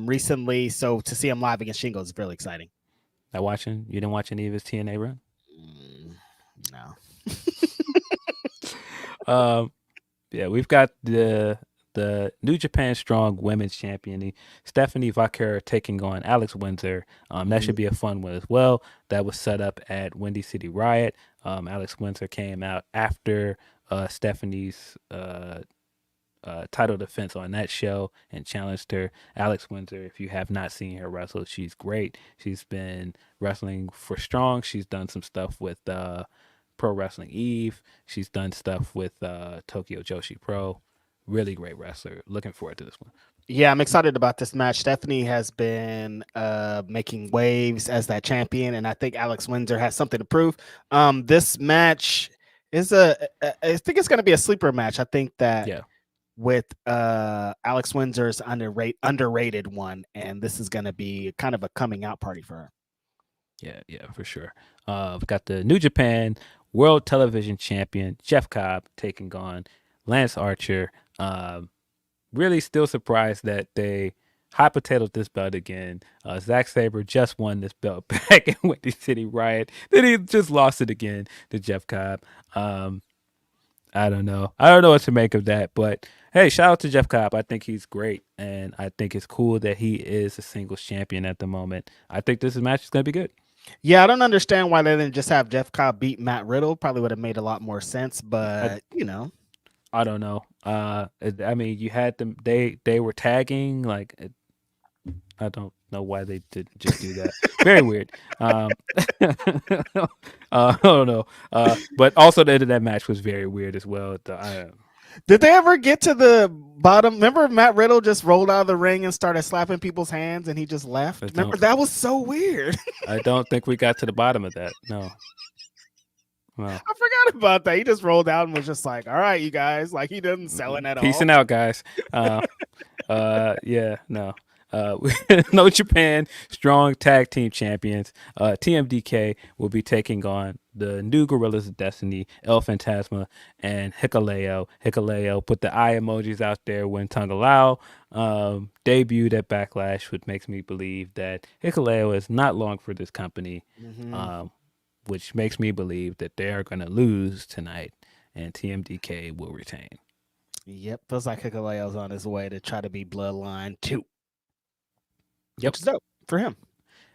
recently, so to see him live against Shingo is really exciting. You didn't watch any of his TNA run? No. Yeah, we've got the New Japan Strong Women's Champion, Stephanie Vaquer, taking on Alex Windsor. That should be a fun one as well. That was set up at Windy City Riot. Alex Windsor came out after Stephanie's title defense on that show and challenged her. Alex Windsor, if you have not seen her wrestle, she's great. She's been wrestling for Strong. She's done some stuff with Pro Wrestling Eve. She's done stuff with Tokyo Joshi Pro. Really great wrestler. Looking forward to this one. Yeah, I'm excited about this match. Stephanie has been making waves as that champion, and I think Alex Windsor has something to prove. This match is I think it's going to be a sleeper match. I think that with Alex Windsor's underrated one, and this is going to be kind of a coming out party for her. Yeah, for sure. We've got the New Japan World Television Champion Jeff Cobb taking on Lance Archer. Really still surprised that they hot potatoed this belt again. Zack Sabre just won this belt back in Windy City Riot. Then he just lost it again to Jeff Cobb. I don't know what to make of that, but hey, shout out to Jeff Cobb. I think he's great, and I think it's cool that he is a singles champion at the moment. I think this match is going to be good. Yeah, I don't understand why they didn't just have Jeff Cobb beat Matt Riddle. Probably would have made a lot more sense, but I don't know. I mean, you had them. They were tagging. Like, I don't know why they didn't just do that. Very weird. I don't know. But also the end of that match was very weird as well. Did they ever get to the bottom? Remember Matt Riddle just rolled out of the ring and started slapping people's hands and he just left? Remember, that was so weird. I don't think we got to the bottom of that. No. I forgot about that. He just rolled out and was just like, all right, you guys. Like, he doesn't sell it at all. Peacing out, guys. Yeah, no. No Japan Strong Tag Team Champions. TMDK will be taking on the new Gorillas of Destiny, El Phantasma, and Hikuleo. Hikuleo put the eye emojis out there when Tungalao debuted at Backlash, which makes me believe that Hikuleo is not long for this company, which makes me believe that they are going to lose tonight, and TMDK will retain. Yep, feels like Hikuleo's on his way to try to be Bloodline 2. Yep. Which is dope for him.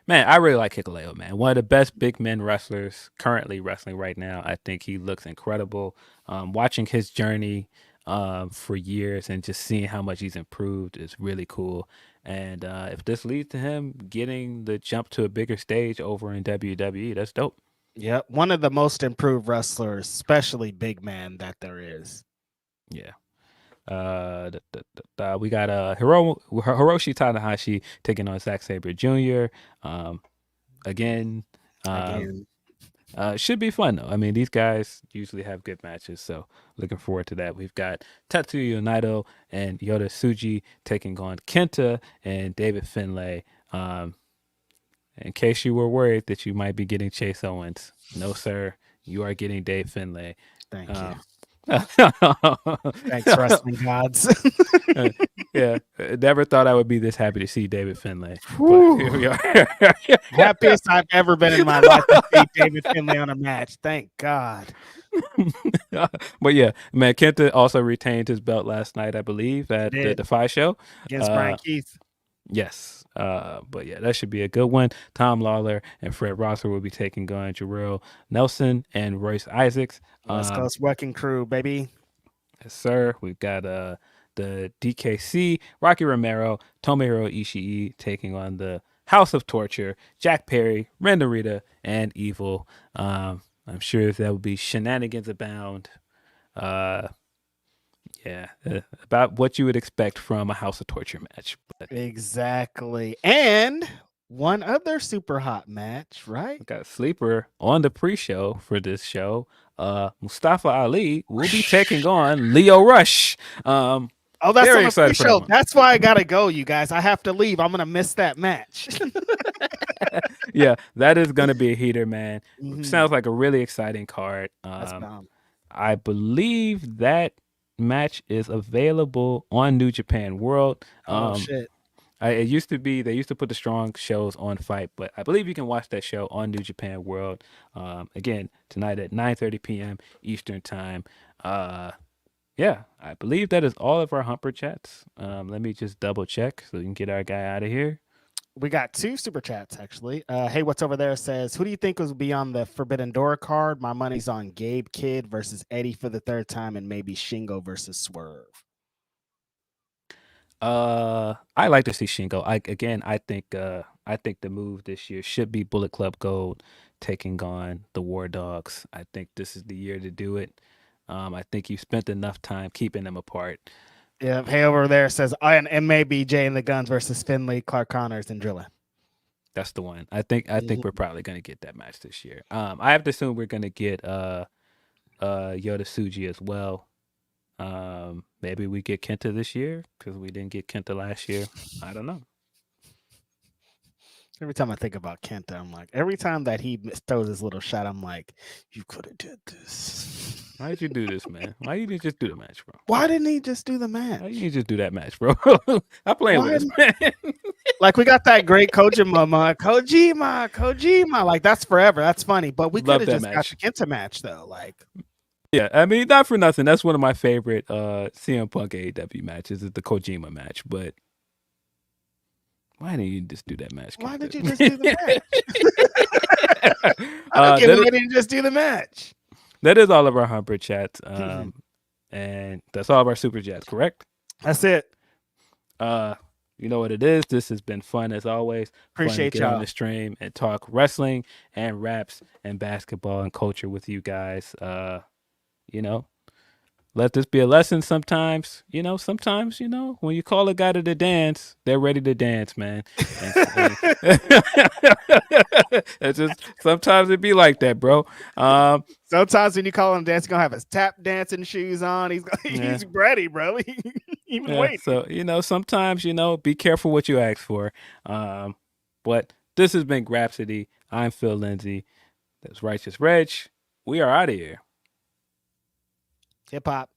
Man, I really like Hikuleo, man. One of the best big men wrestlers currently wrestling right now. I think he looks incredible. Watching his journey for years and just seeing how much he's improved is really cool. And if this leads to him getting the jump to a bigger stage over in WWE, that's dope. Yep, one of the most improved wrestlers, especially big man, that there is. Yeah. We got Hiroshi Tanahashi taking on Zack Sabre Jr. Again. Should be fun though. I mean, these guys usually have good matches, so looking forward to that. We've got Tetsuya Naito and Yota Tsuji taking on Kenta and David Finlay. In case you were worried that you might be getting Chase Owens, no sir, you are getting Dave Finlay. Thank you. Thanks, wrestling gods. Yeah, never thought I would be this happy to see David Finlay. But here we are. Happiest I've ever been in my life to see David Finlay on a match. Thank God. But yeah, man, Kenta also retained his belt last night, I believe, at the Defy show against Brian Keith. Yes. But yeah, that should be a good one. Tom Lawler and Fred Rosser will be taking on Jarrell Nelson and Royce Isaacs. West Coast Working Crew, baby. Yes, sir. We've got the DKC, Rocky Romero, Tomohiro Ishii taking on the House of Torture, Jack Perry, Randa Rita, and Evil. I'm sure that would be shenanigans abound. Yeah, about what you would expect from a House of Torture match. But exactly. And one other super hot match, right? We got a sleeper on the pre-show for this show. Mustafa Ali will be taking on Leo Rush. Oh, that's on the pre-show. That's why I gotta go, you guys. I have to leave. I'm gonna miss that match. Yeah, that is gonna be a heater, man. Sounds like a really exciting card. I believe that match is available on New Japan World. Shit. It used to be, they used to put the strong shows on Fight, but I believe you can watch that show on New Japan World. Again, tonight at 9:30 p.m. Eastern time. Yeah, I believe that is all of our Humper chats. Let me just double check so we can get our guy out of here. We got 2 super chats, actually. Hey, what's over there says, who do you think will be on the Forbidden Door card? My money's on Gabe Kidd versus Eddie for the 3rd time, and maybe Shingo versus Swerve. I like to see Shingo. I think the move this year should be Bullet Club Gold taking on the War Dogs. I think this is the year to do it. I think you spent enough time keeping them apart. Yeah, hey, over there says, and maybe Jay and the Guns versus Finlay, Clark Connors, and Drilla. That's the one. I think we're probably gonna get that match this year. I have to assume we're gonna get Yota Tsuji as well. Maybe we get Kenta this year because we didn't get Kenta last year. I don't know. Every time I think about Kenta, I'm like, every time that he throws his little shot, I'm like, you could have did this. Why did you do this, man? Why you didn't just do the match, bro? Why didn't he just do the match? Why you didn't just do that match, bro? I'm playing with this, man. Like, we got that great Kojima. Like, that's forever. That's funny. But we could have just got the Kenta match, though. Like, yeah, I mean, not for nothing. That's one of my favorite CM Punk AEW matches is the Kojima match. But why didn't you just do that match? Why did you just do the match? Why didn't you just do the match? That is all of our Humper chats. And that's all of our super chats, correct? That's it. You know what it is. This has been fun as always. Appreciate y'all on the stream and talk wrestling and raps and basketball and culture with you guys. You know, let this be a lesson sometimes. Sometimes, when you call a guy to the dance, they're ready to dance, man. It's just sometimes it be like that, bro. Sometimes when you call him dance, he's gonna have his tap dancing shoes on. He's ready, bro. Waiting. So sometimes be careful what you ask for. But this has been Grapsody. I'm Phil Lindsey. That's Righteous Reg. We are out of here. Hip hop.